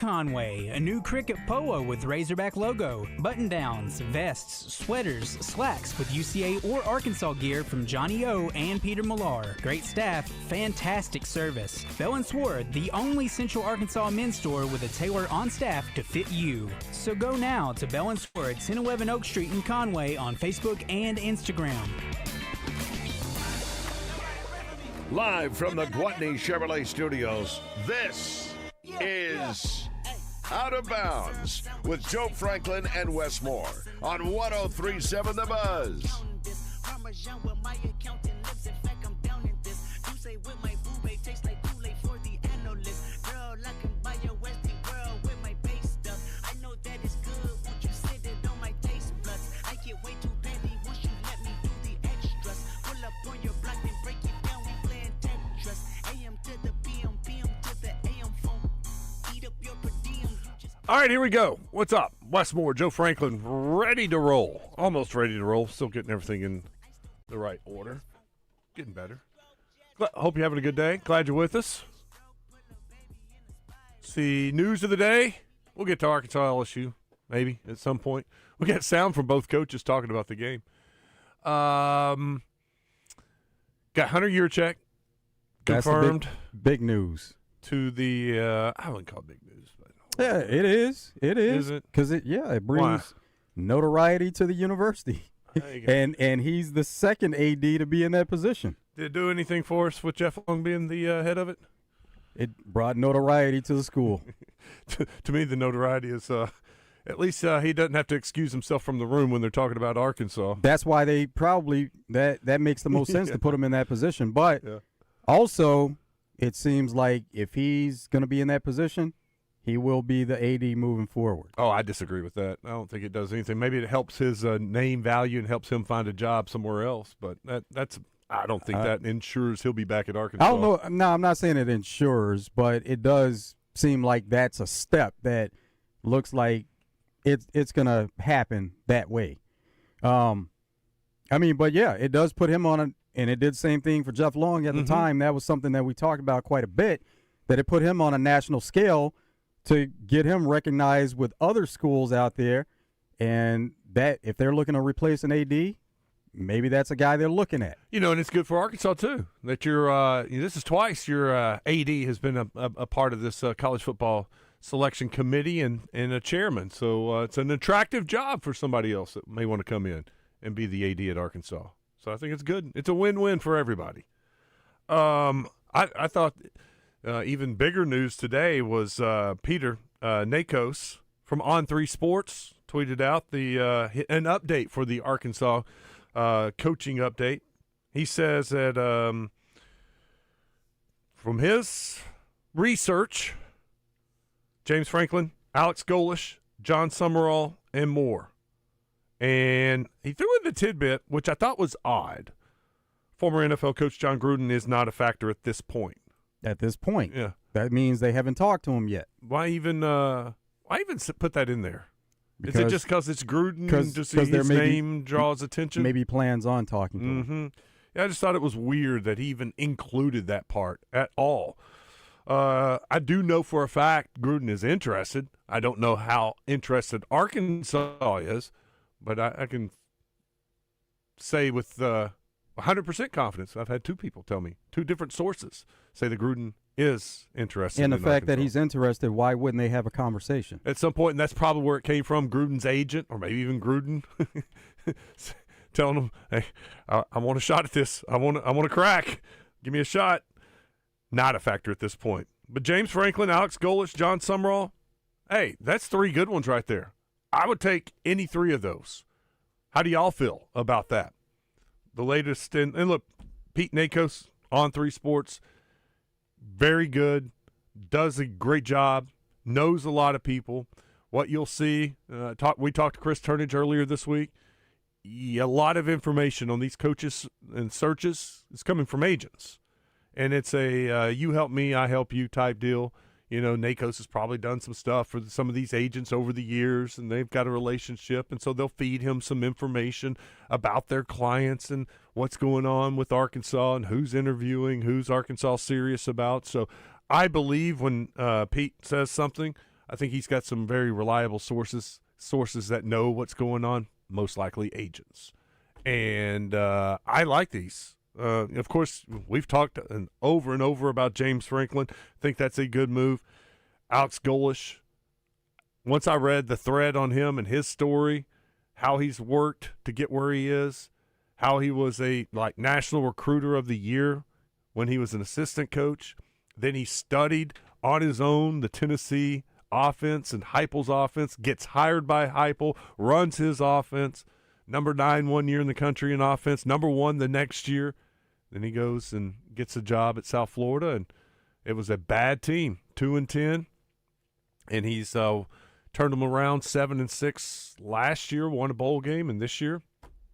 Conway, a new cricket polo with Razorback logo, button-downs, vests, sweaters, slacks with UCA or Arkansas gear from Johnny O and Peter Millar. Great staff, fantastic service. Bell & Sword, the only Central Arkansas men's store with a tailor on staff to fit you. So go now to Bell & Sword, 1011 Oak Street in Conway on Facebook and Instagram. Live from the Gwatney Chevrolet Studios, this is Out of Bounds with Joe Franklin and Wes Moore on 103.7 The Buzz. All right, here we go. What's up? Wes Moore, Joe Franklin, ready to roll. Almost ready to roll. Still getting everything in the right order. Getting better. Hope you're having a good day. Glad you're with us. See, news of the day. We'll get to Arkansas LSU, maybe, at some point. We'll get sound from both coaches talking about the game. Got Hunter Yurchek confirmed. That's big news. To the, I wouldn't call it big news, but. Yeah, it is. It is. Is it? Because it brings notoriety to the university. And he's the second AD to be in that position. Did it do anything for us with Jeff Long being the head of it? It brought notoriety to the school. to me, the notoriety is at least he doesn't have to excuse himself from the room when they're talking about Arkansas. That's why they probably that makes the most sense to put him in that position. But also, it seems like if he's going to be in that position, he will be the AD moving forward. Oh, I disagree with that. I don't think it does anything. Maybe it helps his name value and helps him find a job somewhere else. But that's I don't think that ensures he'll be back at Arkansas. I don't know. No, I'm not saying it ensures, but it does seem like that's a step that looks like it's going to happen that way. But yeah, it does put him on and it did the same thing for Jeff Long at the time. That was something that we talked about quite a bit, that it put him on a national scale to get him recognized with other schools out there, and that if they're looking to replace an AD, maybe that's a guy they're looking at. And it's good for Arkansas too that you're. This is twice your AD has been a part of this college football selection committee and a chairman. So it's an attractive job for somebody else that may want to come in and be the AD at Arkansas. So I think it's good. It's a win-win for everybody. I thought. Even bigger news today was Peter Nakos from On3 Sports tweeted out an update for the Arkansas coaching update. He says that from his research, James Franklin, Alex Golish, John Summerall, and more. And he threw in the tidbit, which I thought was odd. Former NFL coach John Gruden is not a factor at this point. At this point, yeah, that means they haven't talked to him yet. Why even put that in there? Is it just because it's Gruden? Just his name draws attention. Maybe plans on talking to him. Yeah, I just thought it was weird that he even included that part at all. I do know for a fact Gruden is interested. I don't know how interested Arkansas is, but I can say with 100% confidence. I've had two people tell me, two different sources say that Gruden is interested. And the fact Arkansas. that he's interested, why wouldn't they have a conversation? At some point, and that's probably where it came from, Gruden's agent, or maybe even Gruden, telling him, hey, I want a shot at this. I want a crack. Give me a shot. Not a factor at this point. But James Franklin, Alex Golish, John Summerall, hey, that's three good ones right there. I would take any three of those. How do y'all feel about that? The latest, and look, Pete Nakos, On3 Sports, very good, does a great job, knows a lot of people. What you'll see, we talked to Chris Turnage earlier this week, a lot of information on these coaches and searches is coming from agents. And it's a you help me, I help you type deal. Nakos has probably done some stuff for some of these agents over the years, and they've got a relationship, and so they'll feed him some information about their clients and what's going on with Arkansas and who's interviewing, who's Arkansas serious about. So I believe when Pete says something, I think he's got some very reliable sources that know what's going on, most likely agents. And I like these. Of course, we've talked over and over about James Franklin. I think that's a good move. Alex Golish, once I read the thread on him and his story, how he's worked to get where he is, how he was a national recruiter of the year when he was an assistant coach. Then he studied on his own the Tennessee offense and Heupel's offense, gets hired by Heupel, runs his offense, number 9 one year in the country in offense, number 1 the next year. Then he goes and gets a job at South Florida, and it was a bad team, 2-10, and he's turned them around 7-6 last year, won a bowl game, and this year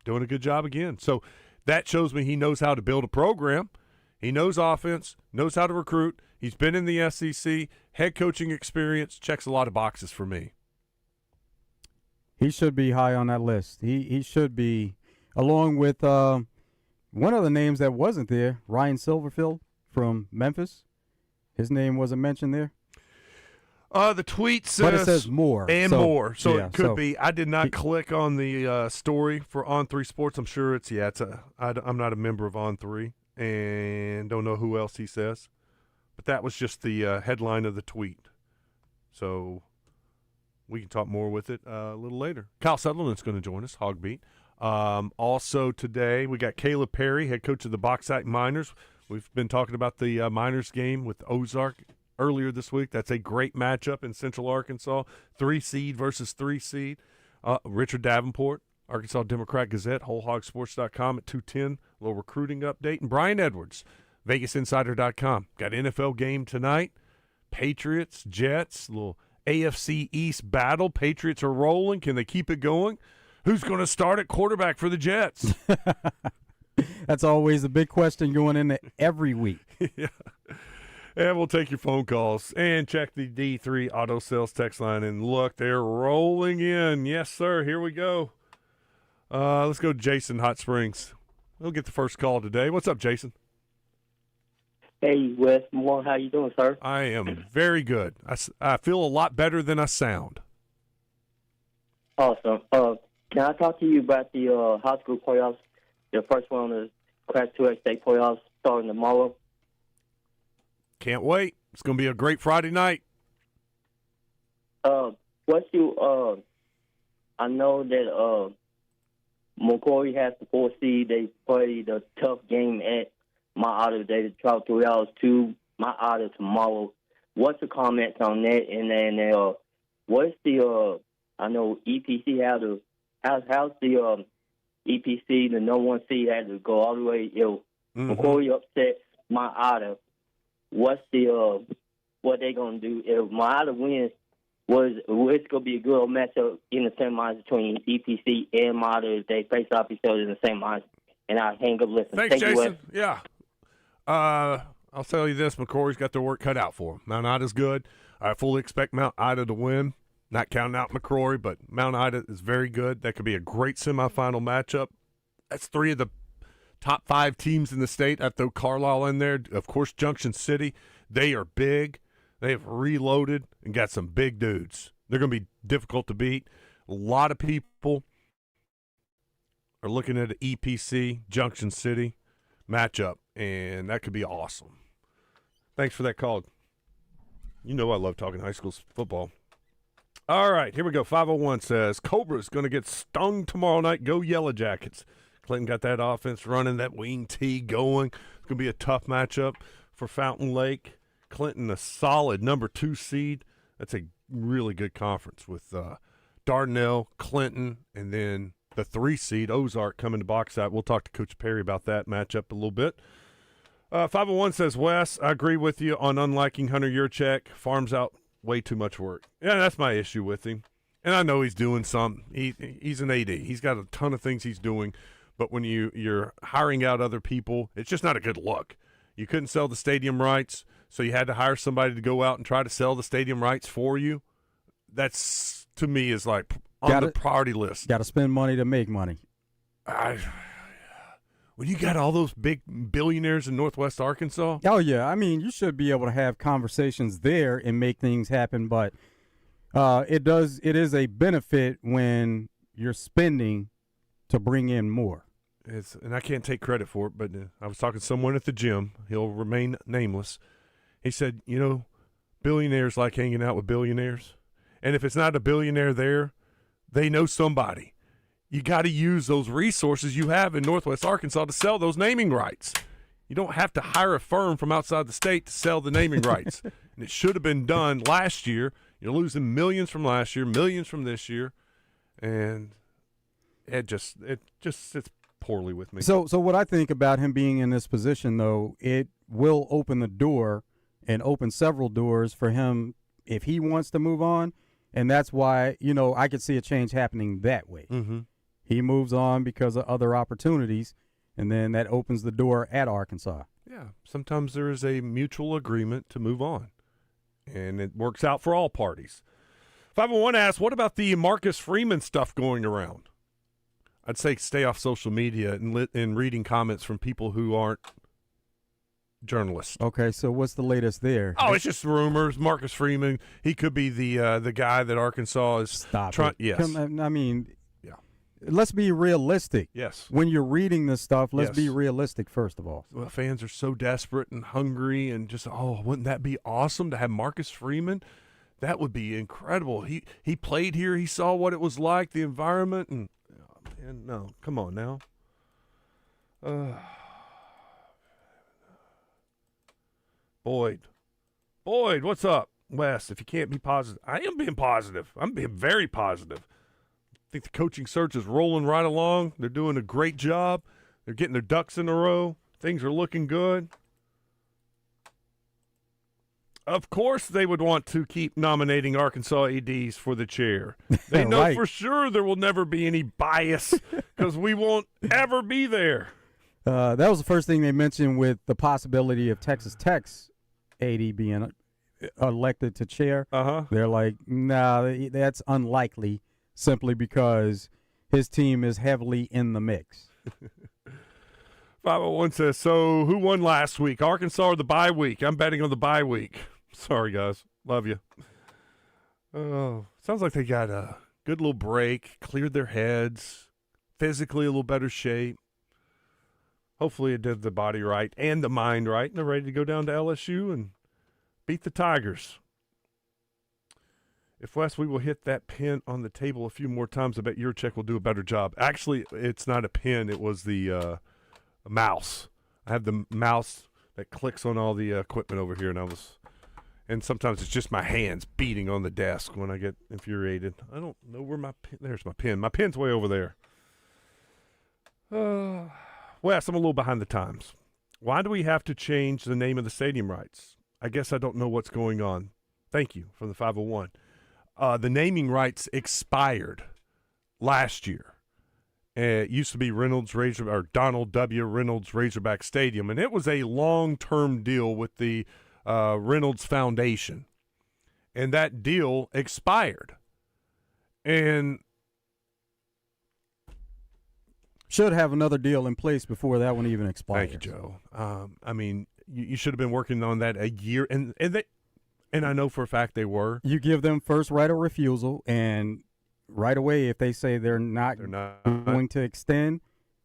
doing a good job again. So that shows me he knows how to build a program. He knows offense, knows how to recruit. He's been in the SEC, head coaching experience, checks a lot of boxes for me. He should be high on that list. He should be, along with one of the names that wasn't there, Ryan Silverfield from Memphis. His name wasn't mentioned there. The tweet says, but it says more. And so, more. So yeah, it could be. I did not click on the story for On3 Sports. I'm sure I'm not a member of On3 and don't know who else he says. But that was just the headline of the tweet. So we can talk more with it a little later. Kyle Sutherland's going to join us, Hog Beat. Also today, we got Caleb Perry, head coach of the Bauxite Miners. We've been talking about the Miners game with Ozark earlier this week. That's a great matchup in Central Arkansas, 3 seed versus 3 seed. Richard Davenport, Arkansas Democrat Gazette, WholeHogSports.com at 2:10, a little recruiting update. And Brian Edwards, VegasInsider.com. Got NFL game tonight. Patriots, Jets, a little AFC East battle. Patriots are rolling. Can they keep it going? Who's going to start at quarterback for the Jets? That's always a big question going into every week. Yeah. And we'll take your phone calls and check the D3 Auto Sales text line. And look, they're rolling in. Yes, sir. Here we go. Let's go to Jason, Hot Springs. We'll get the first call today. What's up, Jason? Hey, Wes Moore. How you doing, sir? I am very good. I feel a lot better than I sound. Awesome. Can I talk to you about the high school playoffs? The first one, the Class 2A state playoffs, starting tomorrow. Can't wait. It's going to be a great Friday night. What's your I know that McCoy has the 4 seed. They played a tough game at my auto today to travel 3 hours to my auto tomorrow. What's the comments on that? And then what's the I know EPC how's the EPC, the no 1 seed, had to go all the way. McCoy upset my auto. What's the what they gonna do if my auto wins? It's gonna be a good matchup in the semis between EPC and Mata if they face off each other in the semis. And I hang up listening. Thanks, Thank Jason. You, yeah. I'll tell you this: McCrory's got their work cut out for him. Mount Ida's good. I fully expect Mount Ida to win. Not counting out McCrory, but Mount Ida is very good. That could be a great semifinal matchup. That's 3 of the top 5 teams in the state. I throw Carlisle in there. Of course, Junction City. They are big. They have reloaded and got some big dudes. They're going to be difficult to beat. A lot of people are looking at an EPC Junction City matchup, and that could be awesome. Thanks for that call. You know I love talking high school football. All right, here we go. 501 says, Cobra's going to get stung tomorrow night. Go Yellow Jackets. Clinton got that offense running, that wing T going. It's going to be a tough matchup for Fountain Lake. Clinton, a solid number 2 seed. That's a really good conference with Dardanelle, Clinton, and then the 3 seed, Ozark, coming to Bauxite. We'll talk to Coach Perry about that matchup a little bit. 501 says, Wes, I agree with you on unliking Hunter Yurchek. Farms out way too much work. Yeah, that's my issue with him. And I know he's doing something. He's an AD. He's got a ton of things he's doing. But when you're hiring out other people, it's just not a good look. You couldn't sell the stadium rights, so you had to hire somebody to go out and try to sell the stadium rights for you. That's, to me, is like on the priority list. Got to spend money to make money. When you got all those big billionaires in Northwest Arkansas. Oh, yeah. I mean, you should be able to have conversations there and make things happen. But It is a benefit when you're spending to bring in more. And I can't take credit for it, but I was talking to someone at the gym. He'll remain nameless. He said, billionaires like hanging out with billionaires. And if it's not a billionaire there, they know somebody. You got to use those resources you have in Northwest Arkansas to sell those naming rights. You don't have to hire a firm from outside the state to sell the naming rights. And it should have been done last year. You're losing millions from last year, millions from this year. And it just sits poorly with me. So what I think about him being in this position, though, it will open the door and open several doors for him if he wants to move on. And that's why, I could see a change happening that way. Mm-hmm. He moves on because of other opportunities, and then that opens the door at Arkansas. Yeah, sometimes there is a mutual agreement to move on, and it works out for all parties. 501 asks, what about the Marcus Freeman stuff going around? I'd say stay off social media and reading comments from people who aren't journalists. Okay, so what's the latest there? Oh, it's just rumors. Marcus Freeman, he could be the guy that Arkansas is Stop it. Yes. Yeah. Let's be realistic. Yes. When you're reading this stuff, let's Yes. be realistic first of all. Well, fans are so desperate and hungry and just, wouldn't that be awesome to have Marcus Freeman? That would be incredible. He played here. He saw what it was like, the environment, and no, come on now. Boyd, what's up? Wes, if you can't be positive. I am being positive. I'm being very positive. I think the coaching search is rolling right along. They're doing a great job. They're getting their ducks in a row. Things are looking good. Of course they would want to keep nominating Arkansas ADs for the chair. They know Right. for sure there will never be any bias because we won't ever be there. That was the first thing they mentioned with the possibility of Texas Tech's AD being elected to chair. Uh-huh. They're like, nah, that's unlikely simply because his team is heavily in the mix. 501 says, so who won last week, Arkansas or the bye week? I'm betting on the bye week. Sorry, guys. Love you. Oh, sounds like they got a good little break, cleared their heads, physically a little better shape. Hopefully it did the body right and the mind right, and they're ready to go down to LSU and beat the Tigers. If Wes, we will hit that pin on the table a few more times, I bet your check will do a better job. Actually, it's not a pin. It was the mouse. I have the mouse that clicks on all the equipment over here, and sometimes it's just my hands beating on the desk when I get infuriated. I don't know where my pin. There's my pin. My pin's way over there. Wes, I'm a little behind the times. Why do we have to change the name of the stadium rights? I guess I don't know what's going on. Thank you from the 501. The naming rights expired last year. It used to be Donald W. Reynolds Razorback Stadium, and it was a long-term deal with the Reynolds Foundation, and that deal expired. And Should have another deal in place before that one even expires. thank you, Joe. I mean, you should have been working on that a year, and I know for a fact they were. You give them first right of refusal, and right away, if they say they're not going to extend,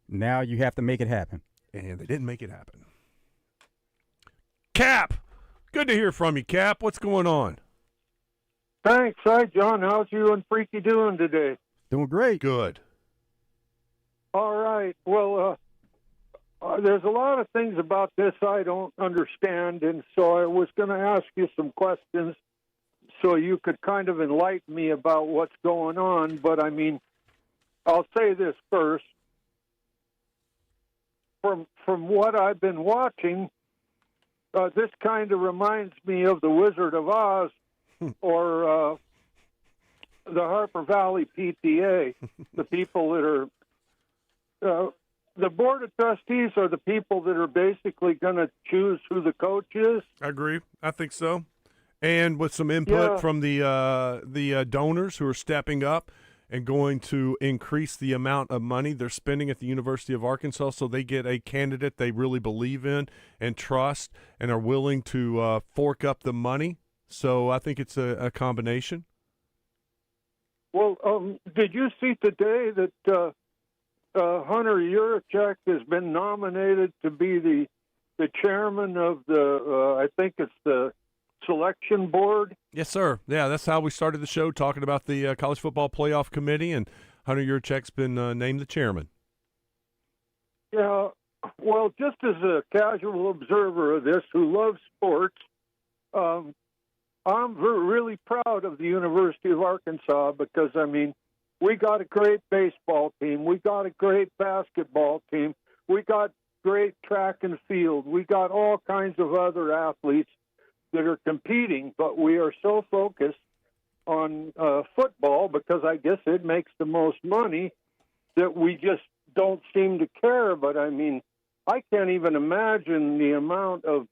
now you have to make it happen. And they didn't make it happen. Cap, good to hear from you, Cap. What's going on? Thanks. Hi, John. How's you and Freaky doing today? Doing great. Good. All right. Well, there's a lot of things about this I don't understand, and so I was going to ask you some questions so you could kind of enlighten me about what's going on. But, I mean, I'll say this first. From what I've been watching, this kind of reminds me of the Wizard of Oz or the Harper Valley PTA, the people that are the board of trustees are the people that are basically going to choose who the coach is. I agree. I think so. And with some input from the donors who are stepping up and going to increase the amount of money they're spending at the University of Arkansas so they get a candidate they really believe in and trust and are willing to fork up the money. So I think it's a combination. Well, did you see today that Hunter Yurachek has been nominated to be the chairman of the, I think it's the selection board? Yes, sir. Yeah, that's how we started the show, talking about the College Football Playoff Committee, and Hunter Yurachek's been named the chairman. Yeah, well, just as a casual observer of this who loves sports, I'm really proud of the University of Arkansas because, I mean, we got a great baseball team. We got a great basketball team. We got great track and field. We got all kinds of other athletes that are competing, but we are so focused on football because I guess it makes the most money that we just don't seem to care. But I mean, I can't even imagine the amount of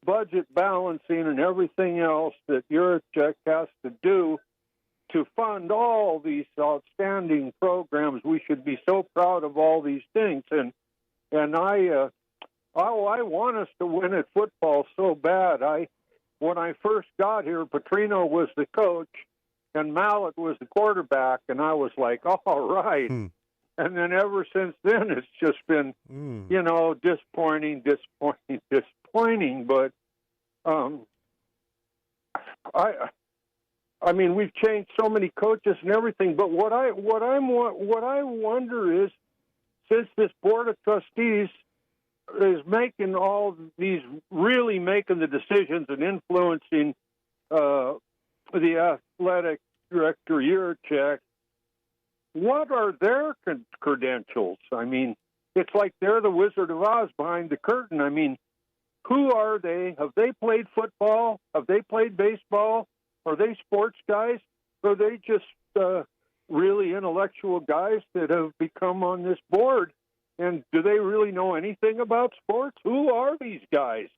budget balancing and everything else that Yurachek has to do to fund all these outstanding programs. We should be so proud of all these things. And I want us to win at football so bad. When I first got here, Petrino was the coach and Mallett was the quarterback, and I was like, all right. And then ever since then, it's just been, disappointing. But I mean, we've changed so many coaches and everything. But what I wonder is, since this board of trustees is making all these, really making the decisions and influencing the athletic director Yurachek, what are their credentials? I mean, it's like they're the Wizard of Oz behind the curtain. I mean, who are they? Have they played football? Have they played baseball? Are they sports guys? Or are they just really intellectual guys that have become on this board? And do they really know anything about sports? Who are these guys?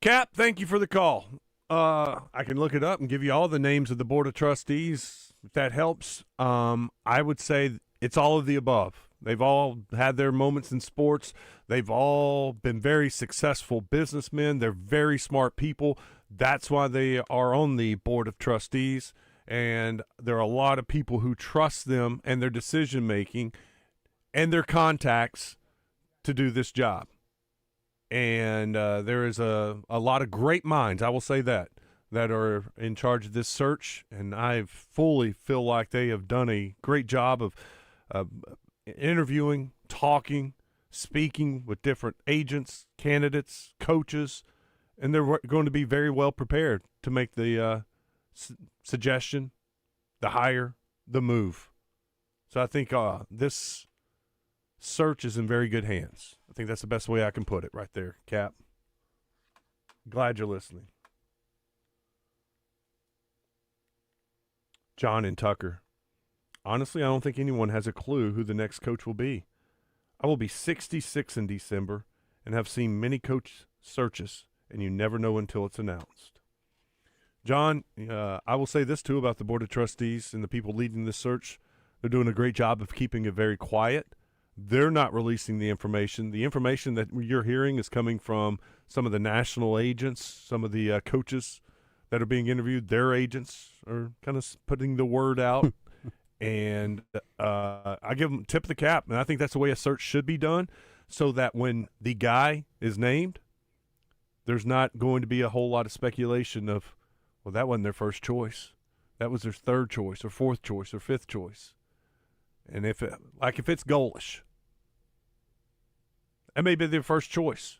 Cap, thank you for the call. I can look it up and give you all the names of the Board of Trustees, if that helps. I would say it's all of the above. They've all had their moments in sports. They've all been very successful businessmen. They're very smart people. That's why they are on the Board of Trustees. And there are a lot of people who trust them and their decision-making and their contacts to do this job. And there is a lot of great minds, I will say that are in charge of this search. And I fully feel like they have done a great job of interviewing, talking, speaking with different agents, candidates, coaches, and they're going to be very well prepared to make the suggestion, the hire, the move. So I think this search is in very good hands. I think that's the best way I can put it right there, Cap. Glad you're listening. John and Tucker. Honestly, I don't think anyone has a clue who the next coach will be. I will be 66 in December and have seen many coach searches, and you never know until it's announced. John, I will say this, too, about the Board of Trustees and the people leading this search. They're doing a great job of keeping it very quiet. They're not releasing the information. The information that you're hearing is coming from some of the national agents, some of the coaches that are being interviewed. Their agents are kind of putting the word out. And I give them tip of the cap, and I think that's the way a search should be done, so that when the guy is named, there's not going to be a whole lot of speculation of, well, that wasn't their first choice. That was their third choice or fourth choice or fifth choice. And if it's Golish, that may be their first choice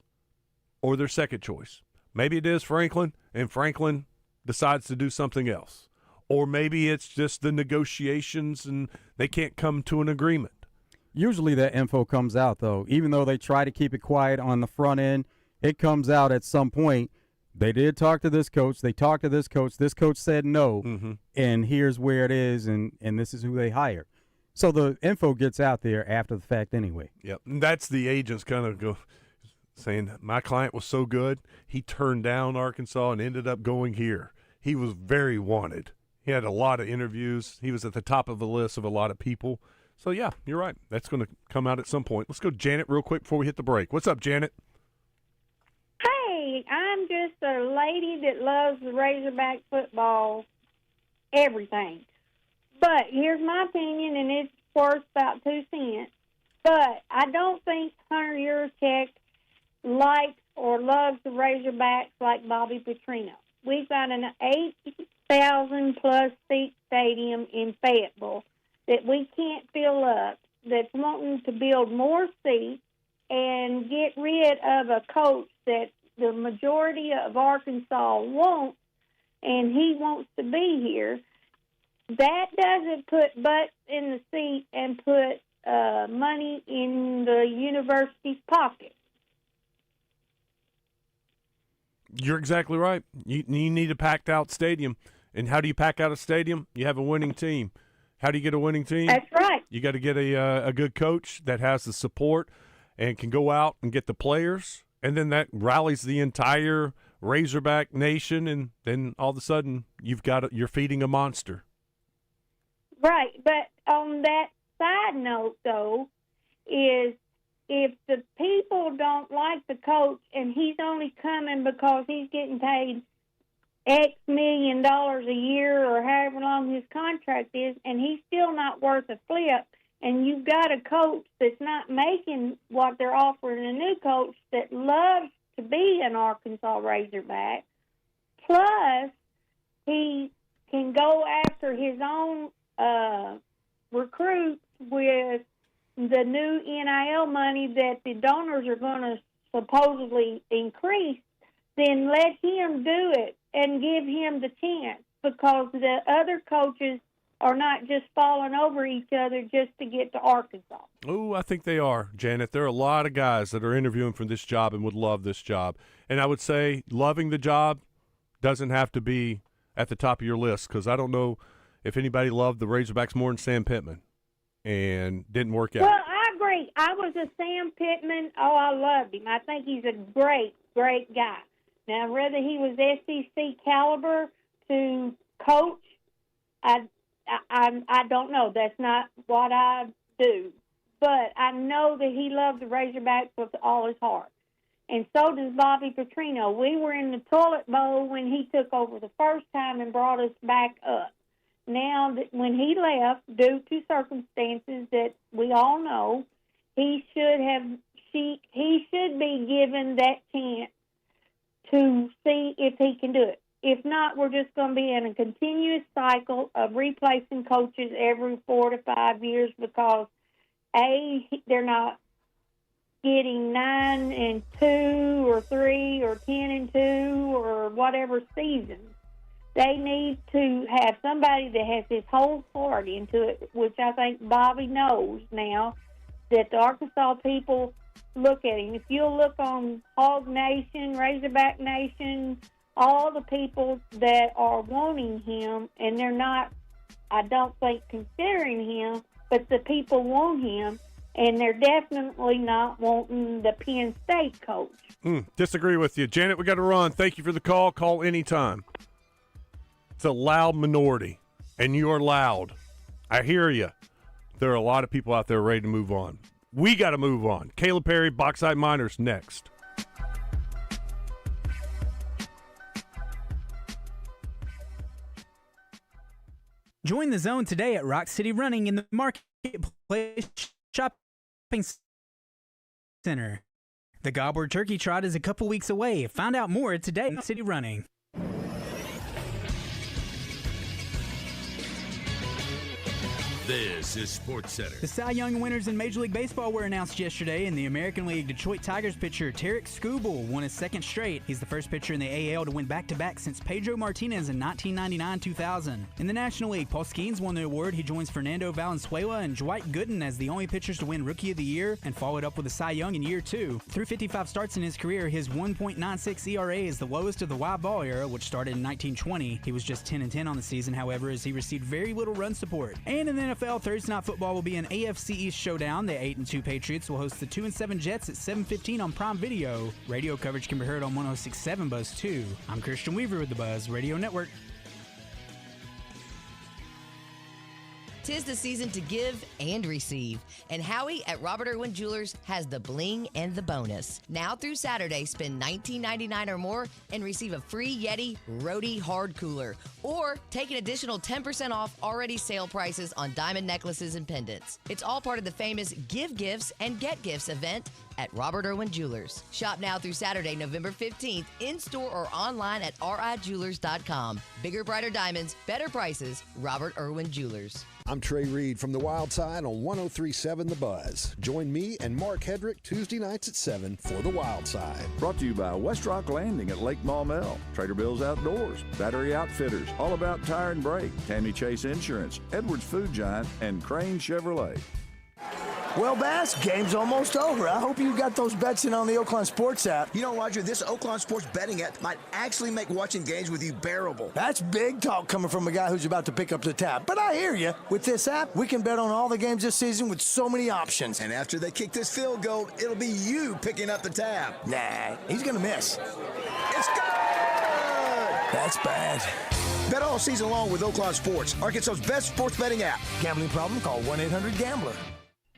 or their second choice. Maybe it is Franklin, and Franklin decides to do something else. Or maybe it's just the negotiations and they can't come to an agreement. Usually that info comes out, though. Even though they try to keep it quiet on the front end, it comes out at some point. They did talk to this coach. They talked to this coach. This coach said no, and here's where it is, and this is who they hired. So the info gets out there after the fact anyway. Yep, and that's the agents kind of saying, my client was so good, he turned down Arkansas and ended up going here. He was very wanted. He had a lot of interviews. He was at the top of the list of a lot of people. So, yeah, you're right. That's going to come out at some point. Let's go Janet real quick before we hit the break. What's up, Janet? Hey, I'm just a lady that loves the Razorback football, everything. But here's my opinion, and it's worth about 2 cents. But I don't think Hunter Yurachek likes or loves the Razorbacks like Bobby Petrino. We've got an 8,000-plus seat stadium in Fayetteville that we can't fill up, that's wanting to build more seats and get rid of a coach that the majority of Arkansas wants, and he wants to be here. That doesn't put butts in the seat and put money in the university's pocket. You're exactly right. You need a packed-out stadium. And how do you pack out a stadium? You have a winning team. How do you get a winning team? That's right. You got to get a good coach that has the support and can go out and get the players, and then that rallies the entire Razorback nation, and then all of a sudden you're feeding a monster. Right, but on that side note, though, is if the people don't like the coach and he's only coming because he's getting paid X million dollars a year or however long his contract is, and he's still not worth a flip, and you've got a coach that's not making what they're offering a new coach that loves to be an Arkansas Razorback, plus he can go after his own recruits with the new NIL money that the donors are going to supposedly increase, then let him do it and give him the chance, because the other coaches are not just falling over each other just to get to Arkansas. Oh, I think they are, Janet. There are a lot of guys that are interviewing for this job and would love this job. And I would say loving the job doesn't have to be at the top of your list, because I don't know if anybody loved the Razorbacks more than Sam Pittman and didn't work out. Well, I agree. I was a Sam Pittman. Oh, I loved him. I think he's a great, great guy. Now, whether he was SEC caliber to coach, I don't know. That's not what I do. But I know that he loved the Razorbacks with all his heart. And so does Bobby Petrino. We were in the toilet bowl when he took over the first time and brought us back up. Now, that when he left, due to circumstances that we all know, he should be given that chance to see if he can do it. If not, we're just going to be in a continuous cycle of replacing coaches every 4 to 5 years, because A, they're not getting 9-2 or 3 or 10-2 or whatever season. They need to have somebody that has his whole heart into it, which I think Bobby knows now, that the Arkansas people look at him. If you'll look on Hog Nation, Razorback Nation, all the people that are wanting him, and they're not, I don't think, considering him, but the people want him, and they're definitely not wanting the Penn State coach. Disagree with you. Janet, we got to run. Thank you for the call. Call anytime. It's a loud minority, and you are loud. I hear you. There are a lot of people out there ready to move on. We got to move on. Caleb Perry, Bauxite Miners, next. Join the zone today at Rock City Running in the Marketplace Shopping Center. The Gobbler Turkey Trot is a couple weeks away. Find out more today at Rock City Running. This is Sports Center. The Cy Young winners in Major League Baseball were announced yesterday. In the American League, Detroit Tigers pitcher Tarek Skubal won his second straight. He's the first pitcher in the AL to win back-to-back since Pedro Martinez in 1999-2000. In the National League, Paul Skeens won the award. He joins Fernando Valenzuela and Dwight Gooden as the only pitchers to win Rookie of the Year, and followed up with a Cy Young in year 2. Through 55 starts in his career, his 1.96 ERA is the lowest of the wild ball era, which started in 1920. He was just 10-10 on the season, however, as he received very little run support. And in the NFL, Thursday Night Football will be an AFC East showdown. The 8-2 Patriots will host the 2-7 Jets at 7:15 on Prime Video. Radio coverage can be heard on 106.7 Buzz 2. I'm Christian Weaver with the Buzz Radio Network. 'Tis the season to give and receive, and Howie at Robert Irwin Jewelers has the bling and the bonus. Now through Saturday, spend $19.99 or more and receive a free Yeti Roadie Hard Cooler, Or take an additional 10% off already sale prices on diamond necklaces and pendants. It's all part of the famous Give Gifts and Get Gifts event at Robert Irwin Jewelers. Shop now through Saturday, November 15th, in-store or online at rijewelers.com. Bigger, brighter diamonds, better prices, Robert Irwin Jewelers. I'm Trey Reed from the Wild Side on 103.7 The Buzz. Join me and Mark Hedrick Tuesday nights at 7 for the Wild Side. Brought to you by West Rock Landing at Lake Maumelle, Trader Bill's Outdoors, Battery Outfitters, All About Tire and Brake, Tammy Chase Insurance, Edwards Food Giant, and Crane Chevrolet. Well, Bass, game's almost over. I hope you got those bets in on the Oakland Sports app. You know, Roger, this Oakland Sports betting app might actually make watching games with you bearable. That's big talk coming from a guy who's about to pick up the tab. But I hear you. With this app, we can bet on all the games this season with so many options. And after they kick this field goal, it'll be you picking up the tab. Nah, he's going to miss. It's good! That's bad. Bet all season long with Oakland Sports, Arkansas's best sports betting app. Gambling problem? Call 1-800-GAMBLER.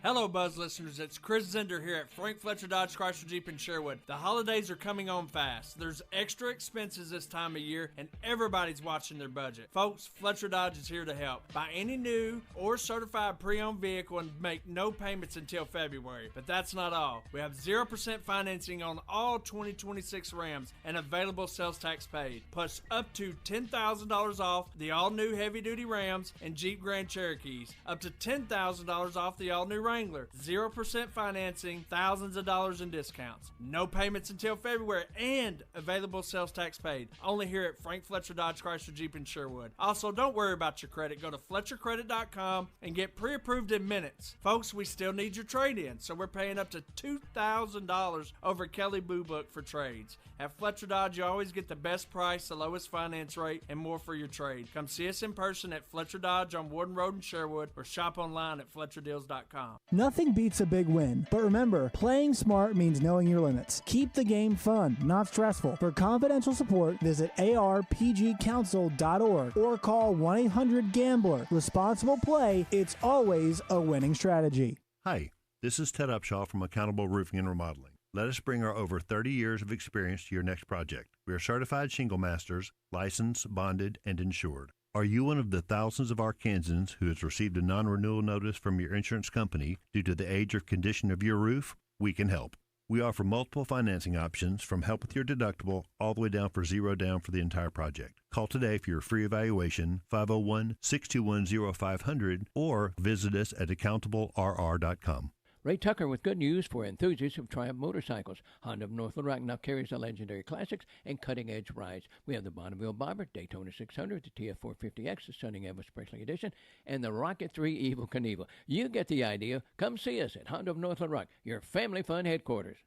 Hello, Buzz listeners. It's Chris Zender here at Frank Fletcher Dodge Chrysler Jeep in Sherwood. The holidays are coming on fast. There's extra expenses this time of year, and everybody's watching their budget. Folks, Fletcher Dodge is here to help. Buy any new or certified pre-owned vehicle and make no payments until February. But that's not all. We have 0% financing on all 2026 Rams and available sales tax paid. Plus up to $10,000 off the all-new heavy-duty Rams and Jeep Grand Cherokees. Up to $10,000 off the all-new Wrangler. 0% financing, thousands of dollars in discounts. No payments until February and available sales tax paid. Only here at Frank Fletcher Dodge Chrysler Jeep in Sherwood. Also, don't worry about your credit. Go to FletcherCredit.com and get pre-approved in minutes. Folks, we still need your trade-in, so we're paying up to $2,000 over Kelly Blue Book for trades. At Fletcher Dodge, you always get the best price, the lowest finance rate, and more for your trade. Come see us in person at Fletcher Dodge on Warden Road in Sherwood or shop online at FletcherDeals.com. Nothing beats a big win, but remember, playing smart means knowing your limits. Keep the game fun, not stressful. For confidential support, visit arpgcouncil.org or call 1-800-GAMBLER. Responsible play, it's always a winning strategy. Hi, this is Ted Upshaw from Accountable Roofing and Remodeling. Let us bring our over 30 years of experience to your next project. We are certified shingle masters, licensed, bonded, and insured. Are you one of the thousands of Arkansans who has received a non-renewal notice from your insurance company due to the age or condition of your roof? We can help. We offer multiple financing options from help with your deductible all the way down for zero down for the entire project. Call today for your free evaluation, 501-621-0500, or visit us at accountablerr.com. Ray Tucker with good news for enthusiasts of Triumph motorcycles. Honda of North Little Rock now carries the legendary classics and cutting-edge rides. We have the Bonneville Bobber, Daytona 600, the TF450X, the Stunning Evo Special Edition, and the Rocket 3 Evel Knievel. You get the idea. Come see us at Honda of North Little Rock, your family fun headquarters.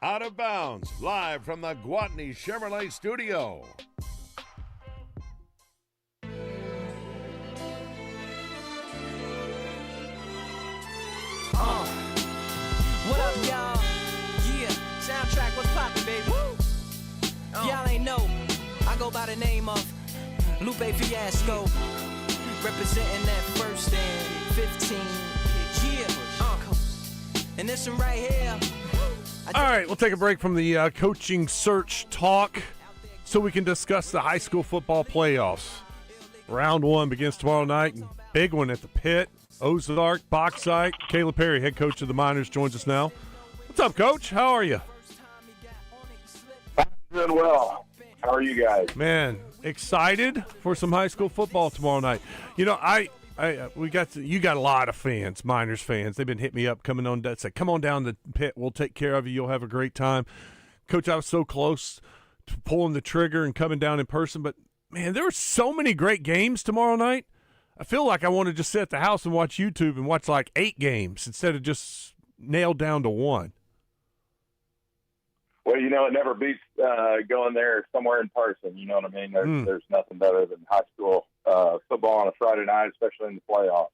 Out of Bounds, live from the Gwatney Chevrolet studio. What up, y'all? Yeah, soundtrack, what's poppin', baby? Y'all ain't know, I go by the name of Lupe Fiasco, representing that first and 15. Yeah, and this one right here. All right, we'll take a break from the coaching search talk so we can discuss the high school football playoffs. Round one begins tomorrow night. Big one at the Pit. Ozark, Bauxite. Caleb Perry, head coach of the Miners, joins us now. What's up, Coach? How are you? I'm doing well. How are you guys? Man, excited for some high school football tomorrow night. You know, you got a lot of fans, Miners fans. They've been hitting me up, coming on, say, come on down to the Pit. We'll take care of you. You'll have a great time. Coach, I was so close to pulling the trigger and coming down in person, but man, there are so many great games tomorrow night. I feel like I want to just sit at the house and watch YouTube and watch like 8 games instead of just nailed down to one. Well, you know, it never beats going there somewhere in person. You know what I mean? There's nothing better than high school football on a Friday night, especially in the playoffs.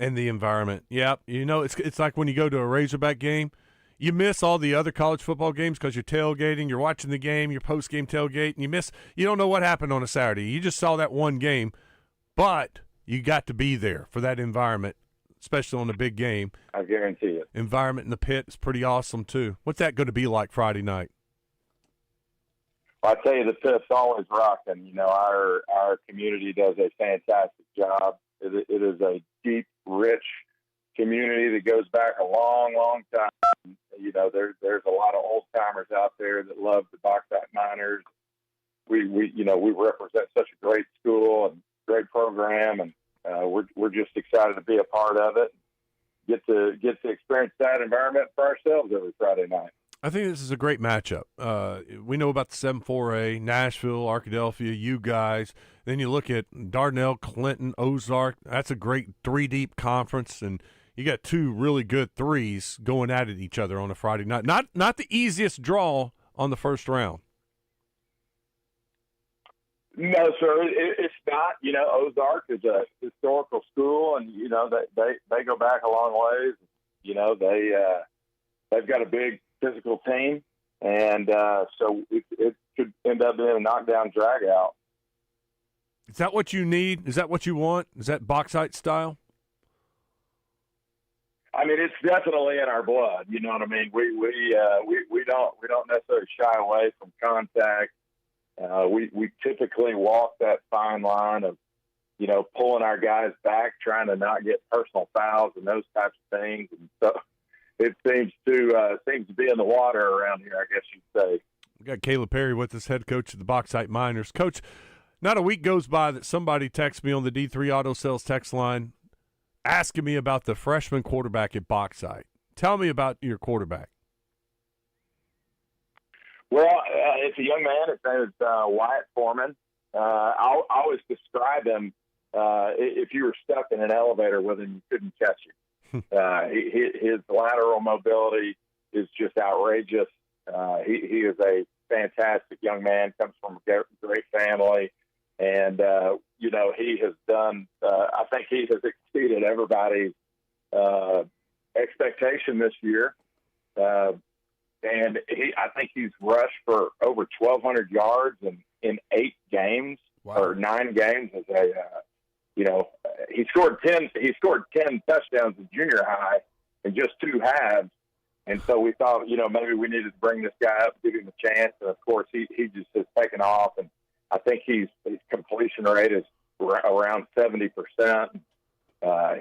And the environment. Yep. You know, it's like when you go to a Razorback game, you miss all the other college football games because you're tailgating, you're watching the game, your post-game tailgate, and you don't know what happened on a Saturday. You just saw that one game, but you got to be there for that environment, especially on a big game. I guarantee it. Environment in the Pit is pretty awesome, too. What's that going to be like Friday night? I tell you, the Pitt's always rocking. You know, our community does a fantastic job. It is a deep, rich community that goes back a long, long time. You know, there's a lot of old timers out there that love the Bauxite Miners. We represent such a great school and great program, and we're just excited to be a part of it. Get to experience that environment for ourselves every Friday night. I think this is a great matchup. We know about the 7-4A, Nashville, Arkadelphia, you guys. Then you look at Dardanelle, Clinton, Ozark. That's a great three-deep conference, and you got two really good threes going at it each other on a Friday night. Not the easiest draw on the first round. No, sir, it's not. You know, Ozark is a historical school, and you know they go back a long ways. You know, they've got a big physical team, and so it could end up being a knockdown drag out. Is that what you need? Is that what you want? Is that Bauxite style? I mean, it's definitely in our blood. You know what I mean? We don't necessarily shy away from contact. We typically walk that fine line of, you know, pulling our guys back, trying to not get personal fouls and those types of things. And so it seems to be in the water around here, I guess you'd say. We got Caleb Perry with us, head coach of the Bauxite Miners. Coach, not a week goes by that somebody texts me on the D3 Auto Sales text line asking me about the freshman quarterback at Bauxite. Tell me about your quarterback. Well, it's a young man. His name is Wyatt Foreman. I always describe him, if you were stuck in an elevator with him, you couldn't catch him. His lateral mobility is just outrageous. He is a fantastic young man, comes from a great family. And, you know, he has done, I think he has exceeded everybody's expectation this year. And I think he's rushed for over 1,200 yards in 8 games. Wow. Or 9 games. You know, he scored 10 touchdowns in junior high in just 2 halves. And so we thought, you know, maybe we needed to bring this guy up, give him a chance. And of course, he just has taken off. And I think his completion rate is around 70%.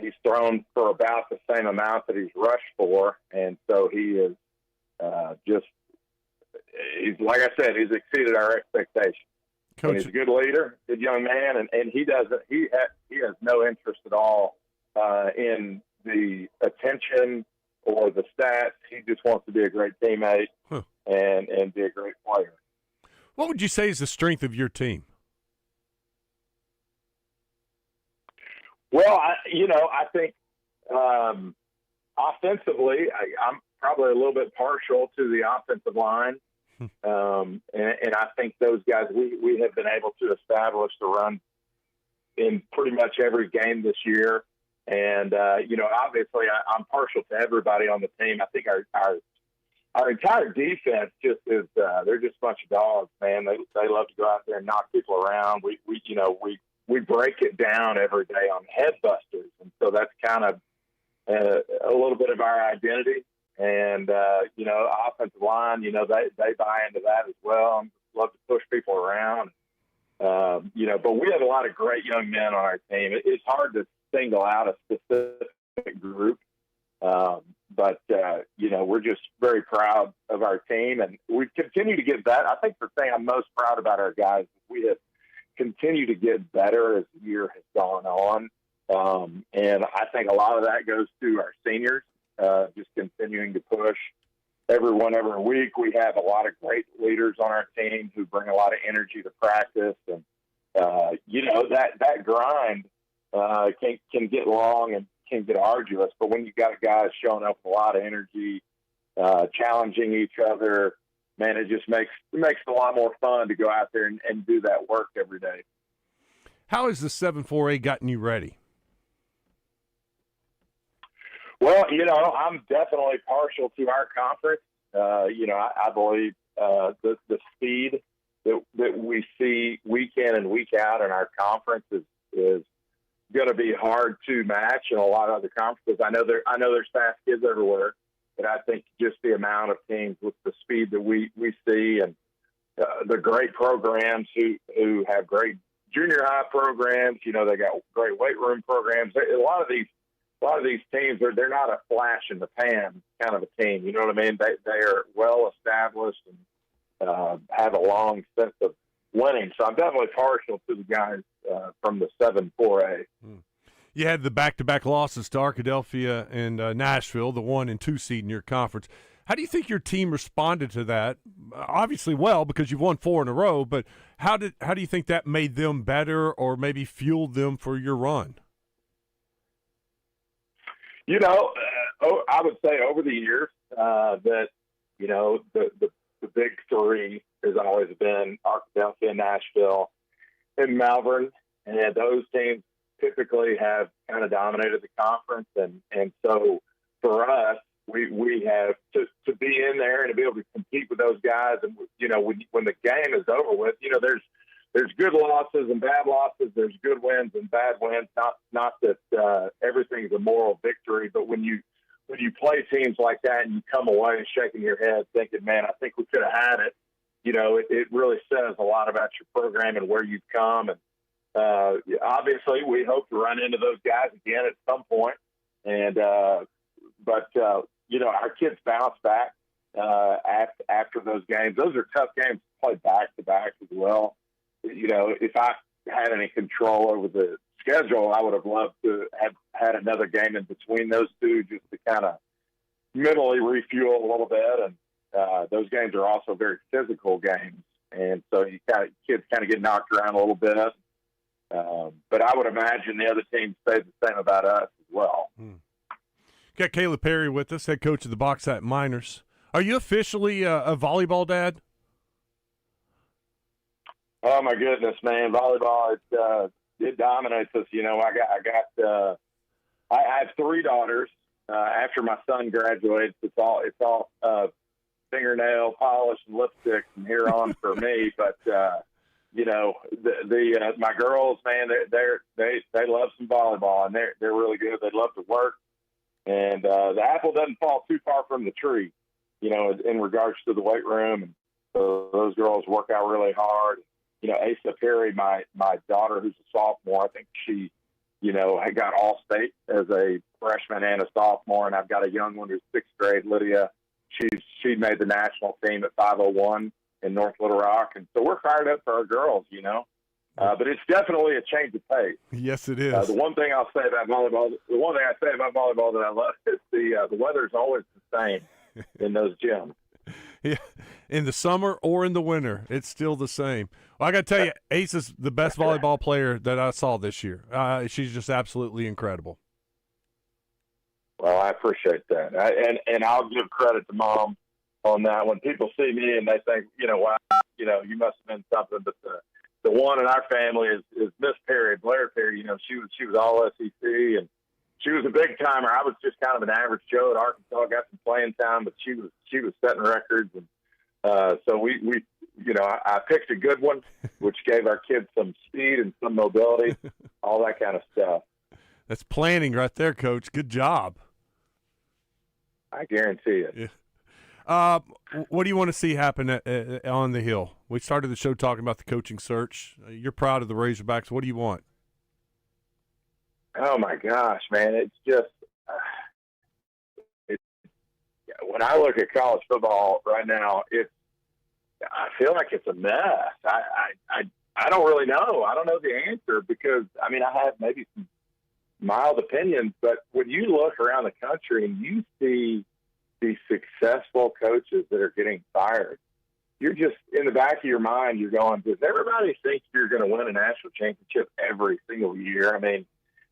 He's thrown for about the same amount that he's rushed for. And so he is he's like I said, he's exceeded our expectations. Coach, and he's a good leader, good young man, and he has no interest at all in the attention or the stats. He just wants to be a great teammate and be a great player. What would you say is the strength of your team? Well, I think offensively, I'm probably a little bit partial to the offensive line. And I think those guys, we have been able to establish the run in pretty much every game this year. And, obviously I'm partial to everybody on the team. I think our entire defense just is, they're just a bunch of dogs, man. They love to go out there and knock people around. We break it down every day on head busters. And so that's kind of a little bit of our identity. And, offensive line, they buy into that as well. Love to push people around. But we have a lot of great young men on our team. It's hard to single out a specific group. But we're just very proud of our team, and we continue to get better. I think the thing I'm most proud about our guys is we have continued to get better as the year has gone on. And I think a lot of that goes to our seniors, just continuing to push everyone every week. We have a lot of great leaders on our team who bring a lot of energy to practice. And, that grind can get long and can get arduous. But when you got guys showing up with a lot of energy, challenging each other, man, it just makes it a lot more fun to go out there and do that work every day. How has the 7-4A gotten you ready? Well, I'm definitely partial to our conference. I believe the speed that we see week in and week out in our conference is going to be hard to match in a lot of other conferences. I know there's fast kids everywhere, but I think just the amount of teams with the speed that we see and the great programs who have great junior high programs. You know, they got great weight room programs. A lot of these teams they're not a flash in the pan kind of a team. You know what I mean? They are well established and have a long sense of winning. So I'm definitely partial to the guys from the 7-4A. You had the back-to-back losses to Arkadelphia and Nashville, the 1 and 2 seed in your conference. How do you think your team responded to that? Obviously well, because you've won 4 in a row, but how do you think that made them better or maybe fueled them for your run? You know, I would say over the years that, you know, the big three has always been Arkadelphia, Nashville, and Malvern, and those teams typically have kind of dominated the conference, and so for us, we have to be in there and to be able to compete with those guys. And you know, when the game is over with, you know, there's good losses and bad losses. There's good wins and bad wins. Not that everything's a moral victory, but when you play teams like that and you come away shaking your head thinking, man, I think we could have had it. You know, it really says a lot about your program and where you've come. And obviously, we hope to run into those guys again at some point. And but you know, our kids bounce back after those games. Those are tough games to play back to back as well. You know, if I had any control over the schedule, I would have loved to have had another game in between those two just to kind of mentally refuel a little bit. And those games are also very physical games, and so kids kind of get knocked around a little bit. But I would imagine the other teams say the same about us as well. Got Caleb Perry with us, head coach of the Bauxite Miners. Are you officially a volleyball dad? Oh my goodness, man! Volleyball it dominates us. You know, I have 3 daughters. After my son graduates, it's all fingernail polish and lipstick from here on for me. But you know, my girls, man, they love some volleyball, and they're really good. They love to work, and the apple doesn't fall too far from the tree, you know, in regards to the weight room. And so those girls work out really hard. You know, Asa Perry, my daughter, who's a sophomore, I think she, you know, had got All-State as a freshman and a sophomore, and I've got a young one who's 6th grade, Lydia. She made the national team at 501 in North Little Rock, and so we're fired up for our girls, you know. But it's definitely a change of pace. Yes, it is. The one thing I say about volleyball that I love is the weather's always the same in those gyms. Yeah, in the summer or in the winter, it's still the same. Well, I got to tell you, Ace is the best volleyball player that I saw this year. She's just absolutely incredible. Well, I appreciate that, and I'll give credit to Mom on that. When people see me and they think, you know, wow, you know, you must have been something, but the one in our family is Miss Perry, Blair Perry. You know, she was all SEC, and she was a big timer. I was just kind of an average Joe at Arkansas. Got some playing time, but she was setting records, and so we you know, I picked a good one, which gave our kids some speed and some mobility, all that kind of stuff. That's planning right there, Coach. Good job. I guarantee it. Yeah. What do you want to see happen on the Hill? We started the show talking about the coaching search. You're proud of the Razorbacks. What do you want? Oh my gosh, man! It's just when I look at college football right now, I feel like it's a mess. I don't really know. I don't know the answer because I mean I have maybe some mild opinions, but when you look around the country and you see these successful coaches that are getting fired, you're just in the back of your mind, you're going, does everybody think you're going to win a national championship every single year? I mean,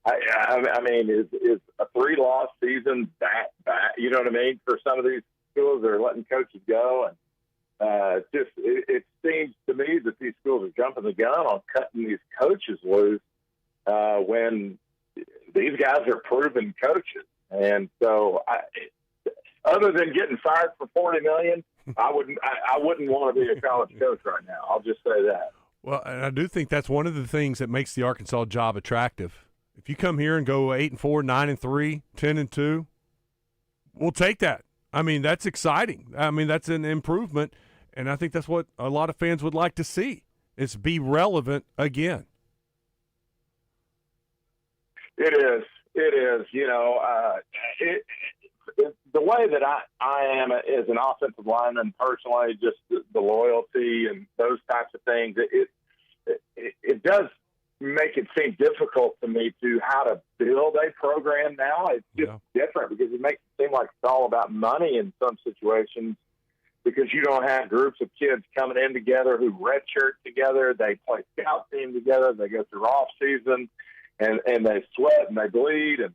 I mean, is a 3-loss season that bad? You know what I mean? For some of these schools that are letting coaches go, and it seems to me that these schools are jumping the gun on cutting these coaches loose when these guys are proven coaches. And so, other than getting fired for $40 million, I wouldn't want to be a college coach right now. I'll just say that. Well, and I do think that's one of the things that makes the Arkansas job attractive. If you come here and go 8-4, 9-3, 10-2, we'll take that. I mean, that's exciting. I mean, that's an improvement. And I think that's what a lot of fans would like to see, is be relevant again. It is. The way that I am as an offensive lineman personally, just the loyalty and those types of things, it does make it seem difficult to me to how to build a program now. It's just different because it makes it seem like it's all about money in some situations, because you don't have groups of kids coming in together who redshirt together. They play scout team together. They go through off season and they sweat and they bleed. And,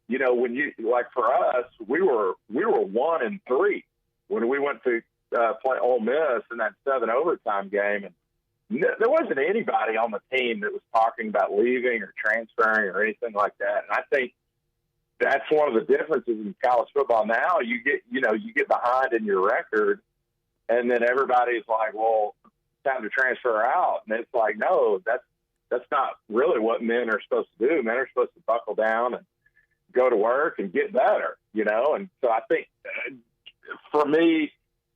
when you, like for us, we were 1-3 when we went to play Ole Miss in that 7 overtime game. And there wasn't anybody on the team that was talking about leaving or transferring or anything like that. And I think that's one of the differences in college football now. You get behind in your record, and then everybody's like, well, time to transfer out. And it's like, no, that's not really what men are supposed to do. Men are supposed to buckle down and go to work and get better, And so I think for me,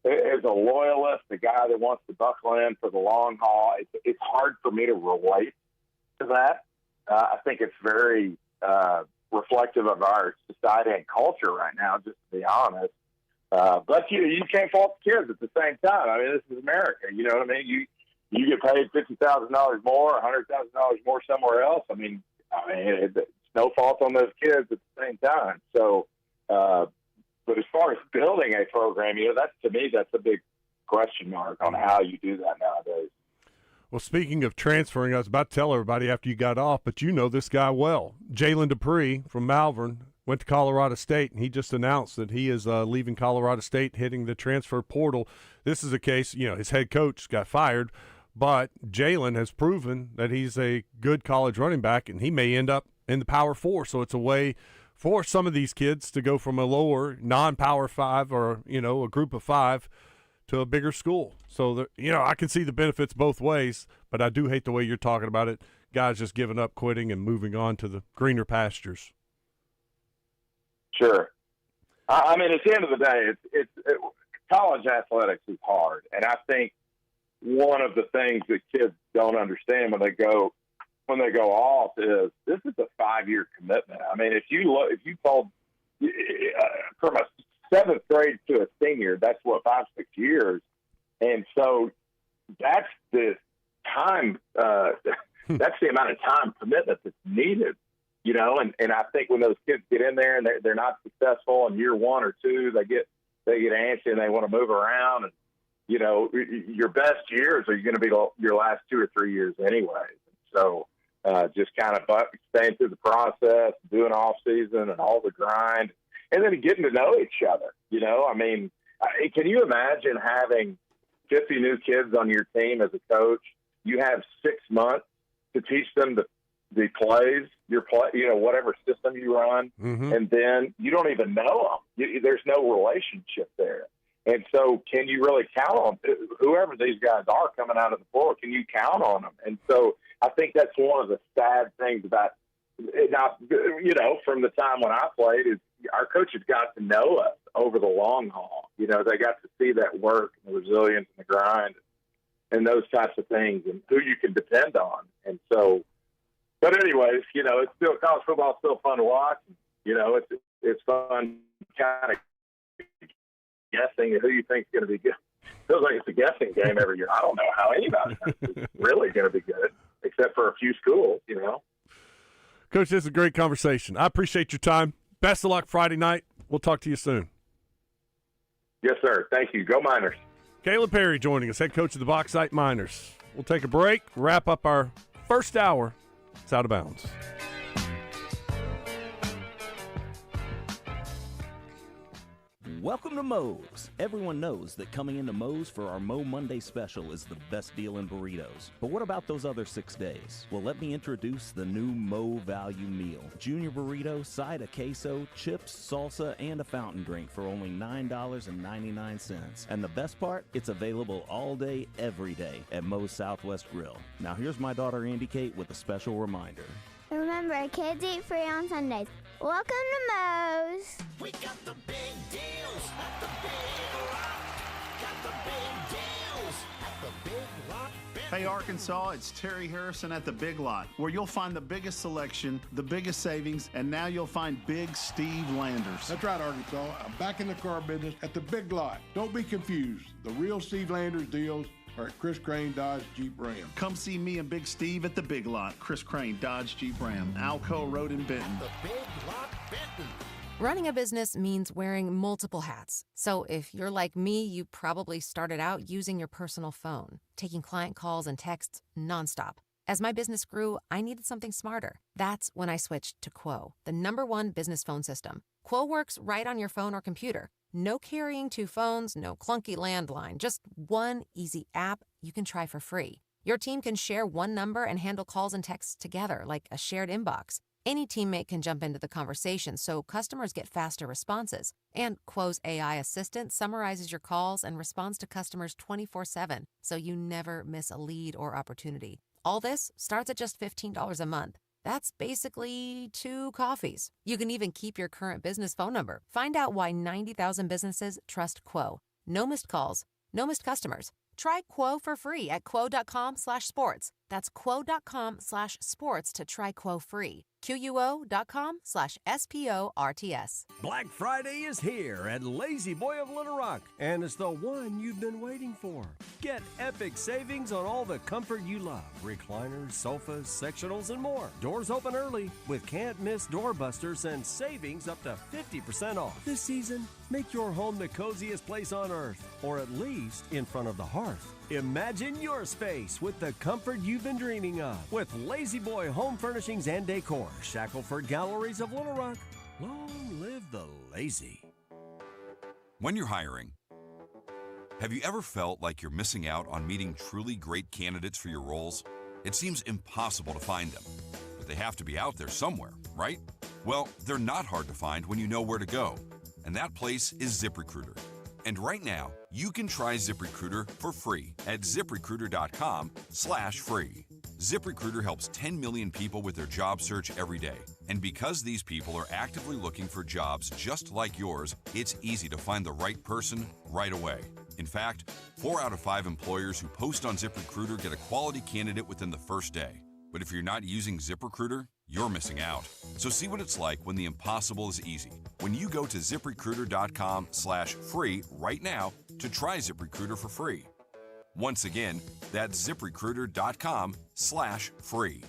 as a loyalist, a guy that wants to buckle in for the long haul, it's hard for me to relate to that. I think it's very reflective of our society and culture right now, just to be honest. But you can't fault the kids at the same time. I mean, this is America. You know what I mean? You get paid $50,000 more, $100,000 more somewhere else. I mean, it's no fault on those kids at the same time. So, but as far as building a program, to me, that's a big question mark on how you do that nowadays. Well, speaking of transferring, I was about to tell everybody after you got off, but you know this guy well. Jalen Dupree from Malvern went to Colorado State, and he just announced that he is leaving Colorado State, hitting the transfer portal. This is a case, his head coach got fired, but Jalen has proven that he's a good college running back, and he may end up in the Power 4. So it's a way for some of these kids to go from a lower non-Power 5 or, a group of 5 to a bigger school. So, I can see the benefits both ways, but I do hate the way you're talking about it. Guys just giving up, quitting, and moving on to the greener pastures. Sure. I mean, at the end of the day, college athletics is hard. And I think one of the things that kids don't understand when they go off is this is a 5-year commitment. I mean, if you told from a 7th grade to a senior, that's 5-6 years. And so that's the time, that's the amount of time commitment that's needed, and I think when those kids get in there and they're not successful in year 1 or 2, they get antsy and they want to move around. And, your best years are going to be your last 2 or 3 years anyway. So just kind of staying through the process, doing off season and all the grind, and then getting to know each other. I mean, can you imagine having 50 new kids on your team as a coach? You have 6 months to teach them the plays, whatever system you run, and then you don't even know them. There's no relationship there. And so can you really count on whoever these guys are coming out of the floor? Can you count on them? And so I think that's one of the sad things about it. Now, from the time when I played, is our coaches got to know us over the long haul. They got to see that work and the resilience and the grind and those types of things and who you can depend on. And so, but anyways, it's still, college football is still fun to watch. It's fun kind of guessing who you think is going to be good. Feels like it's a guessing game every year. I don't know how anybody is really going to be good, except for a few schools, Coach, this is a great conversation. I appreciate your time. Best of luck Friday night. We'll talk to you soon. Yes, sir. Thank you. Go Miners. Caleb Perry joining us, head coach of the Bauxite Miners. We'll take a break, wrap up our first hour. It's Out of Bounds. Welcome to Moe's. Everyone knows that coming into Moe's for our Mo Monday special is the best deal in burritos. But what about those other 6 days? Well, let me introduce the new Mo Value Meal. Junior burrito, side of queso, chips, salsa, and a fountain drink for only $9.99. And the best part? It's available all day, every day at Moe's Southwest Grill. Now here's my daughter Andy Kate with a special reminder. Remember, kids eat free on Sundays. Welcome to Moe's. We got the big deals at the Big Rock. Got the big deals The Big Lot Benton. Hey Arkansas, it's Terry Harrison at the Big Lot, where you'll find the biggest selection, the biggest savings, and now you'll find Big Steve Landers. That's right, Arkansas. I'm back in the car business at the Big Lot. Don't be confused. The real Steve Landers deals are at Chris Crane Dodge Jeep Ram. Come see me and Big Steve at the Big Lot, Chris Crane Dodge Jeep Ram, Alco Road in Benton. The Big Lot Benton. Running a business means wearing multiple hats. So if you're like me, you probably started out using your personal phone, taking client calls and texts nonstop. As my business grew, I needed something smarter. That's when I switched to Quo, the #1 business phone system. Quo works right on your phone or computer. No carrying 2 phones, no clunky landline, just one easy app you can try for free. Your team can share one number and handle calls and texts together like a shared inbox. Any teammate can jump into the conversation, so customers get faster responses. And Quo's AI assistant summarizes your calls and responds to customers 24/7, so you never miss a lead or opportunity. All this starts at just $15 a month. That's basically 2 coffees. You can even keep your current business phone number. Find out why 90,000 businesses trust Quo. No missed calls, no missed customers. Try Quo for free at quo.com/sports. That's quo.com/sports to try Quo free. QUO.com/SPORTS. Black Friday is here at Lazy Boy of Little Rock, and it's the one you've been waiting for. Get epic savings on all the comfort you love. Recliners, sofas, sectionals, and more. Doors open early with can't-miss doorbusters and savings up to 50% off. This season, make your home the coziest place on earth, or at least in front of the hearth. Imagine your space with the comfort you've been dreaming of with Lazy Boy Home Furnishings and Decor, Shackelford Galleries of Little Rock. Long live the lazy. When you're hiring, have you ever felt like you're missing out on meeting truly great candidates for your roles? It seems impossible to find them, but they have to be out there somewhere, right? Well, they're not hard to find when you know where to go, and that place is ZipRecruiter. And right now, you can try ZipRecruiter for free at ZipRecruiter.com/free. ZipRecruiter helps 10 million people with their job search every day. And because these people are actively looking for jobs just like yours, it's easy to find the right person right away. In fact, 4 out of 5 employers who post on ZipRecruiter get a quality candidate within the first day. But if you're not using ZipRecruiter, you're missing out. So see what it's like when the impossible is easy. When you go to ZipRecruiter.com/free right now to try ZipRecruiter for free. Once again, that's ZipRecruiter.com/free.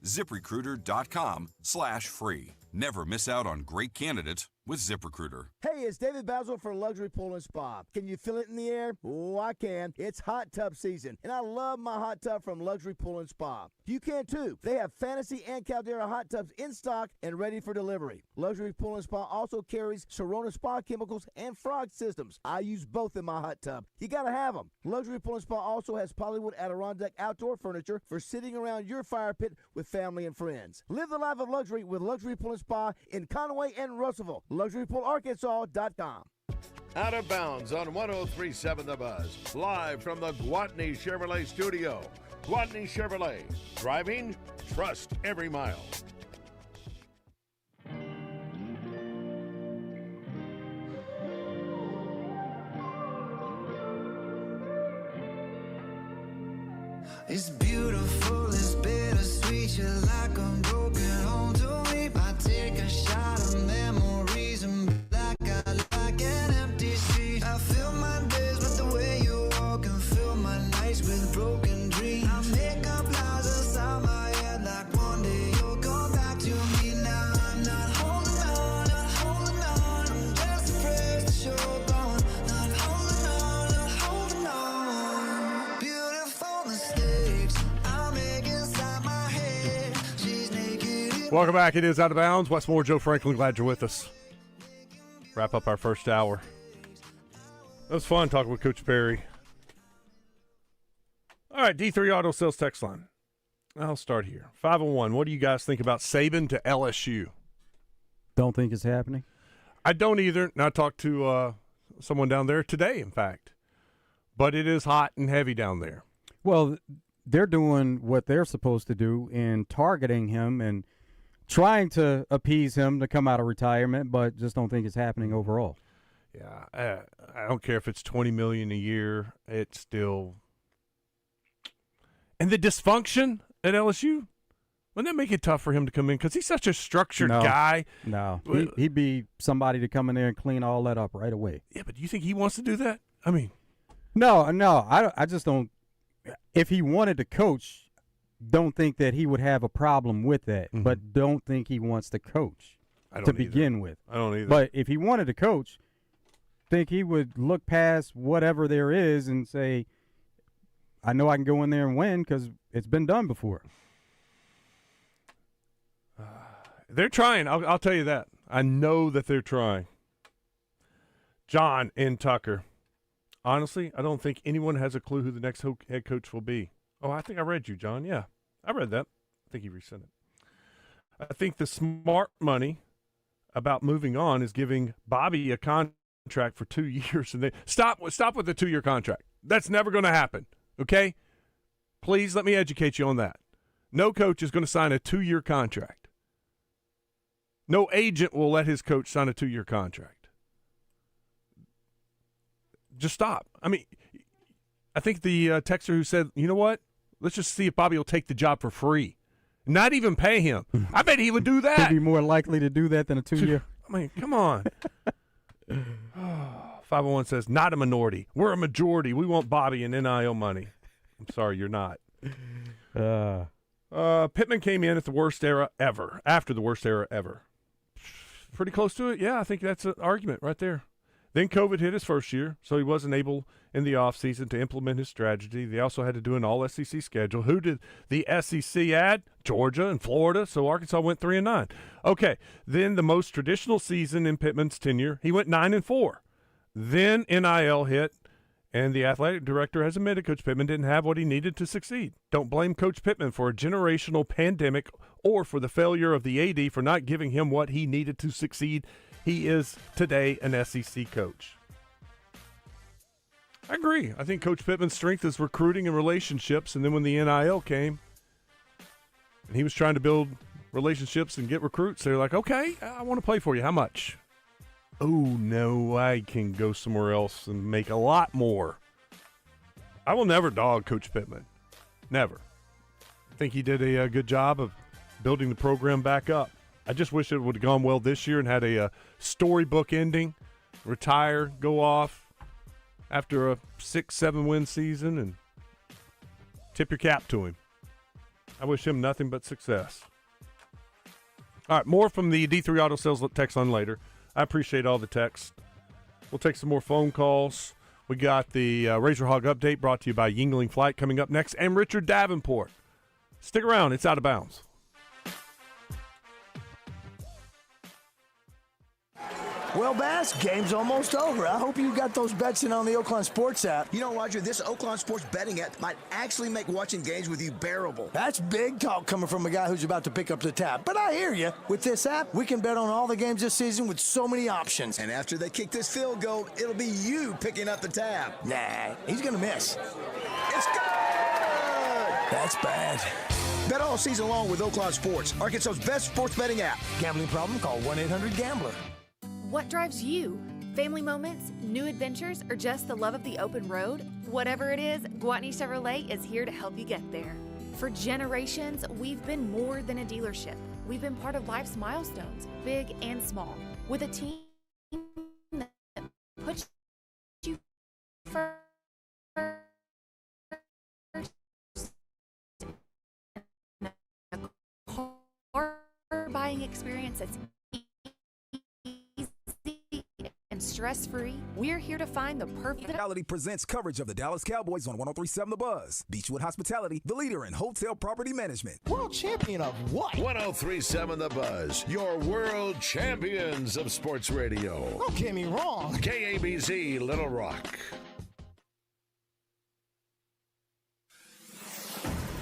ZipRecruiter.com/free. Never miss out on great candidates with ZipRecruiter. Hey, it's David Basil for Luxury Pool and Spa. Can you feel it in the air? Oh, I can. It's hot tub season, and I love my hot tub from Luxury Pool and Spa. You can too. They have Fantasy and Caldera hot tubs in stock and ready for delivery. Luxury Pool and Spa also carries Sharona Spa chemicals and frog systems. I use both in my hot tub. You gotta have them. Luxury Pool and Spa also has Pollywood Adirondack outdoor furniture for sitting around your fire pit with family and friends. Live the life of luxury with Luxury Pool and Spa in Conway and Russellville. LuxuryPoolArkansas.com. Out of Bounds on 103.7 The Buzz. Live from the Gwatney Chevrolet studio. Gwatney Chevrolet. Driving, trust every mile. It's beautiful, it's bittersweet. You're like a broken home to me. I take a shot of memories and black out like an empty street. I fill my days with the way you walk and fill my nights with broken dreams. I make up lies inside my head like one day you'll come back to me. Now I'm not holding on, not holding on. I'm just afraid that you're gone. Not holding on, not holding on. Beautiful mistakes I make inside my head. She's naked. Welcome back. It is Out of Bounds. Westmore, Joe Franklin, glad you're with us. Wrap up our first hour. It was fun talking with Coach Perry. All right, D3 Auto Sales text line. I'll start here. 501. What do you guys think about Saban to LSU? Don't think it's happening. I don't either. And I talked to someone down there today, in fact. But it is hot and heavy down there. Well, they're doing what they're supposed to do in targeting him and trying to appease him to come out of retirement, but just don't think it's happening overall. Yeah, I don't care if it's $20 million a year. It's still And the dysfunction at LSU, wouldn't that make it tough for him to come in? Because he's such a structured guy. No, he'd be somebody to come in there and clean all that up right away. Yeah, but do you think he wants to do that? I mean. No, I just don't. If he wanted to coach, don't think that he would have a problem with that, but don't think he wants to coach to begin with. I don't either. But if he wanted to coach, think he would look past whatever there is and say, I know I can go in there and win because it's been done before. They're trying. I'll tell you that. I know that they're trying. John in Tucker. Honestly, I don't think anyone has a clue who the next head coach will be. Oh, I think I read you, John. Yeah, I read that. I think he resent it. I think the smart money about moving on is giving Bobby a contract for 2 years. And then stop with the 2-year contract. That's never going to happen, okay? Please let me educate you on that. No coach is going to sign a 2-year contract. No agent will let his coach sign a 2-year contract. Just stop. I mean, I think the texter who said, you know what? Let's just see if Bobby will take the job for free. Not even pay him. I bet he would do that. He'd be more likely to do that than a 2-year. I mean, come on. 501 says, not a minority. We're a majority. We want Bobby and NIL money. I'm sorry, you're not. Pittman came in at the worst era ever, after the worst era ever. Pretty close to it. Yeah, I think that's an argument right there. Then COVID hit his first year, so he wasn't able in the offseason to implement his strategy. They also had to do an all-SEC schedule. Who did the SEC add? Georgia and Florida, so Arkansas went 3-9. Okay, then the most traditional season in Pittman's tenure, he went 9-4. Then NIL hit, and the athletic director has admitted Coach Pittman didn't have what he needed to succeed. Don't blame Coach Pittman for a generational pandemic or for the failure of the AD for not giving him what he needed to succeed. He is today an SEC coach. I agree. I think Coach Pittman's strength is recruiting and relationships, and then when the NIL came and he was trying to build relationships and get recruits, they're like, okay, I want to play for you. How much? Oh, no, I can go somewhere else and make a lot more. I will never dog Coach Pittman. Never. I think he did a good job of building the program back up. I just wish it would have gone well this year and had a storybook ending, retire, go off after a 6-7 win season, and tip your cap to him. I wish him nothing but success. All right, more from the D3 Auto Sales text line later. I appreciate all the texts. We'll take some more phone calls. We got the Razor Hog update brought to you by Yingling Flight coming up next, and Richard Davenport. Stick around. It's Out of Bounds. Well, Bass, game's almost over. I hope you got those bets in on the Oakland Sports app. You know, Roger, this Oakland Sports betting app might actually make watching games with you bearable. That's big talk coming from a guy who's about to pick up the tab. But I hear you. With this app, we can bet on all the games this season with so many options. And after they kick this field goal, it'll be you picking up the tab. Nah, he's going to miss. It's good! That's bad. Bet all season long with Oakland Sports, Arkansas's best sports betting app. Gambling problem? Call 1-800-GAMBLER. What drives you? Family moments, new adventures, or just the love of the open road? Whatever it is, Gwatney Chevrolet is here to help you get there. For generations, we've been more than a dealership. We've been part of life's milestones, big and small, with a team that puts you first. Car buying experience that's and stress-free. We're here to find the perfect. Hospitality presents coverage of the Dallas Cowboys on 103.7 The Buzz. Beachwood Hospitality, the leader in hotel property management. World champion of what? 103.7 The Buzz, your world champions of sports radio. Don't get me wrong. KABZ Little Rock.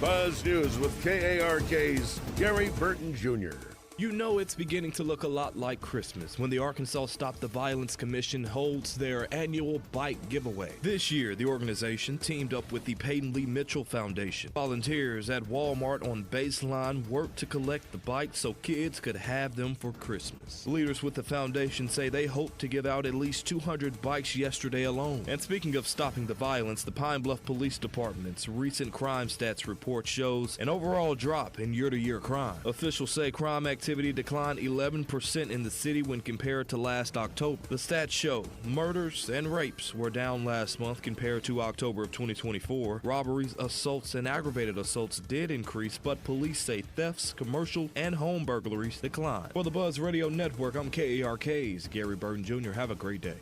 Buzz News with KARK's Gary Burton Jr. You know it's beginning to look a lot like Christmas when the Arkansas Stop the Violence Commission holds their annual bike giveaway. This year, the organization teamed up with the Peyton Lee Mitchell Foundation. Volunteers at Walmart on Baseline worked to collect the bikes so kids could have them for Christmas. Leaders with the foundation say they hope to give out at least 200 bikes yesterday alone. And speaking of stopping the violence, the Pine Bluff Police Department's recent crime stats report shows an overall drop in year-to-year crime. Officials say crime activity declined 11% in the city when compared to last October. The stats show murders and rapes were down last month compared to October of 2024. Robberies, assaults, and aggravated assaults did increase, but police say thefts, commercial, and home burglaries declined. For the Buzz Radio Network, I'm KARK's Gary Burton Jr. Have a great day.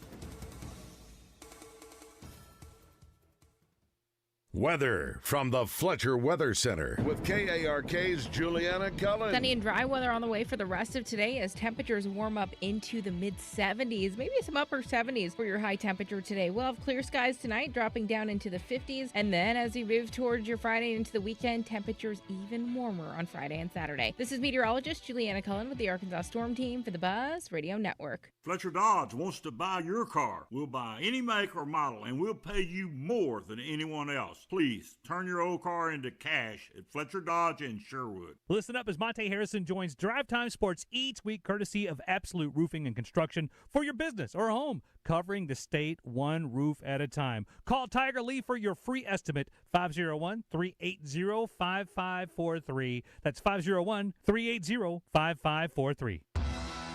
Weather from the Fletcher Weather Center with KARK's Juliana Cullen. Sunny and dry weather on the way for the rest of today as temperatures warm up into the mid-70s, maybe some upper 70s for your high temperature today. We'll have clear skies tonight, dropping down into the 50s. And then as you move towards your Friday into the weekend, temperatures even warmer on Friday and Saturday. This is meteorologist Juliana Cullen with the Arkansas Storm Team for the Buzz Radio Network. Fletcher Dodge wants to buy your car. We'll buy any make or model, and we'll pay you more than anyone else. Please turn your old car into cash at Fletcher Dodge in Sherwood. Listen up as Monte Harrison joins Drive Time Sports each week, courtesy of Absolute Roofing and Construction for your business or home, covering the state one roof at a time. Call Tiger Lee for your free estimate, 501-380-5543. That's 501-380-5543.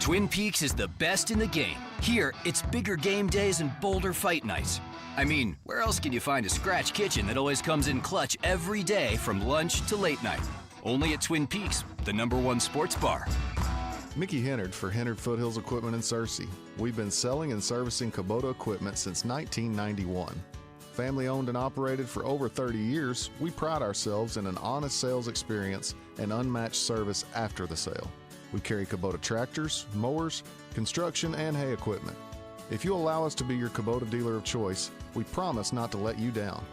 Twin Peaks is the best in the game. Here, it's bigger game days and bolder fight nights. I mean, where else can you find a scratch kitchen that always comes in clutch every day from lunch to late night? Only at Twin Peaks, the #1 sports bar. Mickey Hennard for Hennard Foothills Equipment in Searcy. We've been selling and servicing Kubota equipment since 1991. Family owned and operated for over 30 years, we pride ourselves in an honest sales experience and unmatched service after the sale. We carry Kubota tractors, mowers, construction, and hay equipment. If you allow us to be your Kubota dealer of choice, we promise not to let you down.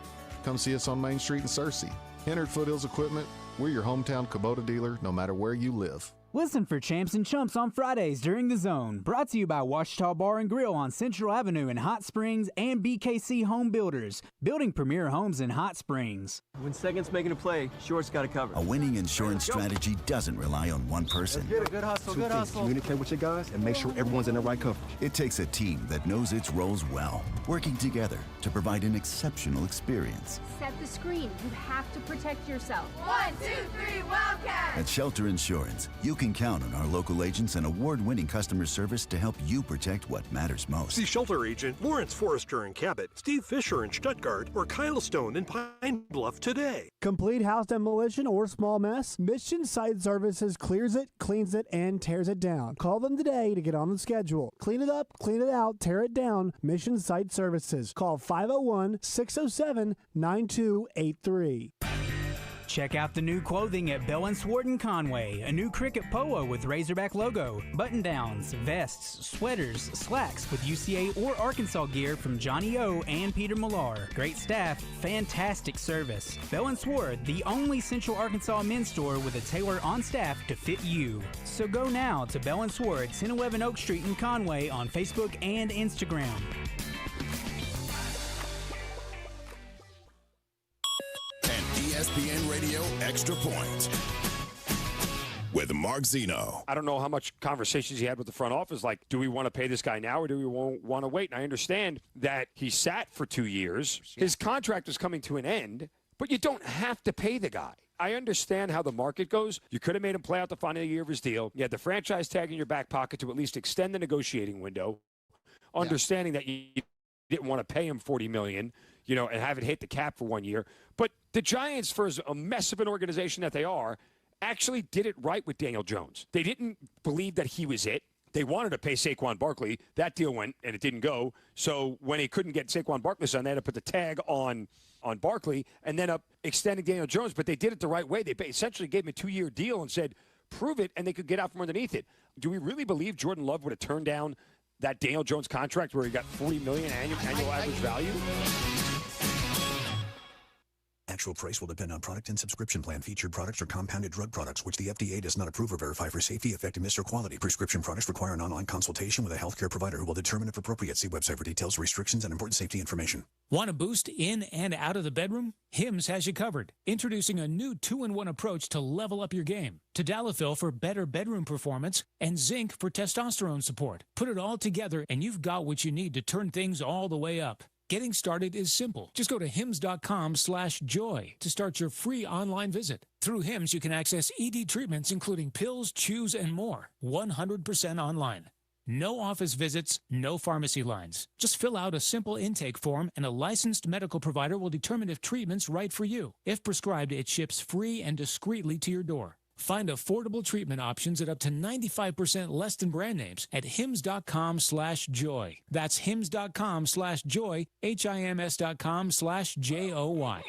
Come see us on Main Street in Searcy. Hennard Foothills Equipment, we're your hometown Kubota dealer no matter where you live. Listen for Champs and Chumps on Fridays during The Zone. Brought to you by Washita Bar and Grill on Central Avenue in Hot Springs and BKC Home Builders, building premier homes in Hot Springs. When second's making a play, short's got to cover. A winning insurance strategy doesn't rely on one person. Let's get it. Good hustle, good hustle. Communicate with your guys and make sure everyone's in the right coverage. It takes a team that knows its roles well, working together to provide an exceptional experience. Set the screen. You have to protect yourself. 1, 2, 3, Wildcat! At Shelter Insurance, you can count on our local agents and award-winning customer service to help you protect what matters most. See Shelter Agent Lawrence Forrester in Cabot, Steve Fisher in Stuttgart, or Kyle Stone in Pine Bluff today. Complete house demolition or small mess? Mission Site Services clears it, cleans it, and tears it down. Call them today to get on the schedule. Clean it up, clean it out, tear it down. Mission Site Services. Call 501-607-9283. Check out the new clothing at Bell & Sword in Conway. A new cricket polo with Razorback logo, button-downs, vests, sweaters, slacks with UCA or Arkansas gear from Johnny O and Peter Millar. Great staff, fantastic service. Bell & Sword, the only Central Arkansas men's store with a tailor on staff to fit you. So go now to Bell & Sword, 1011 Oak Street in Conway on Facebook and Instagram. ESPN Radio Extra Point with Mark Zeno. I don't know how much conversations he had with the front office, like, do we want to pay this guy now or do we want to wait? And I understand that he sat for 2 years. His contract was coming to an end, but you don't have to pay the guy. I understand how the market goes. You could have made him play out the final year of his deal. You had the franchise tag in your back pocket to at least extend the negotiating window, understanding that you didn't want to pay him $40 million, you know, and have it hit the cap for 1 year. But the Giants, for as a mess of an organization that they are, actually did it right with Daniel Jones. They didn't believe that he was it. They wanted to pay Saquon Barkley. That deal went, and it didn't go. So when they couldn't get Saquon Barkley signed, they had to put the tag on Barkley and then up extending Daniel Jones. But they did it the right way. They essentially gave him a 2-year deal and said, prove it, and they could get out from underneath it. Do we really believe Jordan Love would have turned down that Daniel Jones contract where he got $40 million annual average value? Actual price will depend on product and subscription plan. Featured products are compounded drug products, which the FDA does not approve or verify for safety, effectiveness, or quality. Prescription products require an online consultation with a healthcare provider who will determine if appropriate. See website for details, restrictions, and important safety information. Want a boost in and out of the bedroom? Hims has you covered. Introducing a new 2-in-1 approach to level up your game. Tadalafil for better bedroom performance and zinc for testosterone support. Put it all together and you've got what you need to turn things all the way up. Getting started is simple. Just go to hims.com/joy to start your free online visit. Through Hims, you can access ED treatments including pills, chews, and more. 100% online. No office visits, no pharmacy lines. Just fill out a simple intake form and a licensed medical provider will determine if treatment's right for you. If prescribed, it ships free and discreetly to your door. Find affordable treatment options at up to 95% less than brand names at hims.com/joy. That's hims.com/joy, hims.com/joy.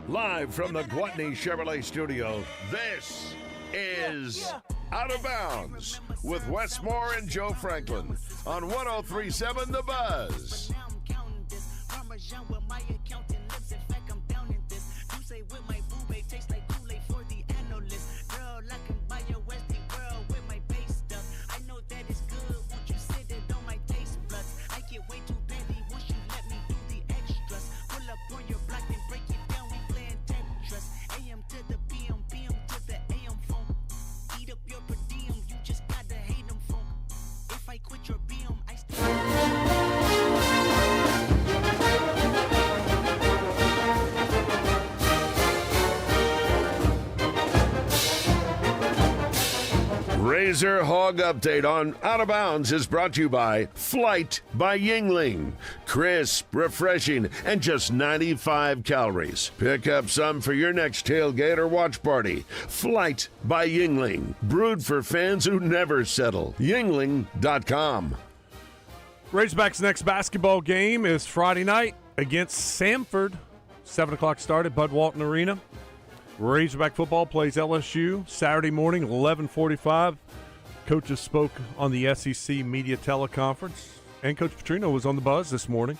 Live from the Gwatney Chevrolet studio, this is Out of Bounds with Wes Moore and Joe Franklin on 103.7 The Buzz. Razor Hog Update on Out of Bounds is brought to you by Flight by Yingling. Crisp, refreshing, and just 95 calories. Pick up some for your next tailgate or watch party. Flight by Yingling. Brewed for fans who never settle. Yingling.com. Razorbacks' next basketball game is Friday night against Samford. 7 o'clock start at Bud Walton Arena. Razorback football plays LSU Saturday morning, 11:45. Coaches spoke on the SEC media teleconference, and Coach Petrino was on the buzz this morning.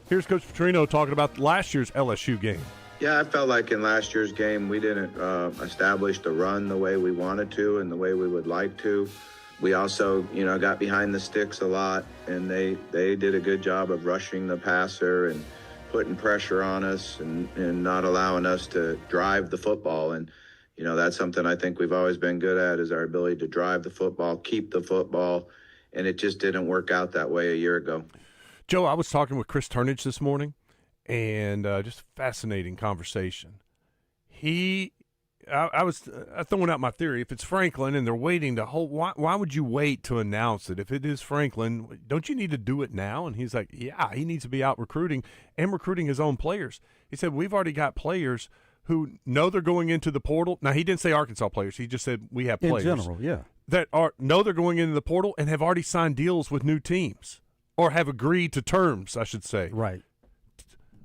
Here's Coach Petrino talking about last year's LSU game. Yeah, I felt like in last year's game we didn't establish the run the way we wanted to and the way we would like to. We also, got behind the sticks a lot, and they did a good job of rushing the passer and putting pressure on us and not allowing us to drive the football. And, that's something I think we've always been good at is our ability to drive the football, keep the football, and it just didn't work out that way a year ago. Joe, I was talking with Chris Turnage this morning, and just a fascinating conversation. I was throwing out my theory. If it's Franklin and they're waiting to hold, why would you wait to announce it? If it is Franklin, don't you need to do it now? And he's like, yeah, he needs to be out recruiting and recruiting his own players. He said, we've already got players who know they're going into the portal. Now, he didn't say Arkansas players. He just said we have players. In general, yeah. That know they're going into the portal and have already signed deals with new teams or have agreed to terms, I should say. Right.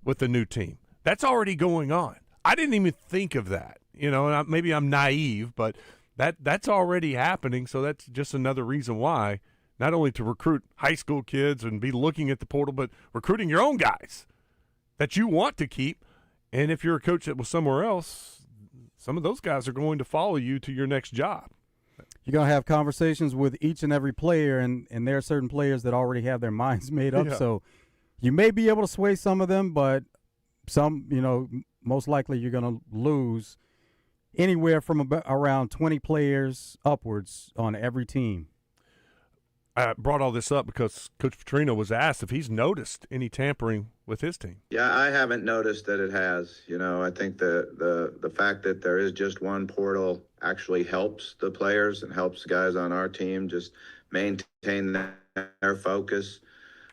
With the new team. That's already going on. I didn't even think of that. And maybe I'm naive, but that's already happening. So that's just another reason why, not only to recruit high school kids and be looking at the portal, but recruiting your own guys that you want to keep. And if you're a coach that was somewhere else, some of those guys are going to follow you to your next job. You're going to have conversations with each and every player, and there are certain players that already have their minds made up. Yeah. So you may be able to sway some of them, but some, most likely you're going to lose anywhere from around 20 players upwards on every team. I brought all this up because Coach Petrino was asked if he's noticed any tampering with his team. Yeah, I haven't noticed that it has. I think the fact that there is just one portal actually helps the players and helps the guys on our team just maintain their focus.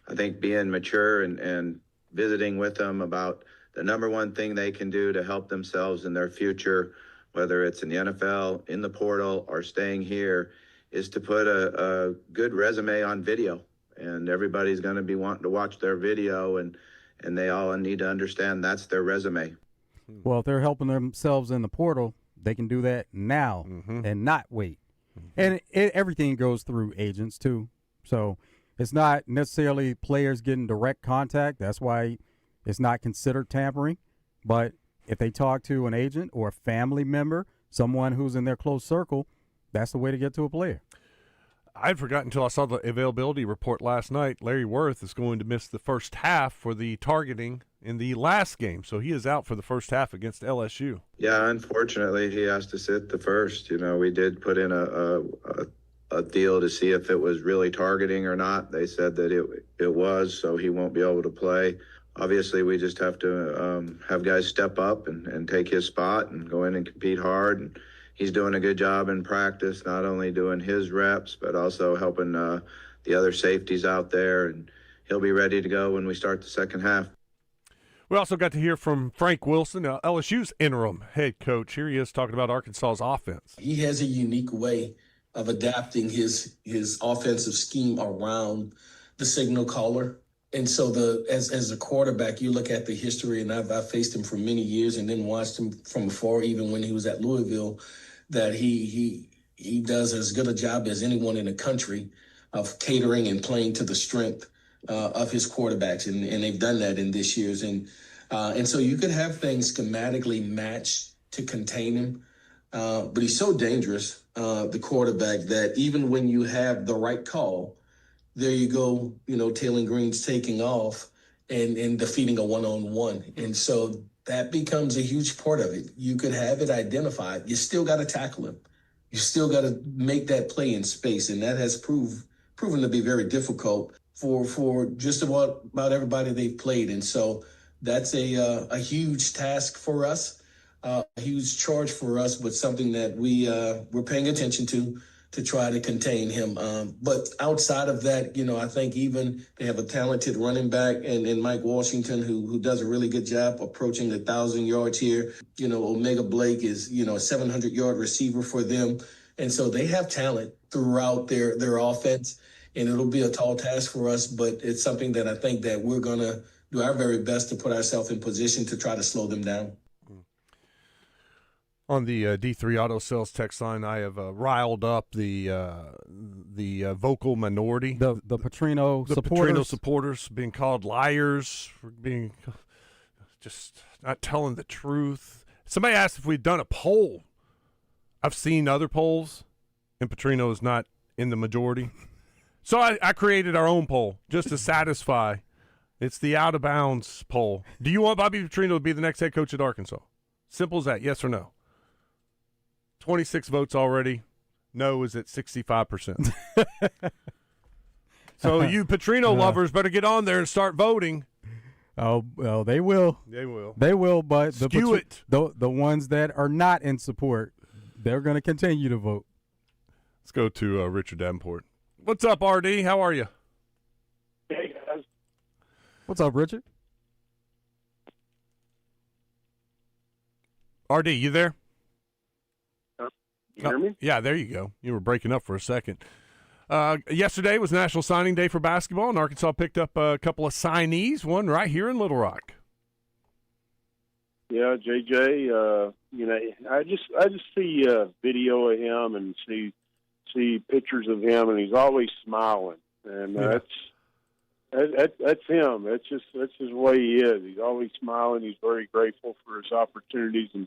I think being mature and visiting with them about the number one thing they can do to help themselves in their future, whether it's in the NFL, in the portal, or staying here, is to put a good resume on video. And everybody's going to be wanting to watch their video, and they all need to understand that's their resume. Well, if they're helping themselves in the portal, they can do that now and not wait. And everything goes through agents, too. So it's not necessarily players getting direct contact. That's why it's not considered tampering. But if they talk to an agent or a family member, someone who's in their close circle, that's the way to get to a player. I'd forgotten until I saw the availability report last night. Larry Worth is going to miss the first half for the targeting in the last game, so he is out for the first half against LSU. Yeah, unfortunately, he has to sit the first. You know, we did put in a deal to see if it was really targeting or not. They said that it was, so he won't be able to play. Obviously, we just have to have guys step up and take his spot and go in and compete hard. And he's doing a good job in practice, not only doing his reps, but also helping the other safeties out there. And he'll be ready to go when we start the second half. We also got to hear from Frank Wilson, LSU's interim head coach. Here he is talking about Arkansas's offense. He has a unique way of adapting his offensive scheme around the signal caller. And so as a quarterback, you look at the history, and I've faced him for many years and then watched him from afar, even when he was at Louisville, that he does as good a job as anyone in the country of catering and playing to the strength of his quarterbacks, and they've done that in this year's. And so you could have things schematically matched to contain him, but he's so dangerous, the quarterback, that even when you have the right call, there you go, Taylor Green's taking off and defeating a one-on-one. And so that becomes a huge part of it. You could have it identified. You still got to tackle him. You still got to make that play in space, and that has proven to be very difficult for just about everybody they've played. And so that's a huge task for us, a huge charge for us, but something that we're paying attention to try to contain him. But outside of that, I think even they have a talented running back and Mike Washington who does a really good job approaching 1,000 yards here. Omega Blake is, a 700-yard receiver for them. And so they have talent throughout their offense, and it'll be a tall task for us, but it's something that I think that we're going to do our very best to put ourselves in position to try to slow them down. On the D3 Auto Sales text line, I have riled up the vocal minority. The Petrino supporters. Petrino supporters being called liars for being just not telling the truth. Somebody asked if we'd done a poll. I've seen other polls, and Petrino is not in the majority. So I created our own poll just to satisfy. It's the out of bounds poll. Do you want Bobby Petrino to be the next head coach at Arkansas? Simple as that, yes or no? 26 votes already. No is at 65%. So you Petrino lovers better get on there and start voting. Oh, well, they will. They will. They will, but the ones that are not in support, they're going to continue to vote. Let's go to Richard Davenport. What's up, RD? How are you? Hey, guys. What's up, Richard? RD, you there? You hear me? Yeah, there you go. You were breaking up for a second. Yesterday was National Signing Day for basketball, and Arkansas picked up a couple of signees, one right here in Little Rock. Yeah, JJ, I just see video of him and see pictures of him, and he's always smiling. And that's him. That's his way he is. He's always smiling. He's very grateful for his opportunities and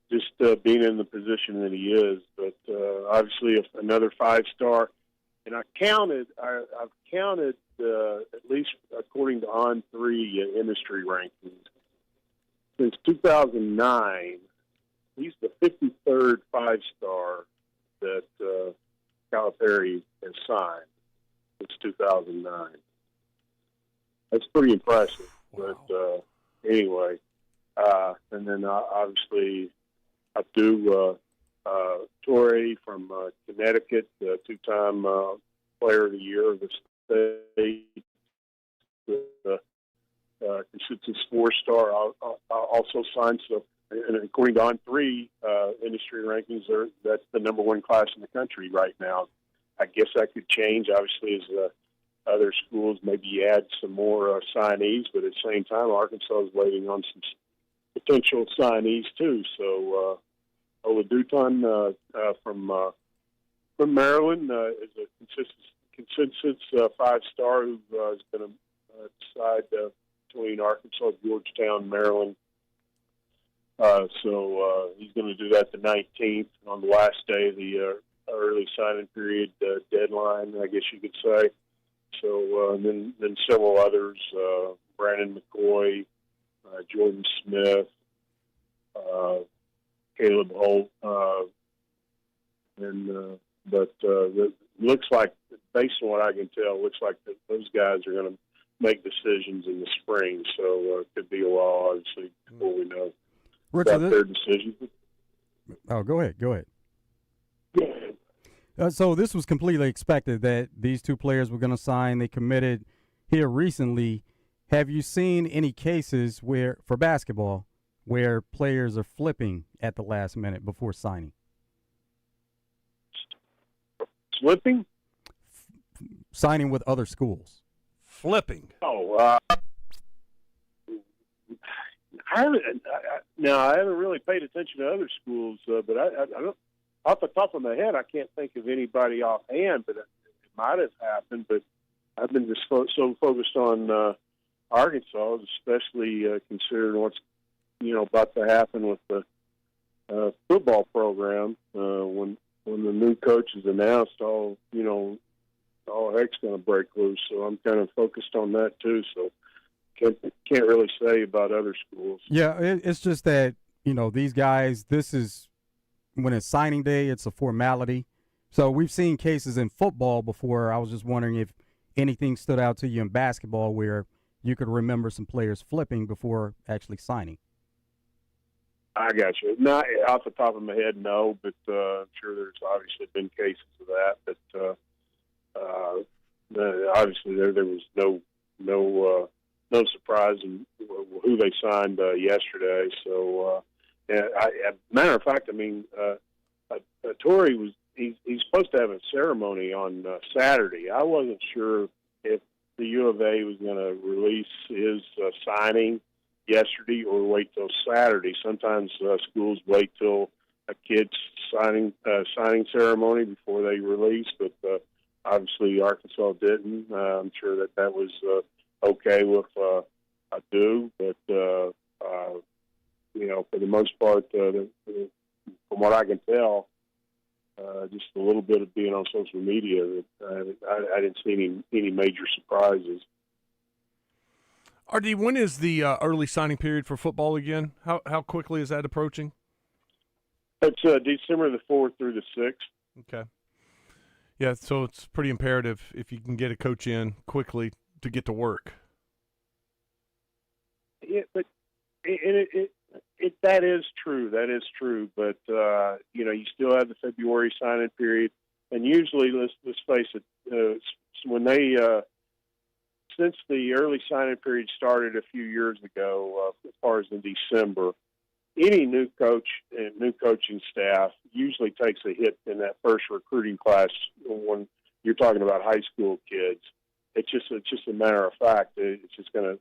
just being in the position that he is. But obviously, another 5-star. And I've counted at least according to On3 industry rankings. Since 2009, he's the 53rd 5-star that Calipari has signed since 2009. That's pretty impressive. Wow. But anyway, and then obviously Abdu Torre from Connecticut, two-time Player of the Year of the state, consensus 4-star, also signed. So, and according to On3 industry rankings, that's the number 1 class in the country right now. I guess that could change, obviously, as other schools maybe add some more signees, but at the same time, Arkansas is waiting on some potential signees too. So Oladuton from Maryland is a consensus 5-star who has been between Arkansas, Georgetown, Maryland. So he's going to do that the 19th on the last day of the early signing period deadline, I guess you could say. So then several others, Brandon McCoy, Jordan Smith, Caleb Holt, but it looks like, based on what I can tell, it looks like that those guys are going to make decisions in the spring. So it could be a while, obviously, before we know about their decisions. Oh, go ahead. So this was completely expected that these two players were going to sign. They committed here recently. Have you seen any cases where, for basketball, where players are flipping at the last minute before signing? Flipping? Signing with other schools. Flipping. Oh, I haven't really paid attention to other schools, but I don't. Off the top of my head, I can't think of anybody offhand, but it might have happened. But I've been just so focused on Arkansas, especially considering what's about to happen with the football program. When the new coach is announced, all heck's going to break loose. So I'm kind of focused on that too. So can't really say about other schools. Yeah, it's just that these guys. This is when it's signing day. It's a formality. So we've seen cases in football before. I was just wondering if anything stood out to you in basketball where you could remember some players flipping before actually signing. I got you. Not off the top of my head, no, but I'm sure there's obviously been cases of that. But obviously there was no surprise in who they signed yesterday. So, matter of fact, I mean, Torrey he's supposed to have a ceremony on Saturday. I wasn't sure if the U of A was going to release his signing yesterday or wait till Saturday. Sometimes schools wait till a kid's signing ceremony before they release, but obviously Arkansas didn't. I'm sure that was okay with Adu, but for the most part, from what I can tell, just a little bit of being on social media, I didn't see any major surprises. RD, when is the early signing period for football again? How quickly is that approaching? It's December the 4th through the 6th. Okay. Yeah, so it's pretty imperative if you can get a coach in quickly to get to work. Yeah, but that is true. That is true. But you still have the February signing period, and usually, let's face it, when they since the early signing period started a few years ago, as far as in December, any new coach and new coaching staff usually takes a hit in that first recruiting class when you're talking about high school kids. It's just a matter of fact. It's going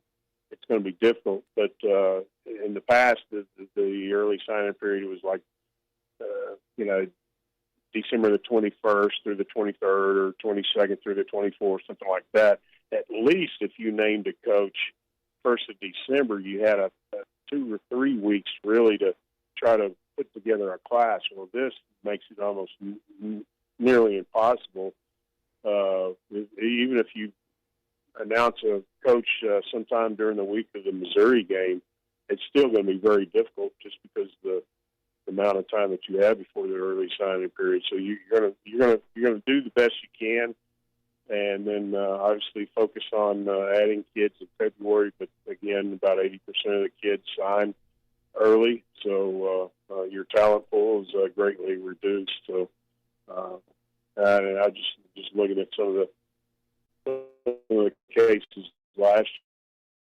to be difficult. But in the past, the early signing period was like, December the 21st through the 23rd or 22nd through the 24th, something like that. At least if you named a coach 1st of December, you had a 2 or 3 weeks really to try to put together a class. Well, this makes it almost nearly impossible. Even if you announce a coach sometime during the week of the Missouri game, it's still going to be very difficult just because of the amount of time that you have before the early signing period. So you're gonna do the best you can, and then obviously focus on adding kids in February. But again, about 80% of the kids sign early, so your talent pool is greatly reduced. So, and I just looking at some of the cases last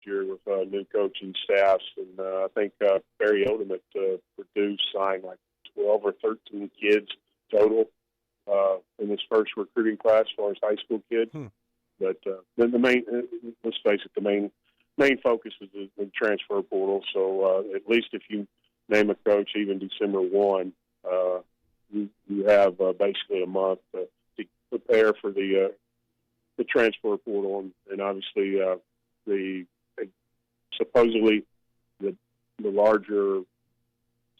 year with new coaching staffs, and I think Barry Odom at Purdue signed like 12 or 13 kids total in his first recruiting class as far as high school kids. But then the main, let's face it, the main focus is the transfer portal. So at least if you name a coach, even December 1, you have basically a month to prepare for the transfer portal, and obviously the supposedly the larger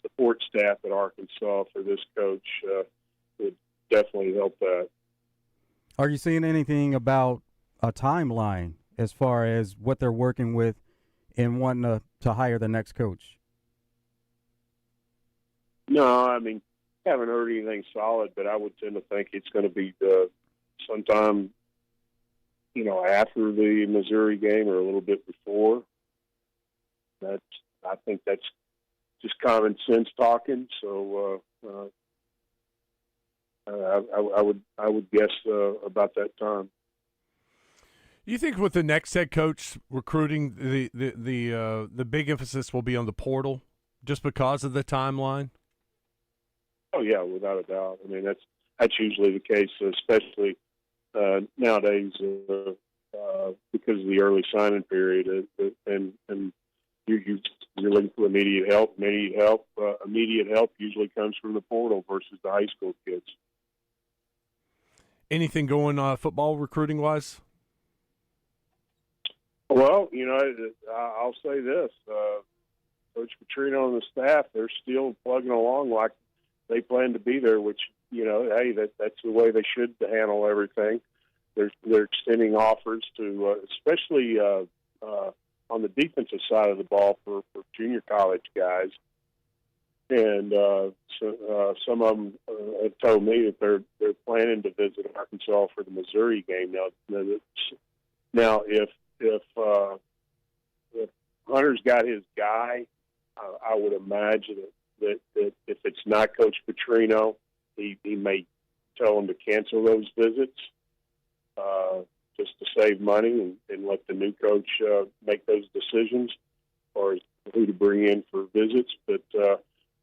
support staff at Arkansas for this coach would definitely help that. Are you seeing anything about a timeline as far as what they're working with and wanting to hire the next coach? No, I mean, haven't heard anything solid, but I would tend to think it's going to be sometime, after the Missouri game or a little bit before. I think that's just common sense talking. So I would guess about that time. You think with the next head coach recruiting, the big emphasis will be on the portal, just because of the timeline? Oh yeah, without a doubt. I mean, that's usually the case, especially nowadays because of the early signing period, and you're looking for immediate help. Immediate help usually comes from the portal versus the high school kids. Anything going football recruiting wise? Well, I'll say this: Coach Petrino and the staff, they're still plugging along like they plan to be there. Which hey, that's the way they should handle everything. They're extending offers to, especially on the defensive side of the ball for junior college guys. And so, some of them have told me that they're planning to visit Arkansas for the Missouri game. Now, if Hunter's got his guy, I would imagine that if it's not Coach Petrino, he may tell them to cancel those visits just to save money and let the new coach make those decisions or who to bring in for visits. But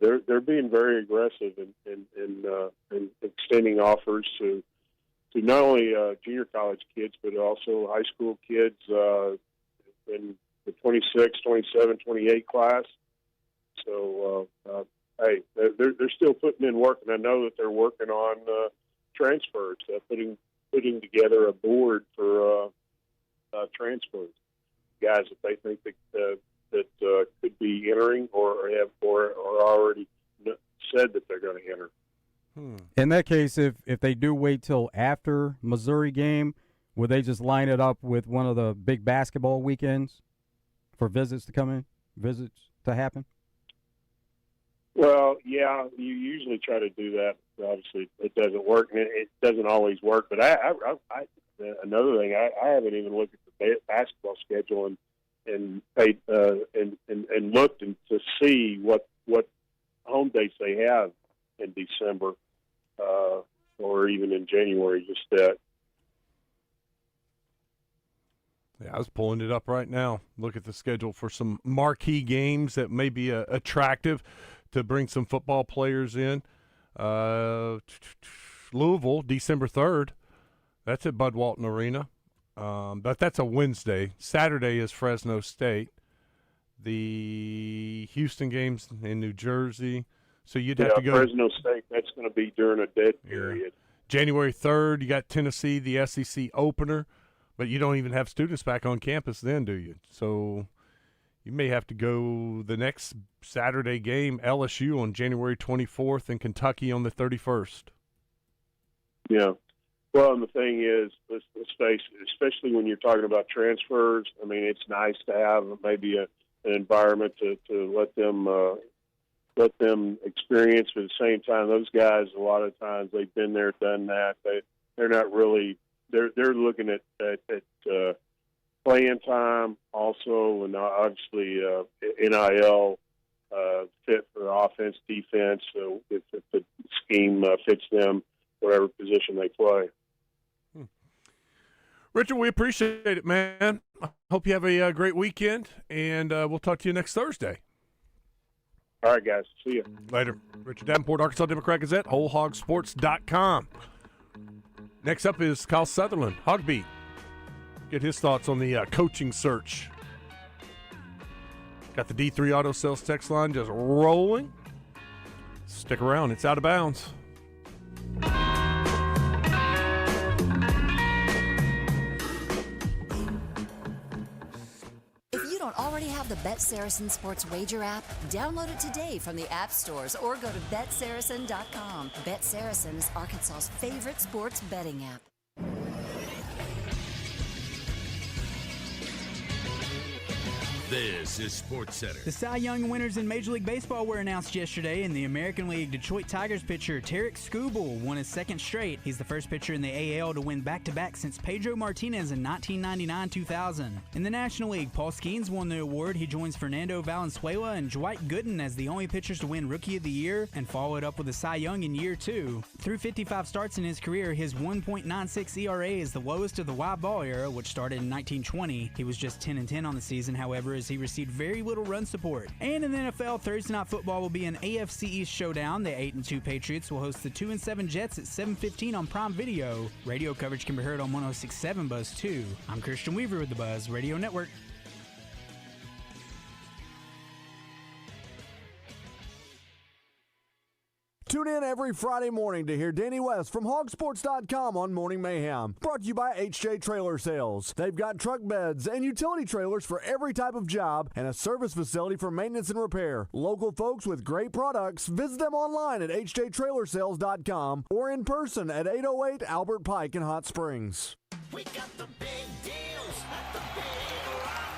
they're being very aggressive in extending offers to not only junior college kids, but also high school kids in the 26, 27, 28 class. So, hey, they're still putting in work, and I know that they're working on transfers, putting together a board for transfers, guys that they think that could be entering or already said that they're going to enter. In that case, if they do wait till after Missouri game, would they just line it up with one of the big basketball weekends for visits to happen? Well, yeah, you usually try to do that. Obviously, it doesn't work, and it doesn't always work. But another thing, I haven't even looked at the basketball schedule and paid and looked to see what home dates they have in December or even in January. Just that. Yeah, I was pulling it up right now. Look at the schedule for some marquee games that may be attractive to bring some football players in. Louisville, December 3rd. That's at Bud Walton Arena. But that's a Wednesday. Saturday is Fresno State. The Houston game's in New Jersey. So you'd have to go. Fresno State, that's going to be during a dead period. January 3rd, you got Tennessee, the SEC opener. But you don't even have students back on campus then, do you? So you may have to go the next Saturday game, LSU on January 24th and Kentucky on the 31st. Yeah. Well, and the thing is, let's face it, especially when you're talking about transfers, I mean, it's nice to have maybe an environment to let them experience. But at the same time, those guys, a lot of times, they've been there, done that. They're not really – they're looking at playing time also, and obviously NIL fit for offense, defense. So if the scheme fits them, whatever position they play. Richard, we appreciate it, man. I hope you have a great weekend, and we'll talk to you next Thursday. All right, guys. See you. Later. Richard Davenport, Arkansas Democrat Gazette, WholeHogSports.com. Next up is Kyle Sutherland, Hogbeat. Get his thoughts on the coaching search. Got the D3 Auto Sales text line just rolling. Stick around. It's Out of Bounds. If don't already have the Bet Saracen Sports Wager app, download it today from the app stores or go to betsaracen.com. Bet Saracen is Arkansas's favorite sports betting app. This is Sports Center. The Cy Young winners in Major League Baseball were announced yesterday. In the American League, Detroit Tigers pitcher Tarek Skubal won his second straight. He's the first pitcher in the AL to win back-to-back since Pedro Martinez in 1999-2000. In the National League, Paul Skeens won the award. He joins Fernando Valenzuela and Dwight Gooden as the only pitchers to win Rookie of the Year and followed up with a Cy Young in year 2. Through 55 starts in his career, his 1.96 ERA is the lowest of the wide ball era, which started in 1920. He was just 10-10 on the season, however, as he received very little run support. And in the NFL, Thursday Night Football will be an AFC East showdown. The 8-2 Patriots will host the 2-7 Jets at 7:15 on Prime Video. Radio coverage can be heard on 106.7 Buzz 2. I'm Christian Weaver with the Buzz Radio Network. Tune in every Friday morning to hear Danny West from hogsports.com on Morning Mayhem. Brought to you by HJ Trailer Sales. They've got truck beds and utility trailers for every type of job and a service facility for maintenance and repair. Local folks with great products. Visit them online at hjtrailersales.com or in person at 808 Albert Pike in Hot Springs. We got the big deals at the Big Rock.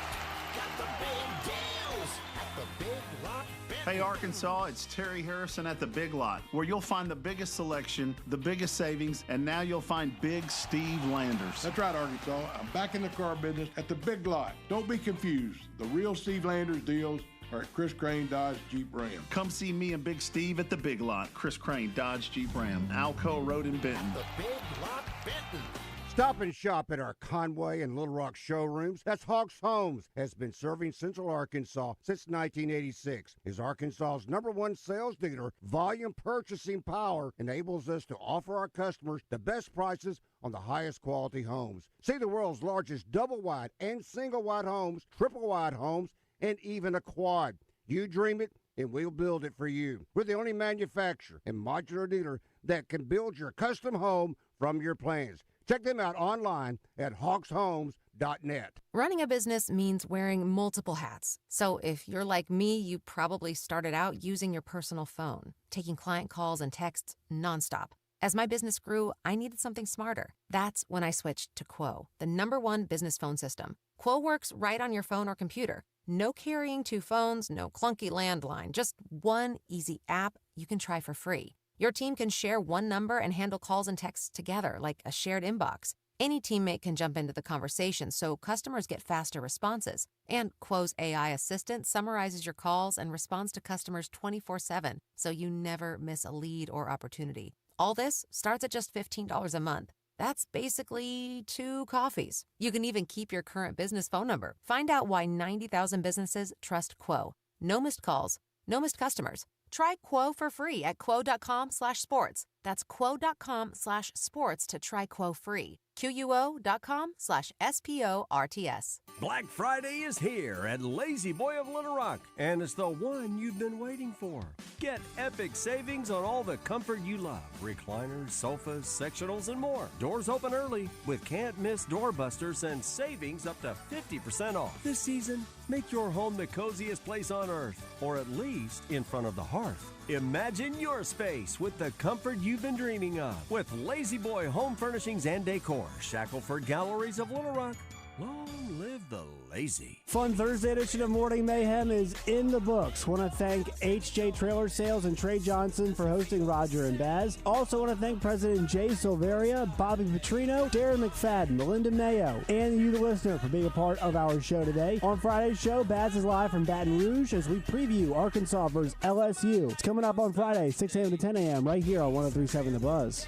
Got the big deals at the Big Rock. Hey Arkansas, it's Terry Harrison at the Big Lot, where you'll find the biggest selection, the biggest savings, and now you'll find Big Steve Landers. That's right, Arkansas. I'm back in the car business at the Big Lot. Don't be confused. The real Steve Landers deals are at Chris Crane Dodge Jeep Ram. Come see me and Big Steve at the Big Lot, Chris Crane Dodge Jeep Ram, Alco Road in Benton. The Big Lot Benton. Stop and shop at our Conway and Little Rock showrooms. That's Hawks Homes, has been serving Central Arkansas since 1986. Is Arkansas's #1 sales dealer. Volume purchasing power enables us to offer our customers the best prices on the highest quality homes. See the world's largest double-wide and single-wide homes, triple-wide homes, and even a quad. You dream it, and we'll build it for you. We're the only manufacturer and modular dealer that can build your custom home from your plans. Check them out online at hawkshomes.net. Running a business means wearing multiple hats. So if you're like me, you probably started out using your personal phone, taking client calls and texts nonstop. As my business grew, I needed something smarter. That's when I switched to Quo, the #1 business phone system. Quo works right on your phone or computer. No carrying 2 phones, no clunky landline, just one easy app you can try for free. Your team can share one number and handle calls and texts together like a shared inbox. Any teammate can jump into the conversation so customers get faster responses. And Quo's AI assistant summarizes your calls and responds to customers 24/7 so you never miss a lead or opportunity. All this starts at just $15 a month. That's basically 2 coffees. You can even keep your current business phone number. Find out why 90,000 businesses trust Quo. No missed calls, no missed customers. Try Quo for free at quo.com/sports. That's quo.com/sports to try Quo free. QUO.com/SPORTS. Black Friday is here at Lazy Boy of Little Rock, and it's the one you've been waiting for. Get epic savings on all the comfort you love. Recliners, sofas, sectionals, and more. Doors open early with can't-miss doorbusters and savings up to 50% off. This season, make your home the coziest place on earth, or at least in front of the hearth. Imagine your space with the comfort you've been dreaming of with Lazy Boy Home Furnishings and Decor, Shackelford Galleries of Little Rock. Long live the lazy. Fun Thursday edition of Morning Mayhem is in the books. Want to thank HJ Trailer Sales and Trey Johnson for hosting Roger and Baz. Also want to thank President Jay Silveria, Bobby Petrino, Darren McFadden, Melinda Mayo, and you, the listener, for being a part of our show today. On Friday's show, Baz is live from Baton Rouge as we preview Arkansas versus LSU. It's coming up on Friday, 6 a.m. to 10 a.m. right here on 103.7 The Buzz.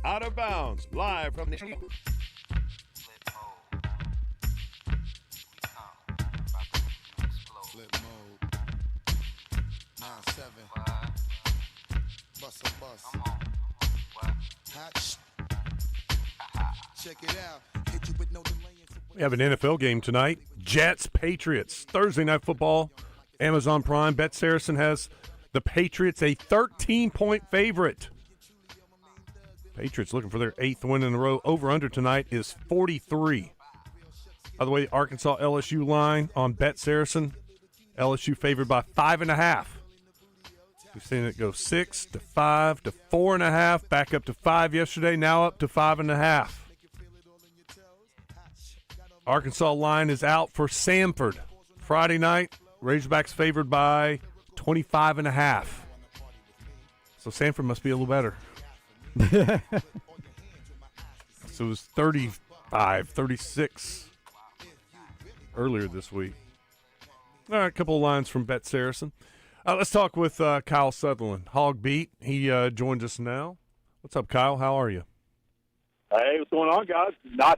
Out of Bounds, live from the... Flip mode. 9-7. Bust a bus. Hot. Check it out. Hit you with no delay. We have an NFL game tonight. Jets, Patriots, Thursday Night Football, Amazon Prime. Bet Saracen has the Patriots a 13-point favorite. Patriots looking for their 8th win in a row. Over-under tonight is 43. By the way, Arkansas LSU line on Bet Saracen. LSU favored by 5.5. We've seen it go 6 to 5 to 4.5, back up to 5 yesterday, now up to 5.5. Arkansas line is out for Samford. Friday night, Razorbacks favored by 25.5. So Samford must be a little better. So it was 35, 36 earlier this week. All right, a couple of lines from Bet Saracen. Let's talk with Kyle Sutherland, Hog Beat. He joins us now. What's up, Kyle? How are you? Hey, what's going on, guys?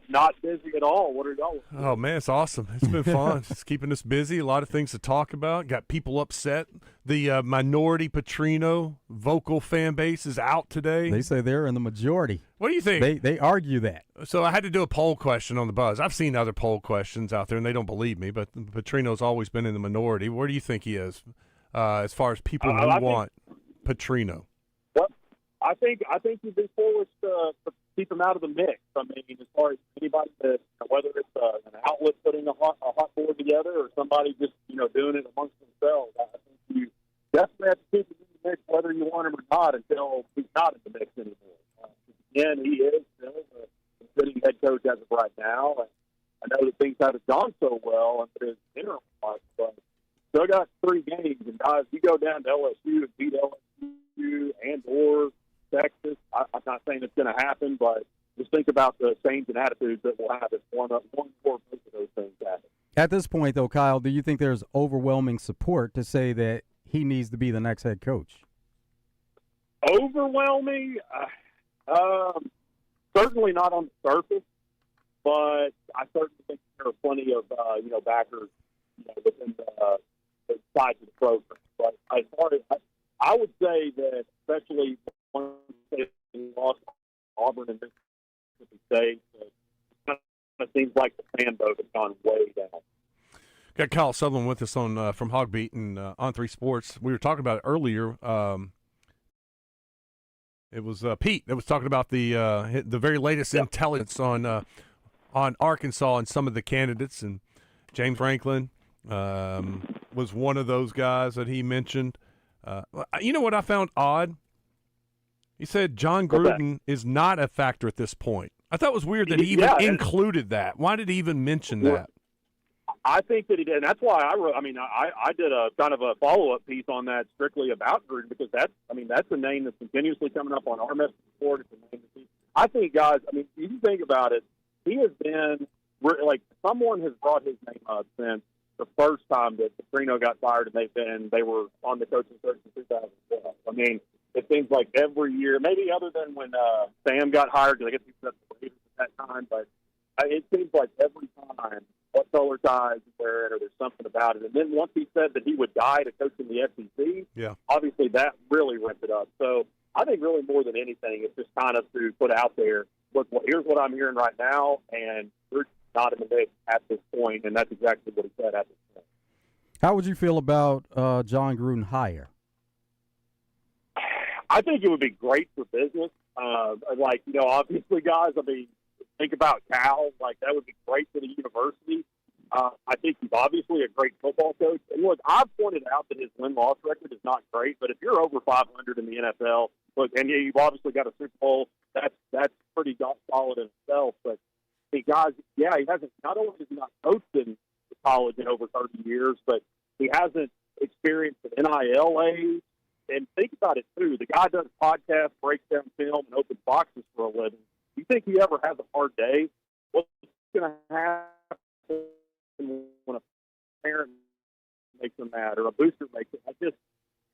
Not busy at all. What are y'all? Oh, man, it's awesome. It's been fun. It's keeping us busy. A lot of things to talk about. Got people upset. The minority Petrino vocal fan base is out today. They say they're in the majority. What do you think? They argue that. So I had to do a poll question on the Buzz. I've seen other poll questions out there, and they don't believe me, but Petrino's always been in the minority. Where do you think he is as far as people who want Petrino? Well, I think you'd be foolish to keep him out of the mix. I mean, as far as anybody that, whether it's an outlet putting a hot board together or somebody just doing it amongst themselves, I think you definitely have to keep him in the mix whether you want him or not until he's not in the mix anymore. Again, he is still the sitting head coach as of right now. And I know that things haven't gone so well under his interim part, but still got 3 games. And guys, you go down to LSU and beat LSU and or Texas. I'm not saying it's going to happen, but just think about the change in attitudes that will happen one or both of those things happen. At this point, though, Kyle, do you think there's overwhelming support to say that he needs to be the next head coach? Overwhelming? Certainly not on the surface, but I certainly think there are plenty of backers within the sides of the program. But as far as I would say that, especially once they lost Auburn and Mississippi State, it seems like the fan vote has gone way down. Got Kyle Sutherland with us on from Hog Beat and On 3 Sports. We were talking about it earlier. It was Pete that was talking about the very latest intelligence on Arkansas and some of the candidates, and James Franklin was one of those guys that he mentioned. You know what I found odd? He said John Gruden is not a factor at this point. I thought it was weird that he even included that. Why did he even mention that? I think that he did, and that's why I wrote. I mean, I did a kind of a follow-up piece on that strictly about Gruden because that's a name that's continuously coming up on our message board. It's a name that I think, guys. I mean, if you think about it, he has been like someone has brought his name up since the first time that Petrino got fired, and they were on the coaching search in 2012. I mean, it seems like every year, maybe other than when Sam got hired, because I guess he was at the Raiders at that time, but it seems like every time what color ties he's wearing or there's something about it. And then once he said that he would die to coach in the SEC, obviously that really ramped it up. So I think really more than anything, it's just kind of to put out there, look, here's what I'm hearing right now, and we're not in the mix at this point, and that's exactly what he said at this point. How would you feel about John Gruden hire? I think it would be great for business. Obviously, guys, I mean, think about Cal. Like, that would be great for the university. I think he's obviously a great football coach. And, look, I've pointed out that his win-loss record is not great, but if you're over 500 in the NFL, look, and you've obviously got a Super Bowl, that's pretty solid in itself. But, hey, guys, he hasn't – not only has he not coached in college in over 30 years, but he hasn't experienced an NIL age. And think about it, too. The guy does podcasts, breaks down film, and opens boxes for a living. You think he ever has a hard day? What's going to happen when a parent makes him mad or a booster makes it?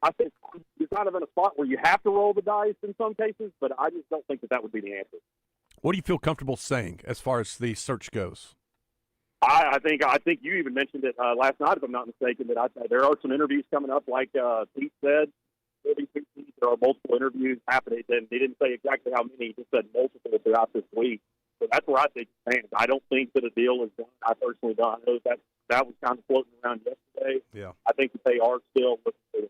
I think he's kind of in a spot where you have to roll the dice in some cases, but I just don't think that would be the answer. What do you feel comfortable saying as far as the search goes? I think you even mentioned it last night, if I'm not mistaken, that there are some interviews coming up, like Pete said. There are multiple interviews happening, and he didn't say exactly how many. He just said multiple throughout this week. So that's where I think it stands. I don't think that a deal is done. I personally don't. I know that's that was kind of floating around yesterday. Yeah. I think that they are still looking for the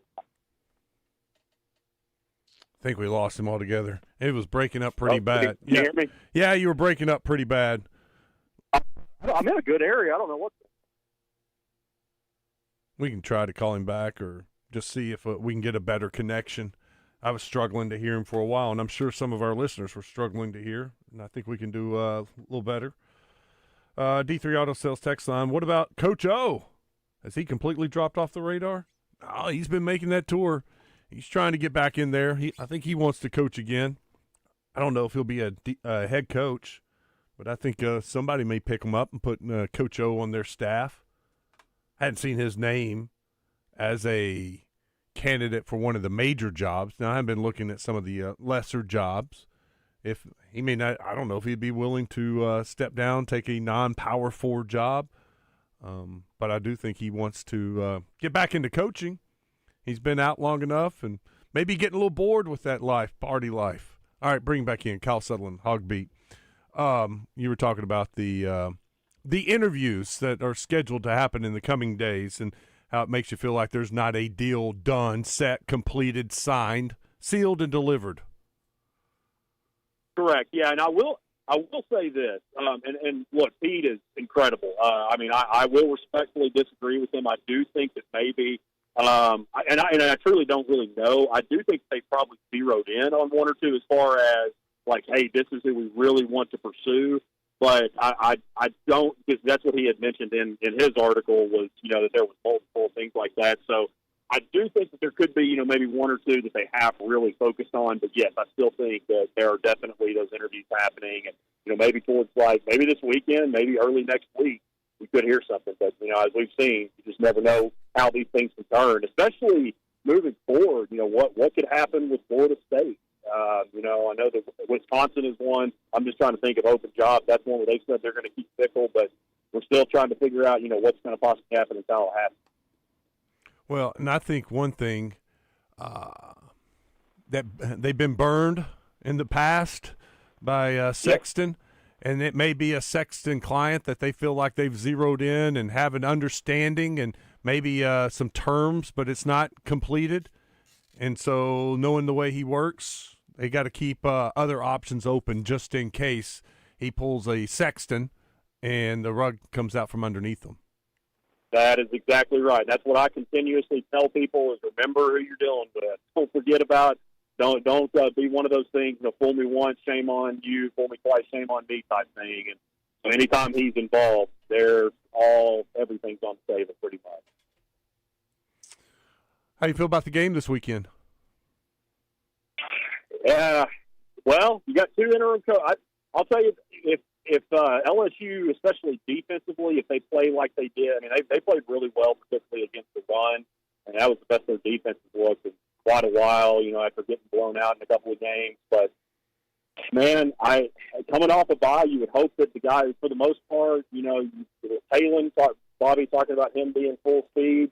I think we lost him altogether. It was breaking up pretty bad. Can you hear me? Yeah, you were breaking up pretty bad. I'm in a good area. I don't know what. We can try to call him back or just see if we can get a better connection. I was struggling to hear him for a while, and I'm sure some of our listeners were struggling to hear, and I think we can do a little better. D3 Auto Sales text line. What about Coach O? Has he completely dropped off the radar? Oh, he's been making that tour. He's trying to get back in there. I think he wants to coach again. I don't know if he'll be a head coach, but I think somebody may pick him up and put Coach O on their staff. I hadn't seen his name as a candidate for one of the major jobs. Now, I've been looking at some of the lesser jobs. If he may not, I don't know if he'd be willing to step down, take a non-Power 4 job. But I do think he wants to get back into coaching. He's been out long enough and maybe getting a little bored with that life, party life. All right, bring back in Kyle Sutherland, Hog Beat. You were talking about the interviews that are scheduled to happen in the coming days and how it makes you feel like there's not a deal done, set, completed, signed, sealed, and delivered. Correct. Yeah, and I will say this, and look, Pete is incredible. I mean, I will respectfully disagree with him. I do think that maybe, and I truly don't really know. I do think they probably zeroed in on one or two as far as like, hey, this is who we really want to pursue. But I don't, because that's what he had mentioned in his article was, that there was multiple things like that. So I do think that there could be, maybe one or two that they have really focused on. But, yes, I still think that there are definitely those interviews happening. And, maybe towards maybe this weekend, maybe early next week, we could hear something. But, as we've seen, you just never know how these things can turn, especially moving forward. What could happen with Florida State? I know that Wisconsin is one. I'm just trying to think of open jobs. That's one where they said they're going to keep Fickle, but we're still trying to figure out, what's going to possibly happen in Tallahassee. Well, and I think one thing that they've been burned in the past by Sexton, and it may be a Sexton client that they feel like they've zeroed in and have an understanding and maybe some terms, but it's not completed. And so knowing the way he works, they got to keep other options open just in case he pulls a Sexton and the rug comes out from underneath them. That is exactly right. That's what I continuously tell people is remember who you're dealing with. Don't forget about, don't be one of those things, fool me once, shame on you, fool me twice, shame on me type thing. And so anytime he's involved, everything's on the table pretty much. How do you feel about the game this weekend? Yeah, well, you got two interim coaches. I'll tell you, if LSU, especially defensively, if they play like they did, I mean, they played really well, particularly against the run, and that was the best their defense was in quite a while, after getting blown out in a couple of games. But, man, coming off a bye, you would hope that the guys, for the most part, Taylor, Bobby talking about him being full speed,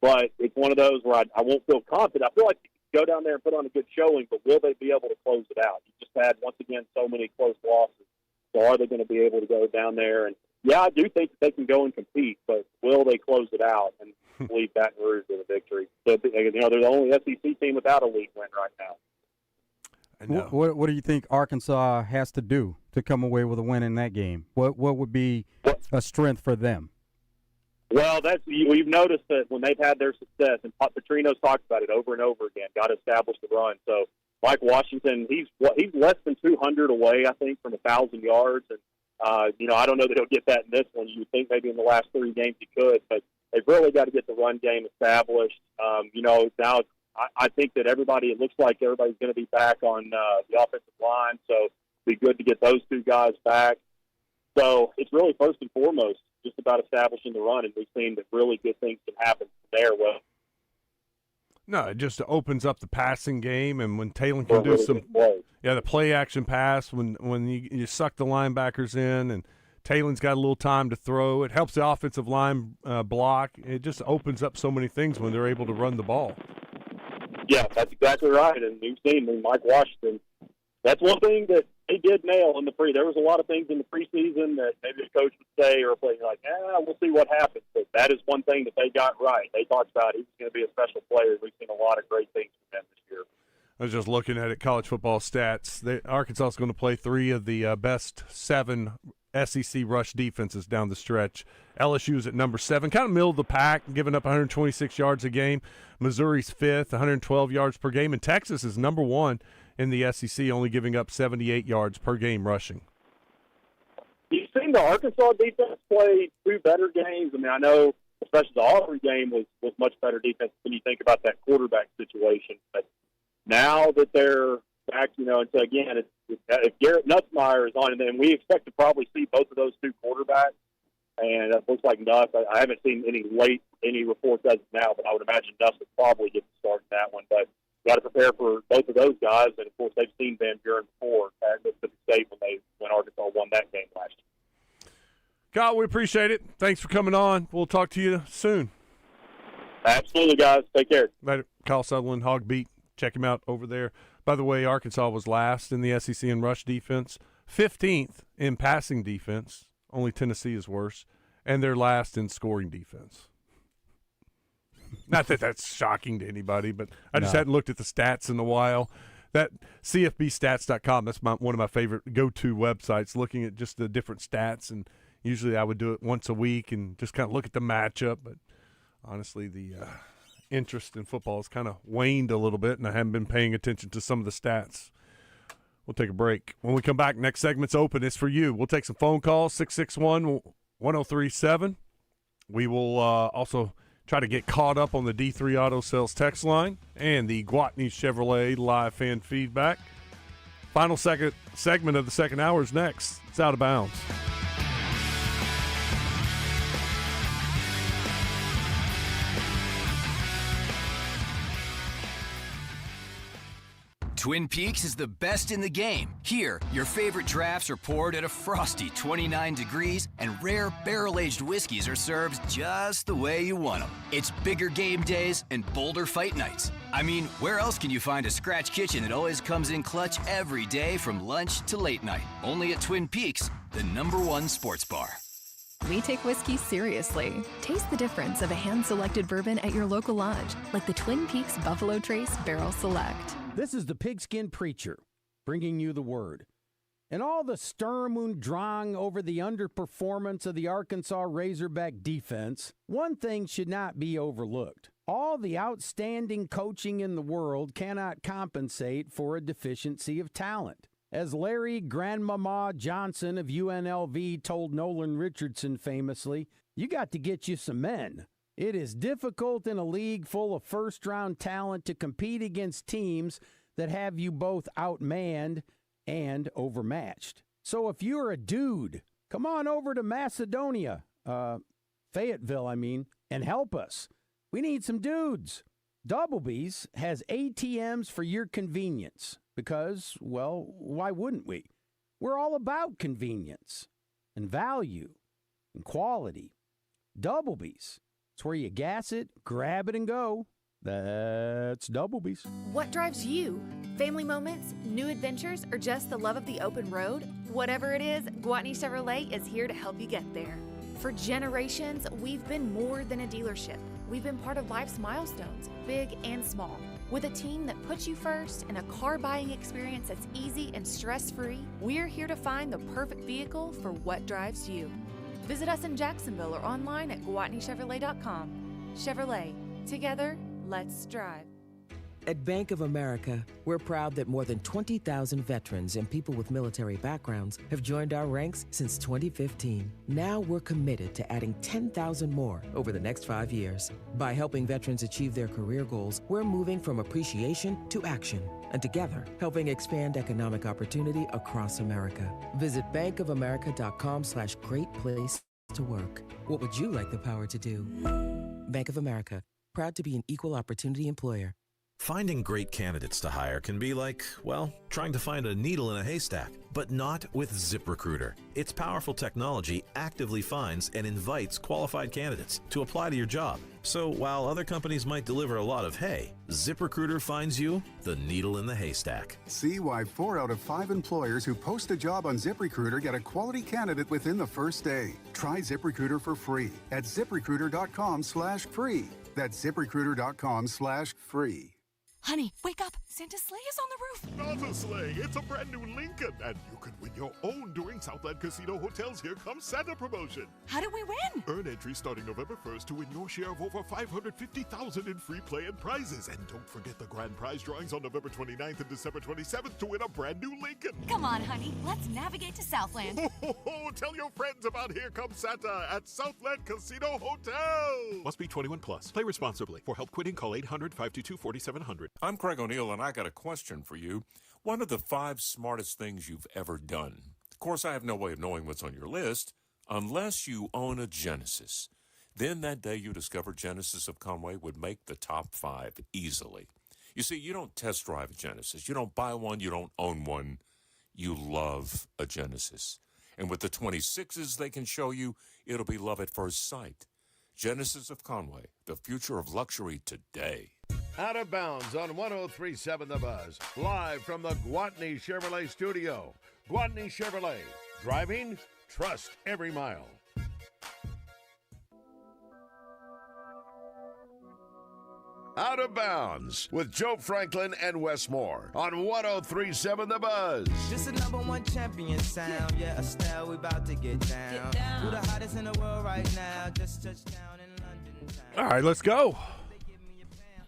but it's one of those where I won't feel confident. I feel like you go down there and put on a good showing, but will they be able to close it out? You just had, once again, so many close losses. So are they going to be able to go down there? And, yeah, I do think that they can go and compete, but will they close it out and lead Baton Rouge to the victory? So, they're the only SEC team without a league win right now. What do you think Arkansas has to do to come away with a win in that game? What would be a strength for them? Well, we've noticed that when they've had their success, and Petrino's talked about it over and over again, got to establish the run. So Mike Washington, he's less than 200 away, I think, from 1,000 yards. And, I don't know that he'll get that in this one. You would think maybe in the last 3 games he could, but they've really got to get the run game established. Now I think that it looks like everybody's going to be back on the offensive line, so it'd be good to get those two guys back. So it's really first and foremost just about establishing the run, and we've seen that really good things can happen there. Well, no, it just opens up the passing game, and when Taylor can do the play action pass, when you suck the linebackers in, and Taylor's got a little time to throw, it helps the offensive line block. It just opens up so many things when they're able to run the ball. Yeah, that's exactly right. And we've seen Mike Washington, that's one thing that they did nail in the There was a lot of things in the preseason that maybe the coach would say or play like, we'll see what happens. But that is one thing that they got right. They talked about he's going to be a special player. We've seen a lot of great things from him this year. I was just looking at it, college football stats. Arkansas is going to play 3 of the best 7 SEC rush defenses down the stretch. LSU's at number 7, kind of middle of the pack, giving up 126 yards a game. Missouri's 5th, 112 yards per game. And Texas is number 1 in the SEC, only giving up 78 yards per game rushing. You've seen the Arkansas defense play 2 better games. I mean, I know especially the Auburn game was much better defense when you think about that quarterback situation. But now that they're back, and so again, if Garrett Nussmeier is on, and then we expect to probably see both of those 2 quarterbacks, and it looks like Nuss. I haven't seen any reports as of now, but I would imagine Nuss would probably get the start in that one. But got to prepare for both of those guys, and of course they've seen Van Buren before at Mississippi State when Arkansas won that game last year. Kyle, we appreciate it. Thanks for coming on. We'll talk to you soon. Absolutely, guys. Take care. Later. Kyle Sutherland, Hog Beat. Check him out over there. By the way, Arkansas was last in the SEC in rush defense, 15th in passing defense. Only Tennessee is worse. And they're last in scoring defense. Not that that's shocking to anybody, but I just hadn't looked at the stats in a while. That CFBstats.com, that's one of my favorite go-to websites, looking at just the different stats. And usually I would do it once a week and just kind of look at the matchup. But honestly, the interest in football has kind of waned a little bit, and I haven't been paying attention to some of the stats. We'll take a break. When we come back, next segment's open. It's for you. We'll take some phone calls, 661-1037. We will also try to get caught up on the D3 Auto Sales text line and the Gwatney Chevrolet live fan feedback. Final segment of the second hour is next. It's Out of Bounds. Twin Peaks is the best in the game. Here, your favorite drafts are poured at a frosty 29 degrees, and rare barrel-aged whiskeys are served just the way you want them. It's bigger game days and bolder fight nights. I mean, where else can you find a scratch kitchen that always comes in clutch every day from lunch to late night? Only at Twin Peaks, the #1 sports bar. We take whiskey seriously. Taste the difference of a hand-selected bourbon at your local lodge, like the Twin Peaks Buffalo Trace Barrel Select. This is the Pigskin Preacher, bringing you the word. And all the Sturm und Drang over the underperformance of the Arkansas Razorback defense, one thing should not be overlooked. All the outstanding coaching in the world cannot compensate for a deficiency of talent. As Larry Grandmama Johnson of UNLV told Nolan Richardson famously, you got to get you some men. It is difficult in a league full of first-round talent to compete against teams that have you both outmanned and overmatched. So if you're a dude, come on over to Macedonia, Fayetteville, and help us. We need some dudes. Doublebees has ATMs for your convenience because, well, why wouldn't we? We're all about convenience and value and quality. Doublebees. It's where you gas it, grab it, and go. That's Doublebees. What drives you? Family moments, new adventures, or just the love of the open road? Whatever it is, Gwatney Chevrolet is here to help you get there. For generations, we've been more than a dealership. We've been part of life's milestones, big and small. With a team that puts you first and a car buying experience that's easy and stress-free, we're here to find the perfect vehicle for what drives you. Visit us in Jacksonville or online at GwatneyChevrolet.com. Chevrolet. Together, let's drive. At Bank of America, we're proud that more than 20,000 veterans and people with military backgrounds have joined our ranks since 2015. Now we're committed to adding 10,000 more over the next 5 years. By helping veterans achieve their career goals, we're moving from appreciation to action, and together, helping expand economic opportunity across America. Visit bankofamerica.com/great place to work. What would you like the power to do? Bank of America, proud to be an equal opportunity employer. Finding great candidates to hire can be like, well, trying to find a needle in a haystack, but not with ZipRecruiter. Its powerful technology actively finds and invites qualified candidates to apply to your job. So while other companies might deliver a lot of hay, ZipRecruiter finds you the needle in the haystack. See why 4 out of 5 employers who post a job on ZipRecruiter get a quality candidate within the first day. Try ZipRecruiter for free at ZipRecruiter.com/free. That's ZipRecruiter.com/free. Honey, wake up. Santa's sleigh is on the roof. Not a sleigh. It's a brand new Lincoln. And you can win your own during Southland Casino Hotel's Here Comes Santa promotion. How do we win? Earn entry starting November 1st to win your share of over $550,000 in free play and prizes. And don't forget the grand prize drawings on November 29th and December 27th to win a brand new Lincoln. Come on, honey. Let's navigate to Southland. Tell your friends about Here Comes Santa at Southland Casino Hotel. Must be 21 plus. Play responsibly. For help quitting, call 800-522-4700. I'm Craig O'Neill, and I got a question for you. One of the 5 smartest things you've ever done. Of course, I have no way of knowing what's on your list unless you own a Genesis. Then that day you discovered Genesis of Conway would make the top 5 easily. You see, you don't test drive a Genesis. You don't buy one. You don't own one. You love a Genesis. And with the 26s they can show you, it'll be love at first sight. Genesis of Conway, the future of luxury today. Out of Bounds on 103.7 The Buzz. Live from the Gwatney Chevrolet studio. Gwatney Chevrolet. Driving, trust every mile. Out of Bounds with Joe Franklin and Wes Moore on 103.7 The Buzz. This is #1 champion sound. Yeah, Estelle, we about to get down. Who the hottest in the world right now? Just touched down in London town. All right, let's go.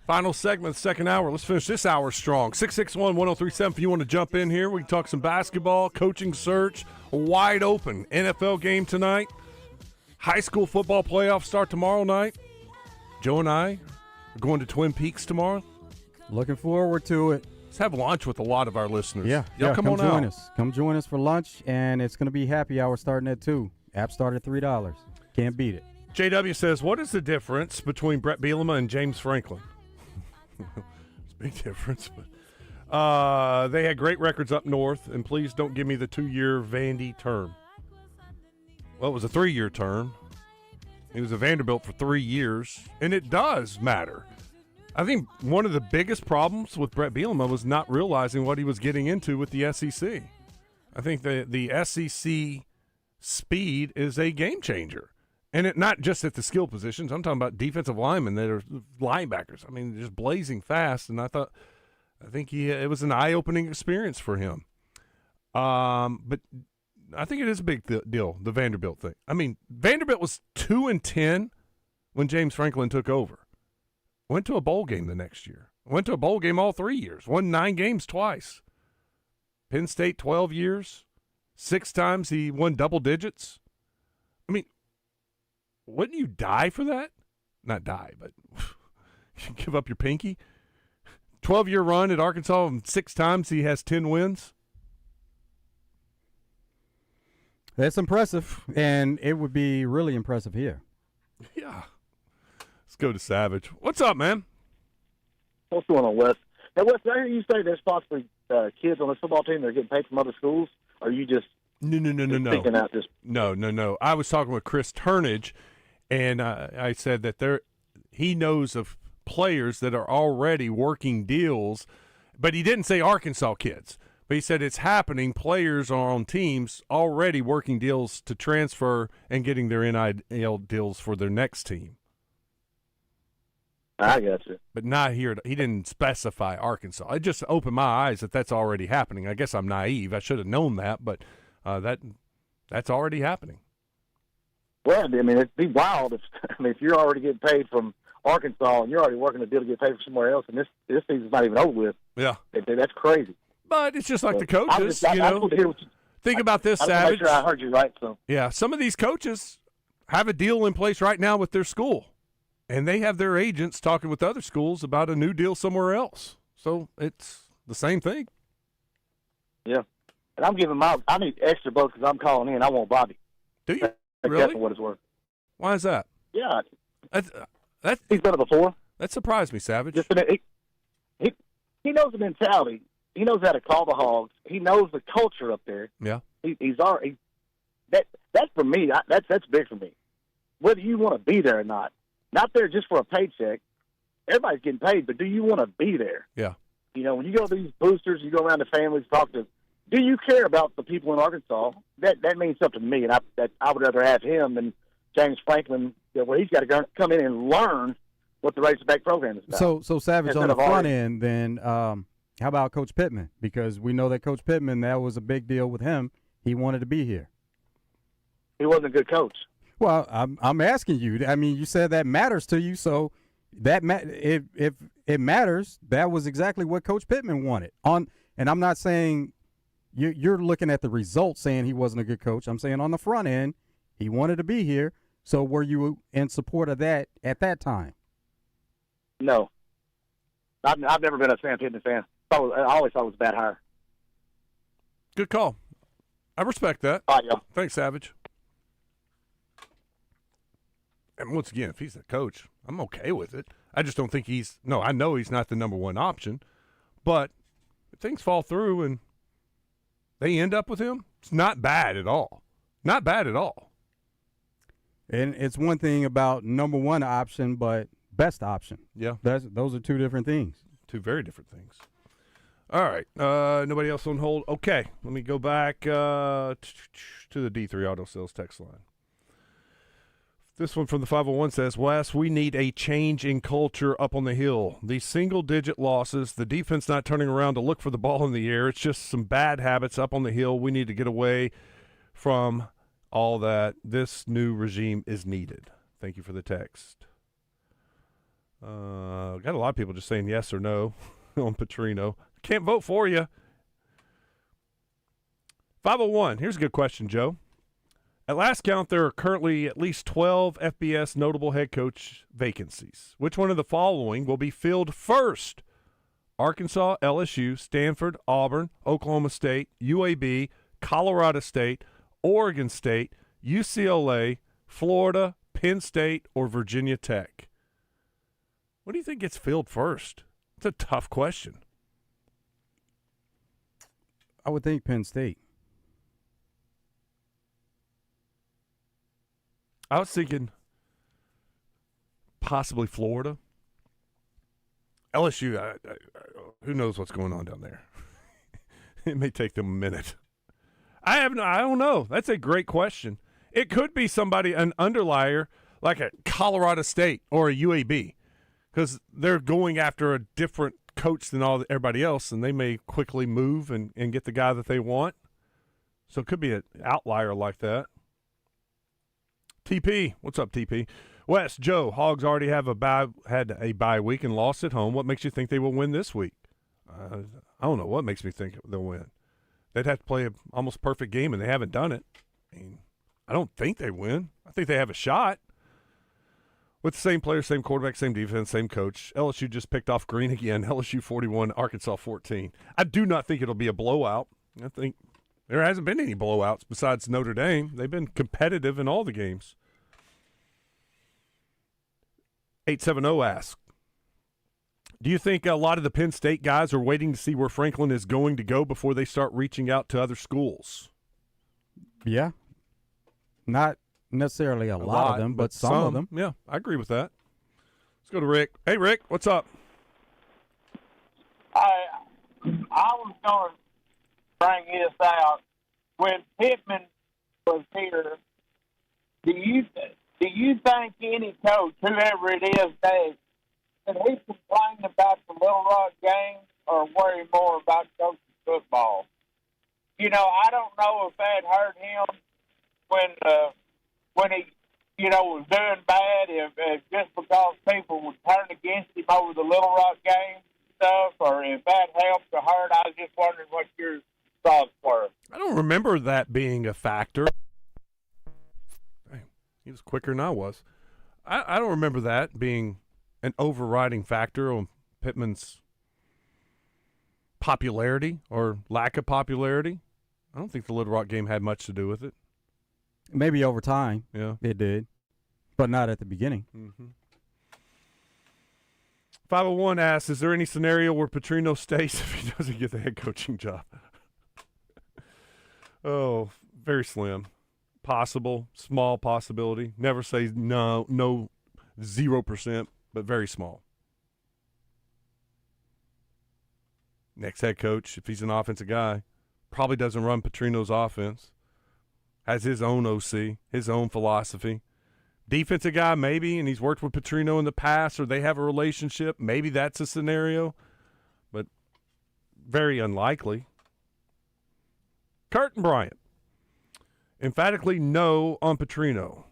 Final segment, second hour. Let's finish this hour strong. 661-1037 if you want to jump in here. We can talk some basketball, coaching search, a wide open NFL game tonight. High school football playoffs start tomorrow night. Joe and I are going to Twin Peaks tomorrow. Looking forward to it. Let's have lunch with a lot of our listeners. Yeah, come on join out. us. Come join us for lunch, and it's going to be happy hour starting at 2. App start at $3. Can't beat it. JW says, what is the difference between Brett Bielema and James Franklin? It's a big difference, but they had great records up north, and please don't give me the 2-year Vandy term. Well, it was a 3-year term. He was at Vanderbilt for 3 years, and it does matter. I think one of the biggest problems with Brett Bielema was not realizing what he was getting into with the SEC. I think the SEC speed is a game changer. And not just at the skill positions. I'm talking about defensive linemen that are linebackers. I mean, just blazing fast. And I think it was an eye-opening experience for him. But I think it is a big deal, the Vanderbilt thing. I mean, Vanderbilt was 2-10 when James Franklin took over. Went to a bowl game the next year. Went to a bowl game all 3 years. Won 9 games twice. Penn State, 12 years. 6 times he won double digits. I mean, wouldn't you die for that? Not die, but you give up your pinky. 12-year run at Arkansas, and 6 times he has 10 wins. That's impressive, and it would be really impressive here. Yeah. Let's go to Savage. What's up, man? What's going on, Wes? Hey, Wes, I hear you say there's possibly kids on this football team that are getting paid from other schools. Or are you just No. thinking out this? No. I was talking with Chris Turnage, and I said that he knows of players that are already working deals, but he didn't say Arkansas kids. But he said it's happening. Players are on teams already working deals to transfer and getting their NIL deals for their next team. I got you. But not here. He didn't specify Arkansas. It just opened my eyes that that's already happening. I guess I'm naive. I should have known that, but that's already happening. Well, I mean, it'd be wild if you're already getting paid from Arkansas and you're already working a deal to get paid from somewhere else, and this season's not even over with. Yeah, that's crazy. But it's just like the coaches, Think about this, I Savage. Make sure I heard you right. So yeah, some of these coaches have a deal in place right now with their school, and they have their agents talking with other schools about a new deal somewhere else. So it's the same thing. Yeah, and I'm giving I need extra votes because I'm calling in. I want Bobby. Do you really? That's for what it's worth. Why is that? Yeah, that he's done it before. That surprised me, Savage. he knows the mentality. He knows how to call the Hogs. He knows the culture up there. Yeah. He's already that's for me. That's big for me. Whether you want to be there or not there just for a paycheck. Everybody's getting paid, but do you want to be there? Yeah. You know, when you go to these boosters, you go around to families, talk to. Do you care about the people in Arkansas? That means something to me, and I would rather have him than James Franklin, where he's got to come in and learn what the Razorback program is about. So Savage, Instead on the of front already- end, then how about Coach Pittman? Because we know that Coach Pittman, that was a big deal with him. He wanted to be here. He wasn't a good coach. Well, I'm asking you. I mean, you said that matters to you, so that if it matters, that was exactly what Coach Pittman wanted. And I'm not saying you're looking at the results saying he wasn't a good coach. I'm saying on the front end, he wanted to be here. So were you in support of that at that time? No. I've never been a Sam Pittman fan. I always thought it was a bad hire. Good call. I respect that. All right, yo. Thanks, Savage. And once again, if he's the coach, I'm okay with it. I just don't think I know he's not the number one option. But if things fall through and they end up with him, it's not bad at all. Not bad at all. And it's one thing about number one option, but best option. Yeah. Those are two different things. Two very different things. All right. Nobody else on hold? Okay. Let me go back to the D3 Auto Sales text line. This one from the 501 says, Wes, we need a change in culture up on the hill. These single-digit losses, the defense not turning around to look for the ball in the air, it's just some bad habits up on the hill. We need to get away from all that. This new regime is needed. Thank you for the text. Got a lot of people just saying yes or no on Petrino. Can't vote for you. 501, here's a good question, Joe. At last count, there are currently at least 12 FBS notable head coach vacancies. Which one of the following will be filled first? Arkansas, LSU, Stanford, Auburn, Oklahoma State, UAB, Colorado State, Oregon State, UCLA, Florida, Penn State, or Virginia Tech? What do you think gets filled first? It's a tough question. I would think Penn State. I was thinking possibly Florida. LSU, who knows what's going on down there? It may take them a minute. I don't know. That's a great question. It could be somebody, an underlier, like a Colorado State or a UAB, because they're going after a different coach than everybody else, and they may quickly move and get the guy that they want. So it could be an outlier like that. TP, what's up, TP? Wes, Joe, Hogs already had a bye week and lost at home. What makes you think they will win this week? I don't know what makes me think they'll win. They'd have to play an almost perfect game, and they haven't done it. I mean, I don't think they win. I think they have a shot. With the same players, same quarterback, same defense, same coach. LSU just picked off Green again. LSU 41, Arkansas 14. I do not think it'll be a blowout. I think there hasn't been any blowouts besides Notre Dame. They've been competitive in all the games. 870 asks, do you think a lot of the Penn State guys are waiting to see where Franklin is going to go before they start reaching out to other schools? Yeah. Not necessarily a lot of them, but some of them. Yeah, I agree with that. Let's go to Rick. Hey, Rick, what's up? I was going to bring this out. When Pittman was here, do you think any coach, whoever it is, did he complain about the Little Rock game or worry more about coaching football? You know, I don't know if that hurt him when he, was doing bad, if just because people would turn against him over the Little Rock game stuff, or if that helped or hurt. I was just wondering what your thoughts were. I don't remember that being a factor. He was quicker than I was. I don't remember that being an overriding factor on Pittman's popularity or lack of popularity. I don't think the Little Rock game had much to do with it. Maybe over time. Yeah. It did. But not at the beginning. Mm-hmm. 501 asks, is there any scenario where Petrino stays if he doesn't get the head coaching job? Oh, very slim. Possible, small possibility. Never say no, 0%, but very small. Next head coach, if he's an offensive guy, probably doesn't run Petrino's offense. Has his own OC, his own philosophy. Defensive guy, maybe, and he's worked with Petrino in the past, or they have a relationship. Maybe that's a scenario, but very unlikely. Kurt and Bryant. Emphatically no on Petrino.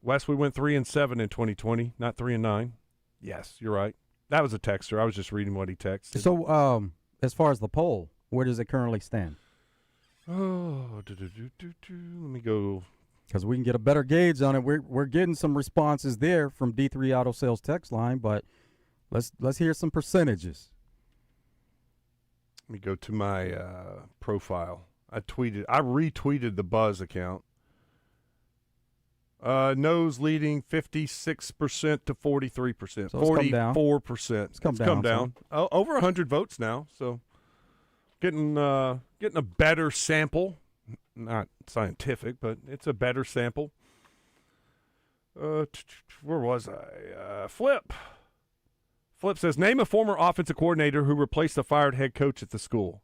Wes, we went 3-7 in 2020, not 3-9. Yes, you're right. That was a texter. I was just reading what he texted. So, as far as the poll, where does it currently stand? Oh, let me go. Because we can get a better gauge on it. We're getting some responses there from D3 Auto Sales text line, but let's hear some percentages. Let me go to my profile. I retweeted the Buzz account. No's leading 56% to 43%. So 44%. It's come down. Over 100 votes now. So getting a better sample. Not scientific, but it's a better sample. Where was I? Flip says, name a former offensive coordinator who replaced the fired head coach at the school.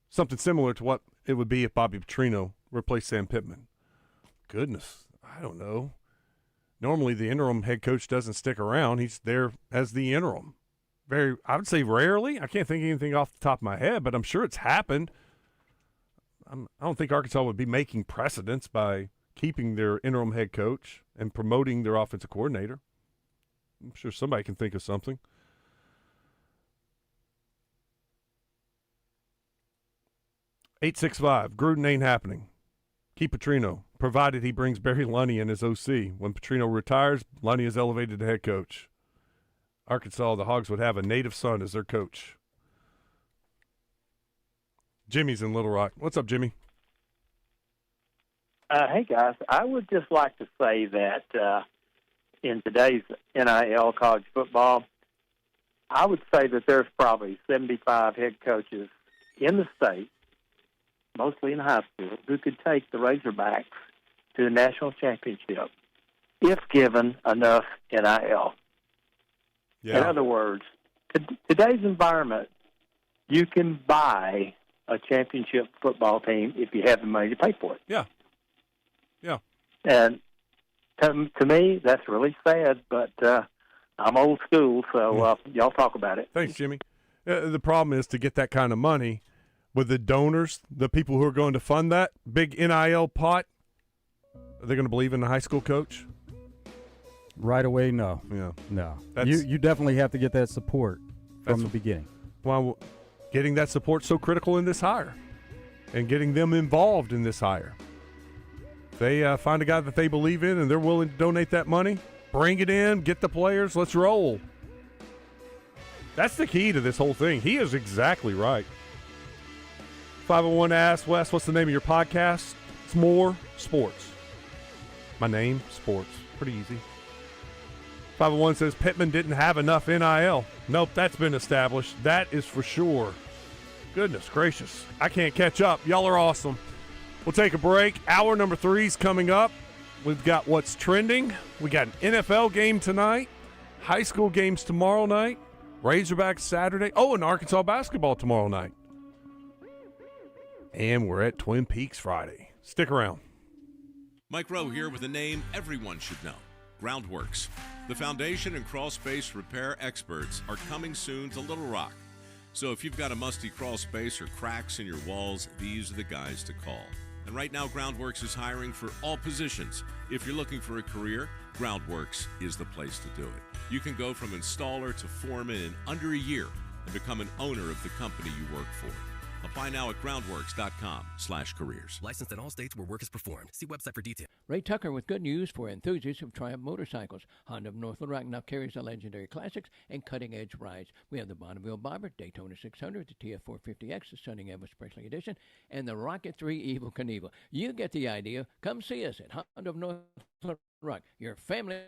Something similar to what it would be if Bobby Petrino replaced Sam Pittman. Goodness, I don't know. Normally the interim head coach doesn't stick around. He's there as the interim. I would say rarely. I can't think of anything off the top of my head, but I'm sure it's happened. I don't think Arkansas would be making precedents by keeping their interim head coach and promoting their offensive coordinator. I'm sure somebody can think of something. $865, Gruden ain't happening. Keep Petrino, provided he brings Barry Lunny in as OC. When Petrino retires, Lunny is elevated to head coach. Arkansas, the Hogs would have a native son as their coach. Jimmy's in Little Rock. What's up, Jimmy? Hey, guys. I would just like to say that in today's NIL college football, I would say that there's probably 75 head coaches in the state, mostly in high school, who could take the Razorbacks to the national championship if given enough NIL. Yeah. In other words, today's environment, you can buy a championship football team if you have the money to pay for it. Yeah. And to me, that's really sad, but I'm old school, so y'all talk about it. Thanks, Jimmy. The problem is to get that kind of money with the donors, the people who are going to fund that big NIL pot, are they going to believe in the high school coach? Right away, no. Yeah. No. You definitely have to get that support from the beginning. Well, getting that support so critical in this hire and getting them involved in this hire. If they find a guy that they believe in and they're willing to donate that money, bring it in, get the players, let's roll. That's the key to this whole thing. He is exactly right. 501 asks, Wes, what's the name of your podcast? It's More Sports. My name, Sports. Pretty easy. 501 says Pittman didn't have enough NIL. Nope, that's been established. That is for sure. Goodness gracious. I can't catch up. Y'all are awesome. We'll take a break. Hour number 3 is coming up. We've got what's trending. We got an NFL game tonight. High school games tomorrow night. Razorbacks Saturday. Oh, and Arkansas basketball tomorrow night. And we're at Twin Peaks Friday. Stick around. Mike Rowe here with a name everyone should know. Groundworks. The foundation and crawl space repair experts are coming soon to Little Rock. So if you've got a musty crawl space or cracks in your walls, these are the guys to call. And right now, Groundworks is hiring for all positions. If you're looking for a career, Groundworks is the place to do it. You can go from installer to foreman in under a year and become an owner of the company you work for. Apply now at groundworks.com/careers. Licensed in all states where work is performed. See website for details. Ray Tucker with good news for enthusiasts of Triumph motorcycles. Honda of North Little Rock now carries the legendary classics and cutting-edge rides. We have the Bonneville Bobber, Daytona 600, the TF450X, the Sunny Ever Special Edition, and the Rocket 3 Evel Knievel. You get the idea. Come see us at Honda of North Little Rock. Your family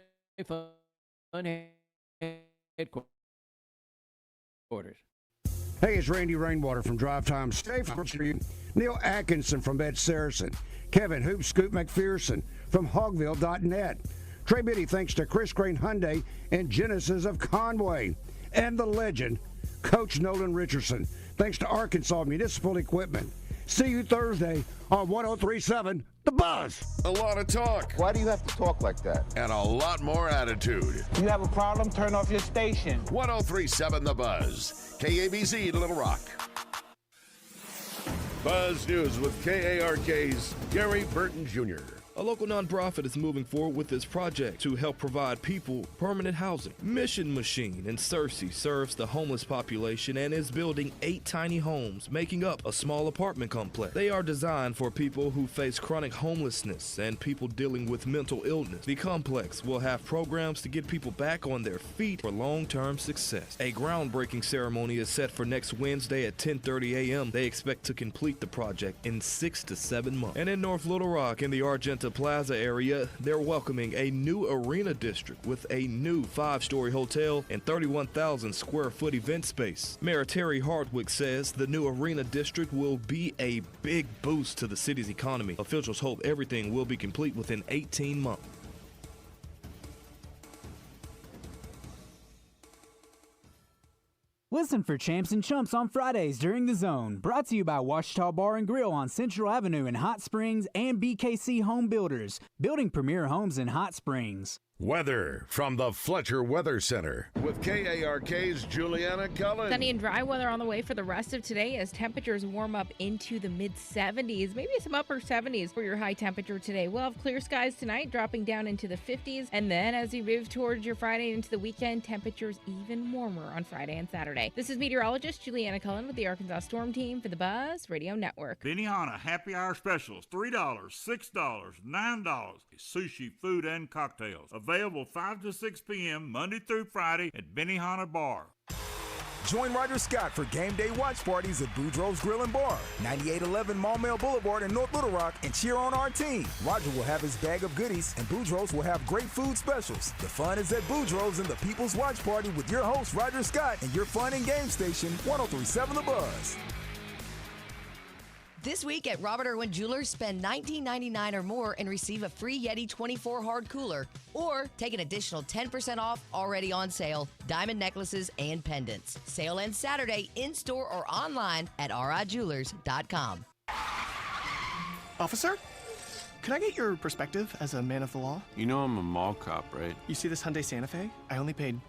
fun headquarters. Hey, it's Randy Rainwater from Drive Time Safe Street. Neil Atkinson from Ed Saracen. Kevin Hoop Scoop McPherson from Hogville.net. Trey Biddy thanks to Chris Crane Hyundai and Genesis of Conway. And the legend, Coach Nolan Richardson. Thanks to Arkansas Municipal Equipment. See you Thursday on 103.7 The Buzz. A lot of talk. Why do you have to talk like that? And a lot more attitude. You have a problem? Turn off your station. 103.7 The Buzz. KABZ Little Rock. Buzz News with KARK's Gary Burton Jr. A local nonprofit is moving forward with this project to help provide people permanent housing. Mission Machine in Searcy serves the homeless population and is building 8 tiny homes, making up a small apartment complex. They are designed for people who face chronic homelessness and people dealing with mental illness. The complex will have programs to get people back on their feet for long-term success. A groundbreaking ceremony is set for next Wednesday at 10:30 a.m. They expect to complete the project in 6 to 7 months. And in North Little Rock, in the Argenta Plaza area, they're welcoming a new arena district with a new 5-story hotel and 31,000 square foot event space. Mayor Terry Hardwick says the new arena district will be a big boost to the city's economy. Officials hope everything will be complete within 18 months. Listen for Champs and Chumps on Fridays during The Zone. Brought to you by Washita Bar and Grill on Central Avenue in Hot Springs and BKC Home Builders, building premier homes in Hot Springs. Weather from the Fletcher Weather Center with KARK's Juliana Cullen. Sunny and dry weather on the way for the rest of today as temperatures warm up into the mid-70s, maybe some upper 70s for your high temperature today. We'll have clear skies tonight, dropping down into the 50s. And then as you move towards your Friday into the weekend, temperatures even warmer on Friday and Saturday. This is meteorologist Juliana Cullen with the Arkansas Storm Team for the Buzz Radio Network. Benihana Happy Hour Specials, $3, $6, $9. Sushi, food, and cocktails. Available 5 to 6 p.m. Monday through Friday at Benihana Bar. Join Roger Scott for game day watch parties at Boudreaux's Grill and Bar, 9811 Maumelle Boulevard in North Little Rock, and cheer on our team. Roger will have his bag of goodies, and Boudreaux's will have great food specials. The fun is at Boudreaux's in the People's Watch Party with your host, Roger Scott, and your fun and game station, 103.7 The Buzz. This week at Robert Irwin Jewelers, spend $19.99 or more and receive a free Yeti 24 hard cooler. Or take an additional 10% off already on sale, diamond necklaces and pendants. Sale ends Saturday in-store or online at rijewelers.com. Officer, can I get your perspective as a man of the law? You know I'm a mall cop, right? You see this Hyundai Santa Fe? I only paid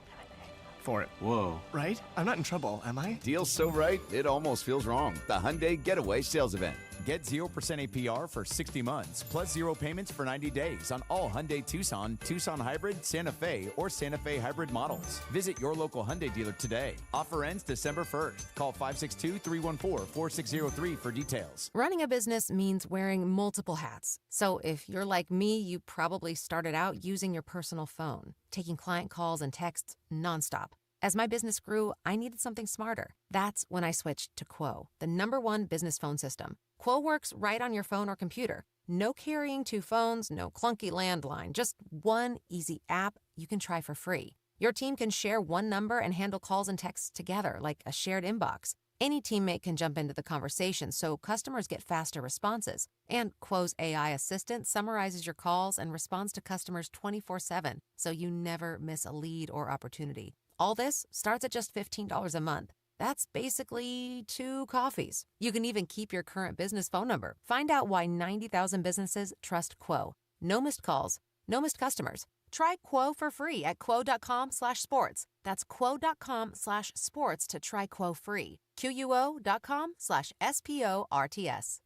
for it. Whoa. Right? I'm not in trouble, am I? Deal's so right, it almost feels wrong. The Hyundai Getaway Sales Event. Get 0% APR for 60 months, plus 0 payments for 90 days on all Hyundai Tucson, Tucson Hybrid, Santa Fe, or Santa Fe Hybrid models. Visit your local Hyundai dealer today. Offer ends December 1st. Call 562-314-4603 for details. Running a business means wearing multiple hats. So if you're like me, you probably started out using your personal phone, taking client calls and texts nonstop. As my business grew, I needed something smarter. That's when I switched to Quo, the #1 business phone system. Quo works right on your phone or computer. No carrying 2 phones, no clunky landline, just one easy app you can try for free. Your team can share one number and handle calls and texts together like a shared inbox. Any teammate can jump into the conversation so customers get faster responses. And Quo's AI assistant summarizes your calls and responds to customers 24/7, so you never miss a lead or opportunity. All this starts at just $15 a month. That's basically 2 coffees. You can even keep your current business phone number. Find out why 90,000 businesses trust Quo. No missed calls, no missed customers. Try Quo for free at quo.com/sports. That's quo.com/sports to try Quo free. QUO.com/SPORTS.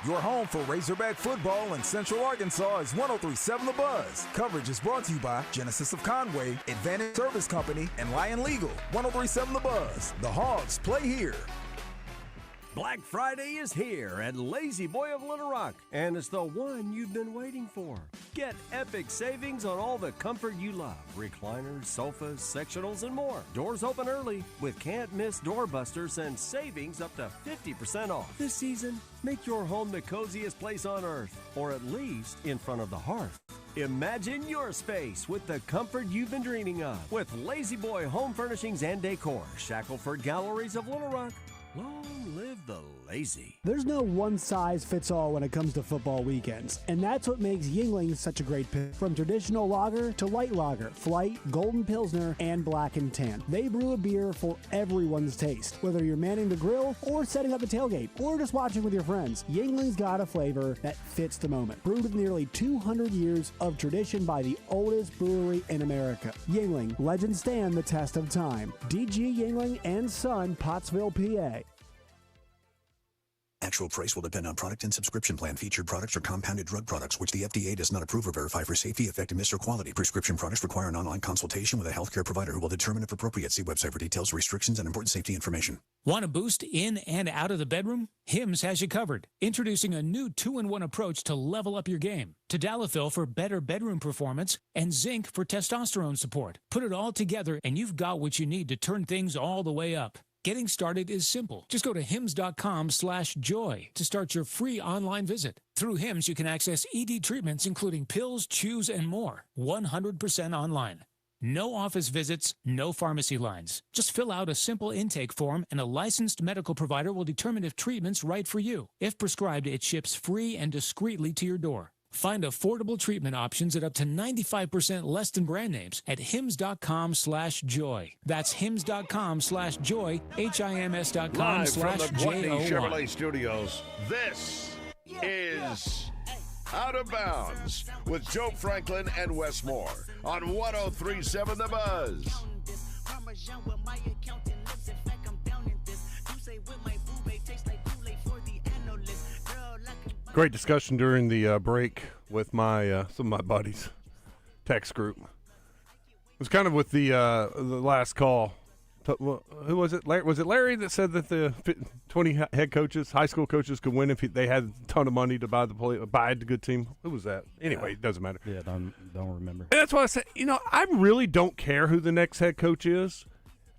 Your home for Razorback football in Central Arkansas is 103.7 The Buzz. Coverage is brought to you by Genesis of Conway, Advantage Service Company, and Lion Legal. 103.7 The Buzz. The Hogs play here. Black Friday is here at Lazy Boy of Little Rock, and it's the one you've been waiting for. Get epic savings on all the comfort you love. Recliners, sofas, sectionals, and more. Doors open early with can't-miss doorbusters and savings up to 50% off. This season, make your home the coziest place on earth, or at least in front of the hearth. Imagine your space with the comfort you've been dreaming of with Lazy Boy Home Furnishings and Decor, Shackelford Galleries of Little Rock. Long live the lazy. There's no one-size-fits-all when it comes to football weekends, and that's what makes Yuengling such a great pick. From traditional lager to light lager, flight, golden pilsner, and black and tan, they brew a beer for everyone's taste. Whether you're manning the grill or setting up the tailgate or just watching with your friends, Yuengling's got a flavor that fits the moment. Brewed with nearly 200 years of tradition by the oldest brewery in America. Yuengling, legends stand the test of time. DG Yuengling and Son, Pottsville, PA. Actual price will depend on product and subscription plan. Featured products are compounded drug products, which the FDA does not approve or verify for safety, effectiveness, or quality. Prescription products require an online consultation with a healthcare provider who will determine if appropriate. See website for details, restrictions, and important safety information. Want a boost in and out of the bedroom? Hims has you covered. Introducing a new 2-in-1 approach to level up your game. Tadalafil for better bedroom performance and zinc for testosterone support. Put it all together and you've got what you need to turn things all the way up. Getting started is simple. Just go to hims.com/joy to start your free online visit. Through Hims, you can access ED treatments, including pills, chews, and more. 100% online. No office visits, no pharmacy lines. Just fill out a simple intake form, and a licensed medical provider will determine if treatment's right for you. If prescribed, it ships free and discreetly to your door. Find affordable treatment options at up to 95% less than brand names at hims.com/joy. That's hims.com/joy, HIMS.com/JOY. Live from the Gwatney Chevrolet Studios, this is Out of Bounds with Joe Franklin and Wes Moore on 103.7 The Buzz. Great discussion during the break with my some of my buddies, text group. It was kind of with the last call. Who was it? Was it Larry that said that the 20 head coaches, high school coaches, could win if they had a ton of money to buy a good team? Who was that? Anyway, it doesn't matter. Yeah, don't remember. And that's why I said, I really don't care who the next head coach is,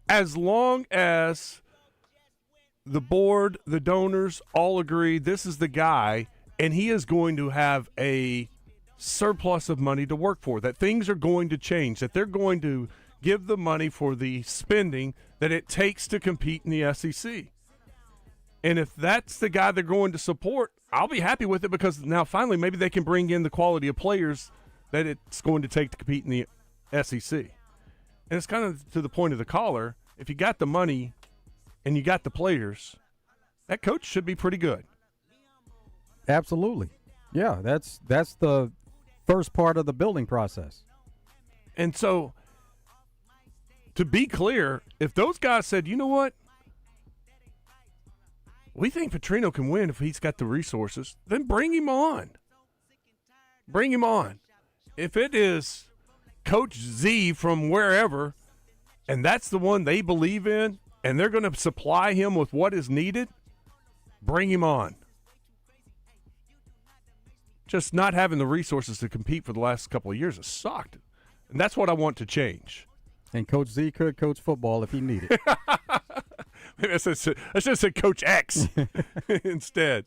as long as the board, the donors all agree this is the guy. And he is going to have a surplus of money to work for, that things are going to change, that they're going to give the money for the spending that it takes to compete in the SEC. And if that's the guy they're going to support, I'll be happy with it, because now finally maybe they can bring in the quality of players that it's going to take to compete in the SEC. And it's kind of to the point of the caller, if you got the money and you got the players, that coach should be pretty good. Absolutely. Yeah, that's the first part of the building process. And so, to be clear, if those guys said, you know what, we think Petrino can win if he's got the resources, then bring him on. Bring him on. If it is Coach Z from wherever, and that's the one they believe in, and they're going to supply him with what is needed, bring him on. Just not having the resources to compete for the last couple of years has sucked. And that's what I want to change. And Coach Z could coach football if he needed. Maybe I should have said Coach X instead.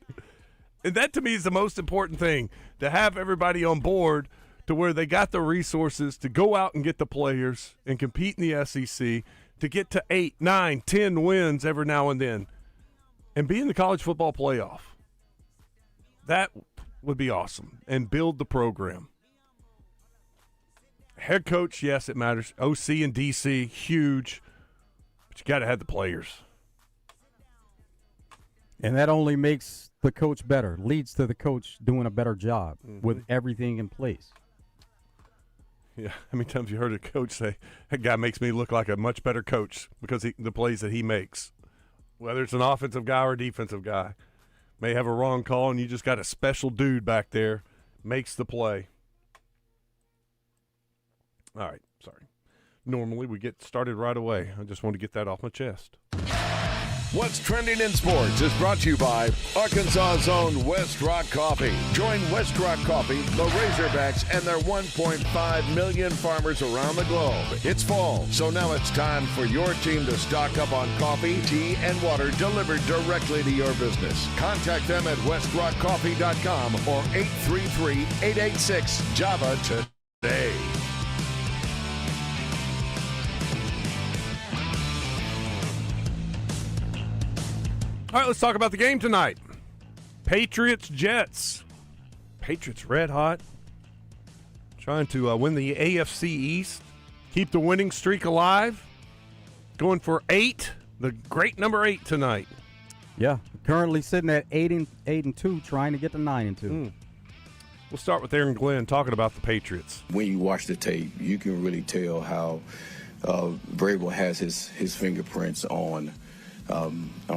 And that, to me, is the most important thing, to have everybody on board to where they got the resources to go out and get the players and compete in the SEC, to get to 8, 9, 10 wins every now and then, and be in the college football playoff. That would be awesome, and build the program. Head coach, yes, it matters. OC and DC, huge, but you got to have the players. And that only makes the coach better, leads to the coach doing a better job with everything in place. Yeah, how many times you heard a coach say, that guy makes me look like a much better coach because the plays that he makes, whether it's an offensive guy or a defensive guy. May have a wrong call, and you just got a special dude back there, makes the play. All right, sorry. Normally we get started right away. I just want to get that off my chest. What's Trending in Sports is brought to you by Arkansas's own West Rock Coffee. Join West Rock Coffee, the Razorbacks, and their 1.5 million farmers around the globe. It's fall, so now it's time for your team to stock up on coffee, tea, and water delivered directly to your business. Contact them at westrockcoffee.com or 833-886-JAVA today. All right, let's talk about the game tonight. Patriots-Jets. Patriots red hot. Trying to win the AFC East. Keep the winning streak alive. Going for 8. The great number 8 tonight. Yeah, currently sitting at 8-2, trying to get to 9-2. We'll start with Aaron Glenn talking about the Patriots. When you watch the tape, you can really tell how Vrabel has his fingerprints on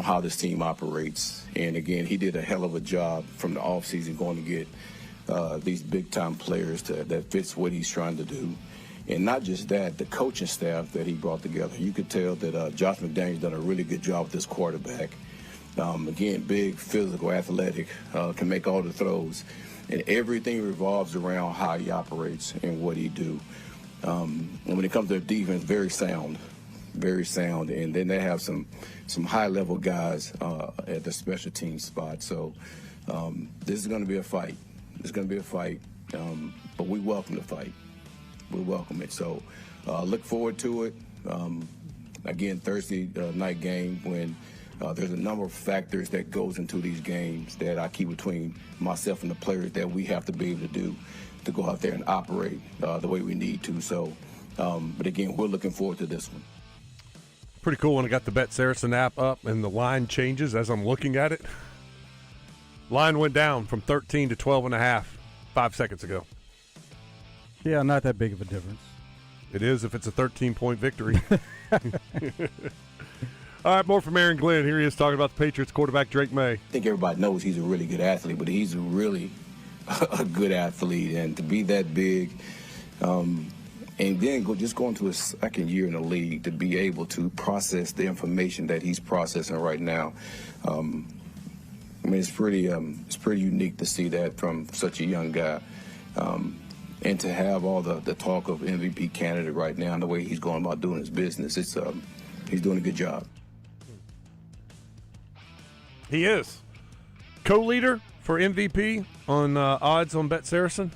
how this team operates. And again, he did a hell of a job from the offseason going to get these big-time players that fits what he's trying to do. And not just that, the coaching staff that he brought together. You could tell that Josh McDaniels done a really good job with this quarterback. Again, big, physical, athletic, can make all the throws. And everything revolves around how he operates and what he do. And when it comes to defense, very sound. And then they have some high-level guys at the special team spot. So this is going to be a fight. It's going to be a fight, but we welcome the fight. We welcome it. So look forward to it. Again, Thursday night game when there's a number of factors that goes into these games that I keep between myself and the players that we have to be able to do to go out there and operate the way we need to. So, but again, we're looking forward to this one. Pretty cool when I got the Bet Saracen app up and the line changes as I'm looking at it. Line went down from 13 to 12.5 5 seconds ago. Yeah, not that big of a difference. It is if it's a 13-point victory. All right, more from Aaron Glenn. Here he is talking about the Patriots quarterback Drake May. I think everybody knows he's a really good athlete, but he's really a good athlete. And to be that big, and then just go into his second year in the league to be able to process the information that he's processing right now. I mean, it's pretty unique to see that from such a young guy. And to have all the talk of MVP candidate right now and the way he's going about doing his business, he's doing a good job. He is. Co-leader for MVP on odds on Bet Saracen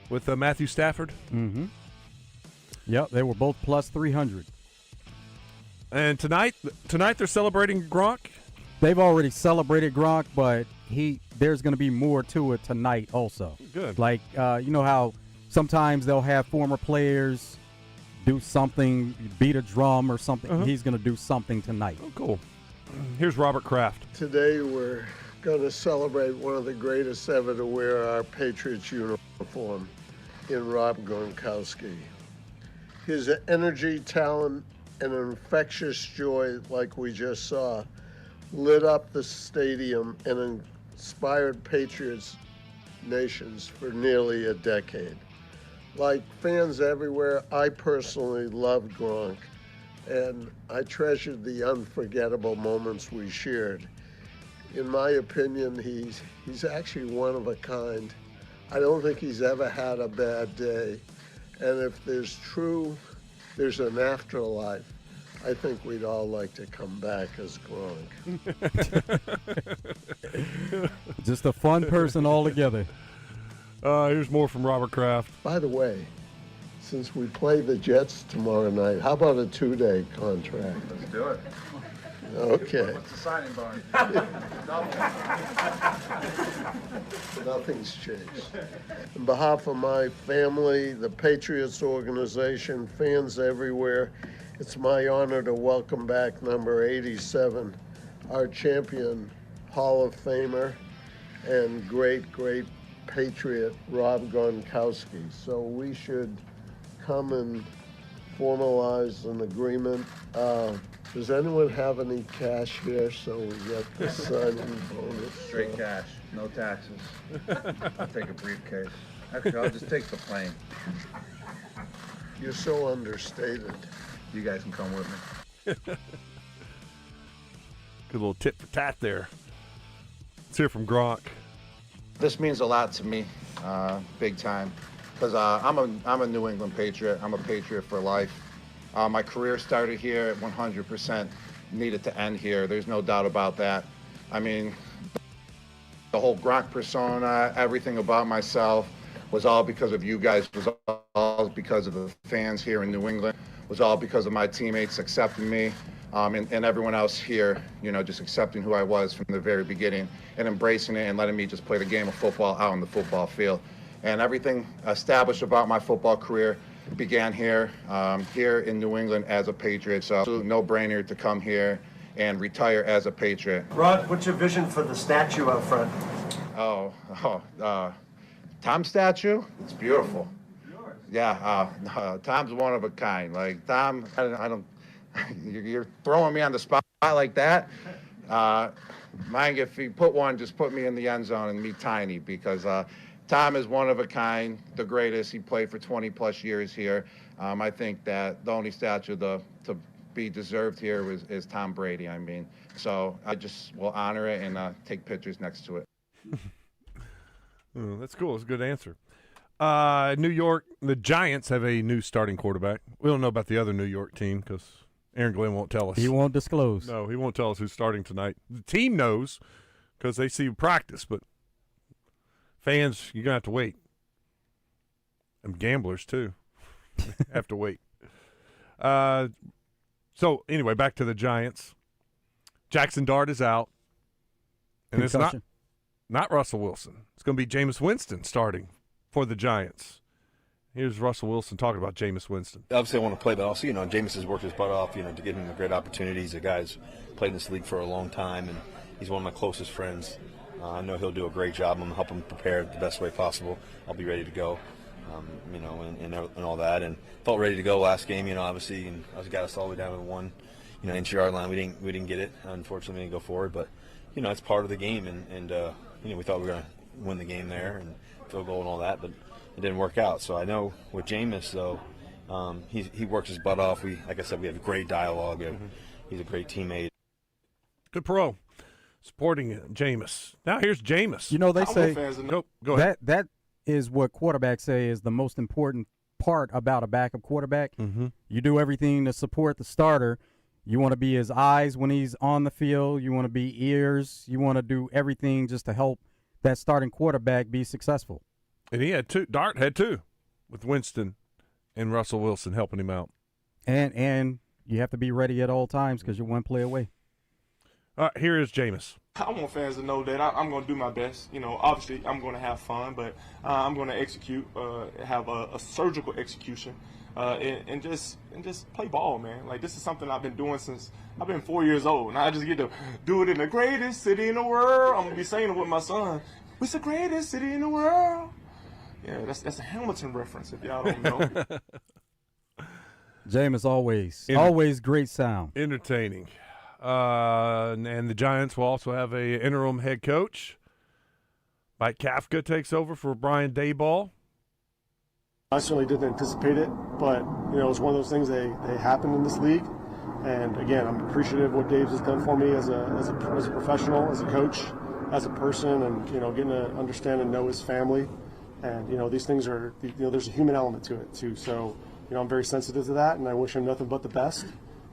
with Matthew Stafford. Mm-hmm. Yep, they were both plus 300. And tonight they're celebrating Gronk. They've already celebrated Gronk, but there's going to be more to it tonight also. Good. Like, you know how sometimes they'll have former players do something, beat a drum or something. Uh-huh. He's going to do something tonight. Oh, cool. Here's Robert Kraft. Today we're going to celebrate one of the greatest ever to wear our Patriots uniform in Rob Gronkowski. His energy, talent, and infectious joy, like we just saw, lit up the stadium and inspired Patriots nations for nearly a decade. Like fans everywhere, I personally loved Gronk, and I treasured the unforgettable moments we shared. In my opinion, he's actually one of a kind. I don't think he's ever had a bad day. And if there's an afterlife, I think we'd all like to come back as Gronk. Just a fun person altogether. Here's more from Robert Kraft. By the way, since we play the Jets tomorrow night, how about a 2-day contract? Let's do it. Okay. What's the signing bonus? Nothing's changed. On behalf of my family, the Patriots organization, fans everywhere, it's my honor to welcome back number 87, our champion, Hall of Famer, and great Patriot, Rob Gronkowski. So we should come and formalize an agreement. Does anyone have any cash here so we get the signing bonus? Straight cash, no taxes. I'll take a briefcase. Actually, I'll just take the plane. You're so understated. You guys can come with me. Good little tit for tat there. Let's hear from Gronk. This means a lot to me, big time, because I'm a New England Patriot. I'm a Patriot for life. My career started here, 100% needed to end here. There's no doubt about that. I mean, the whole Gronk persona, everything about myself was all because of you guys, was all because of the fans here in New England, was all because of my teammates accepting me, and everyone else here, you know, just accepting who I was from the very beginning and embracing it and letting me just play the game of football out on the football field. And everything established about my football career began here, here in New England as a Patriot. So absolute no-brainer to come here and retire as a Patriot. Rod, what's your vision for the statue out front? Tom's statue? It's beautiful. Yeah, Tom's one of a kind. Like, Tom, I don't you're throwing me on the spot like that. Mind if you put one, just put me in the end zone and me tiny, because Tom is one of a kind, the greatest. He played for 20-plus years here. I think that the only statue to be deserved here is Tom Brady, I mean. So I just will honor it and take pictures next to it. Oh, that's cool. That's a good answer. New York, the Giants have a new starting quarterback. We don't know about the other New York team because Aaron Glenn won't tell us. He won't disclose. No, he won't tell us who's starting tonight. The team knows because they see practice, but fans, you're going to have to wait. And gamblers, too, have to wait. So, anyway, back to the Giants. Jackson Dart is out. And Concussion. It's not Russell Wilson. It's going to be Jameis Winston starting for the Giants. Here's Russell Wilson talking about Jameis Winston. Obviously, I want to play, but also, Jameis has worked his butt off, to give him a great opportunity. He's a guy who's played in this league for a long time, and he's one of my closest friends. I know he'll do a great job. I'm going to help him prepare the best way possible. I'll be ready to go, and all that. And felt ready to go last game, obviously, and I got us all the way down to the 1 inch yard line. We didn't get it. Unfortunately, we didn't go forward, but it's part of the game, and we thought we were going to win the game there and field goal and all that, but it didn't work out. So I know with Jameis, though, he works his butt off. Like I said, we have great dialogue. He's a great teammate. Good pro. Supporting Jameis. Now here's Jameis. They say go ahead. That is what quarterbacks say is the most important part about a backup quarterback. Mm-hmm. You do everything to support the starter. You want to be his eyes when he's on the field. You want to be ears. You want to do everything just to help that starting quarterback be successful. And he had two. Dart had two with Winston and Russell Wilson helping him out. And you have to be ready at all times because you're one play away. Here is Jameis. I want fans to know that I'm going to do my best. Obviously I'm going to have fun, but I'm going to execute, have a surgical execution, and just play ball, man. Like, this is something I've been doing since I've been 4 years old, and I just get to do it in the greatest city in the world. I'm going to be saying it with my son. It's the greatest city in the world. Yeah, that's a Hamilton reference if y'all don't know. Jameis always great sound. Entertaining. And the Giants will also have a interim head coach. Mike Kafka takes over for Brian Daboll. I certainly didn't anticipate it, but it's one of those things they happen in this league. And again, I'm appreciative of what Dave has done for me as a professional, as a coach, as a person, and getting to understand and know his family. And these things are there's a human element to it too. So I'm very sensitive to that, and I wish him nothing but the best.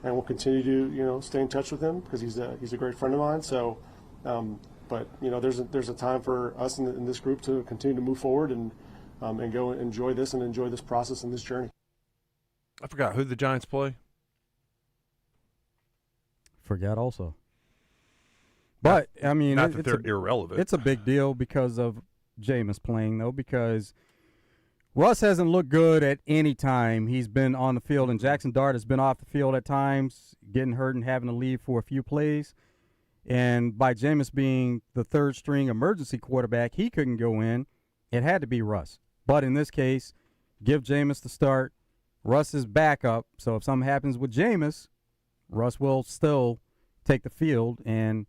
And we'll continue to stay in touch with him because he's a great friend of mine. So, but there's a time for us in this group to continue to move forward and go enjoy this process and this journey. I forgot who the Giants play. Forgot also. But I mean, not that they're irrelevant. It's a big deal because of Jameis playing, though, because Russ hasn't looked good at any time he's been on the field, and Jackson Dart has been off the field at times, getting hurt and having to leave for a few plays. And by Jameis being the third-string emergency quarterback, he couldn't go in. It had to be Russ. But in this case, give Jameis the start. Russ is backup, so if something happens with Jameis, Russ will still take the field, and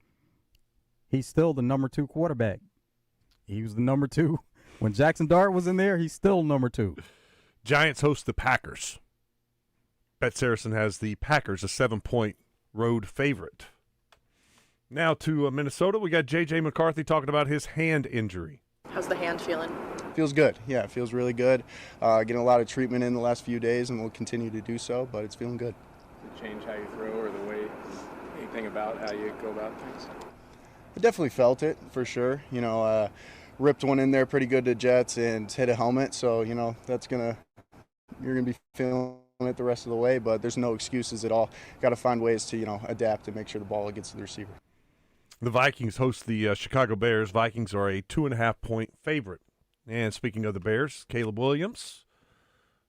he's still the number 2 quarterback. He was the number 2. When Jackson Dart was in there, he's still number 2. Giants host the Packers. Bet Saracen has the Packers a 7-point road favorite. Now to Minnesota. We got J.J. McCarthy talking about his hand injury. How's the hand feeling? Feels good. Yeah, it feels really good. Getting a lot of treatment in the last few days, and we'll continue to do so, but it's feeling good. Does it change how you throw or the way, anything about how you go about things? I definitely felt it, for sure. Ripped one in there pretty good to Jets and hit a helmet, so, you're going to be feeling it the rest of the way, but there's no excuses at all. Got to find ways to, adapt and make sure the ball gets to the receiver. The Vikings host the Chicago Bears. Vikings are a 2.5-point favorite. And speaking of the Bears, Caleb Williams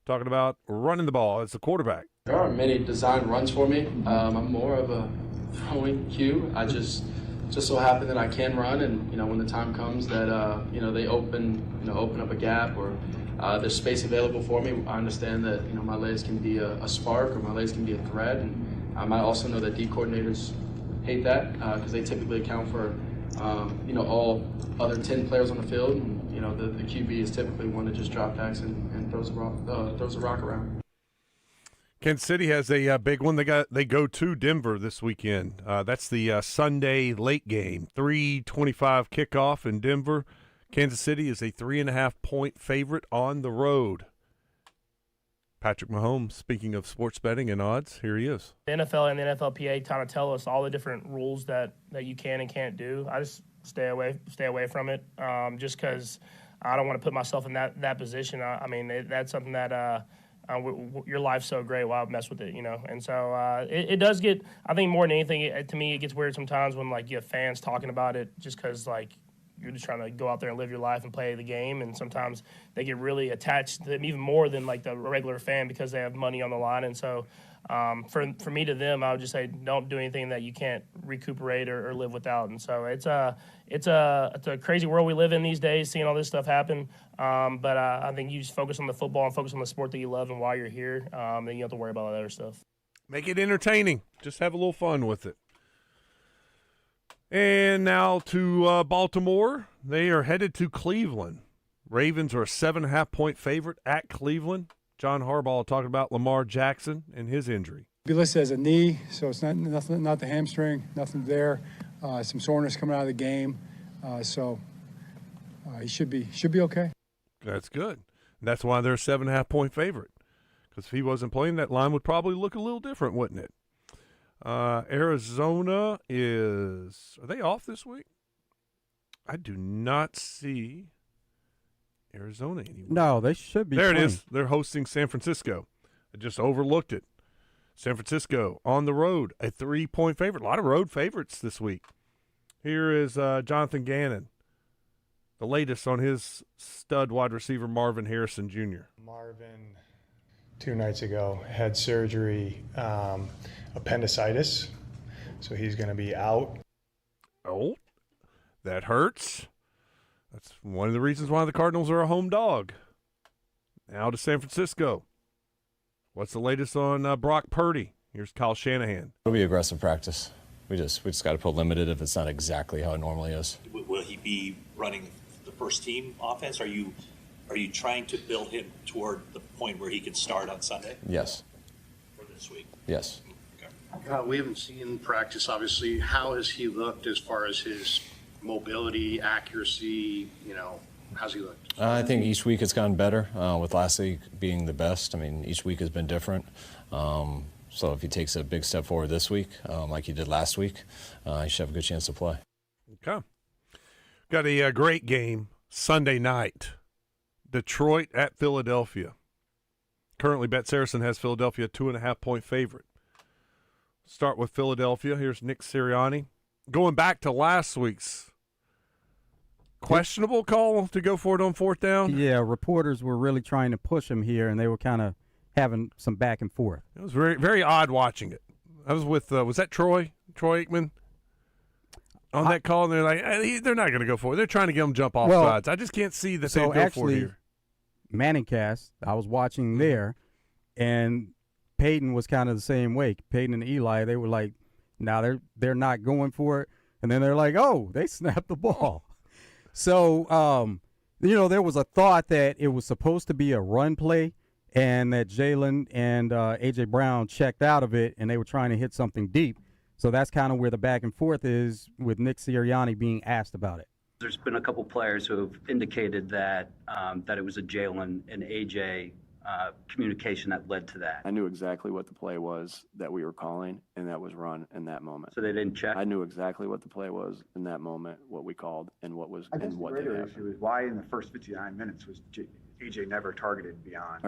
talking about running the ball as the quarterback. There aren't many designed runs for me. I'm more of a throwing cue. I just so happen that I can run, and when the time comes that they open up a gap or there's space available for me, I understand that my legs can be a spark or my legs can be a threat, and I also know that D coordinators hate that because they typically account for all other 10 players on the field, and the QB is typically one that just drop backs and throws a rock around. Kansas City has a big one. They go to Denver this weekend. That's the Sunday late game, 3:25 kickoff in Denver. Kansas City is a 3.5-point favorite on the road. Patrick Mahomes, speaking of sports betting and odds, here he is. The NFL and the NFLPA kind of tell us all the different rules that you can and can't do. I just stay away from it, just because I don't want to put myself in that position. That's something that your life's so great. Why mess with it, And so it does get. I think more than anything, to me, it gets weird sometimes when you have fans talking about it, just because you're just trying to go out there and live your life and play the game, and sometimes they get really attached to them even more than the regular fan because they have money on the line. And so for me to them, I would just say don't do anything that you can't recuperate or live without. And so it's a crazy world we live in these days, seeing all this stuff happen. But I think you just focus on the football and focus on the sport that you love, and while you're here, then you don't have to worry about all that other stuff. Make it entertaining. Just have a little fun with it. And now to Baltimore. They are headed to Cleveland. Ravens are a 7.5-point favorite at Cleveland. John Harbaugh talking about Lamar Jackson and his injury. Be listed as a knee, so it's not the hamstring, nothing there. Some soreness coming out of the game, so he should be okay. That's good. That's why they're a 7.5-point favorite. Because if he wasn't playing, that line would probably look a little different, wouldn't it? Arizona are they off this week? I do not see Arizona anymore. No, they should be. There playing. It is. They're hosting San Francisco. I just overlooked it. San Francisco on the road, a 3-point favorite. A lot of road favorites this week. Here is Jonathan Gannon, the latest on his stud wide receiver Marvin Harrison Jr. Marvin, 2 nights ago, had surgery, appendicitis, so he's going to be out. Oh, that hurts. That's one of the reasons why the Cardinals are a home dog. Now to San Francisco. What's the latest on Brock Purdy? Here's Kyle Shanahan. It'll be aggressive practice. We just got to put limited if it's not exactly how it normally is. Will he be running the first team offense? Are you trying to build him toward the point where he can start on Sunday? Yes. For this week? Yes. We haven't seen practice, obviously. How has he looked as far as his mobility, accuracy, how's he looked? I think each week it's gotten better, with last week being the best. Each week has been different. So if he takes a big step forward this week, like he did last week, he should have a good chance to play. Okay. Got a great game Sunday night. Detroit at Philadelphia. Currently, Bet Saracen has Philadelphia 2.5-point favorite. Start with Philadelphia. Here's Nick Sirianni. Going back to last week's questionable call to go for it on 4th down. Yeah, reporters were really trying to push him here, and they were kind of having some back and forth. It was very, very odd watching it. I was with, was that Troy Aikman on that call? And they're like, they're not going to go for it. They're trying to get him jump off sides. I just can't see that they go for it here. Manningcast, I was watching there, and Peyton was kind of the same way. Peyton and Eli, they were like, now they're not going for it. And then they're like, oh, they snapped the ball. So, there was a thought that it was supposed to be a run play and that Jalen and A.J. Brown checked out of it and they were trying to hit something deep. So that's kind of where the back and forth is with Nick Sirianni being asked about it. There's been a couple players who have indicated that that it was a Jalen and AJ communication that led to that. I knew exactly what the play was that we were calling, and that was run in that moment. So they didn't check? I knew exactly what the play was in that moment, what we called, and what was and what the did greater happen. issue is why in the first 59 minutes was AJ never targeted beyond.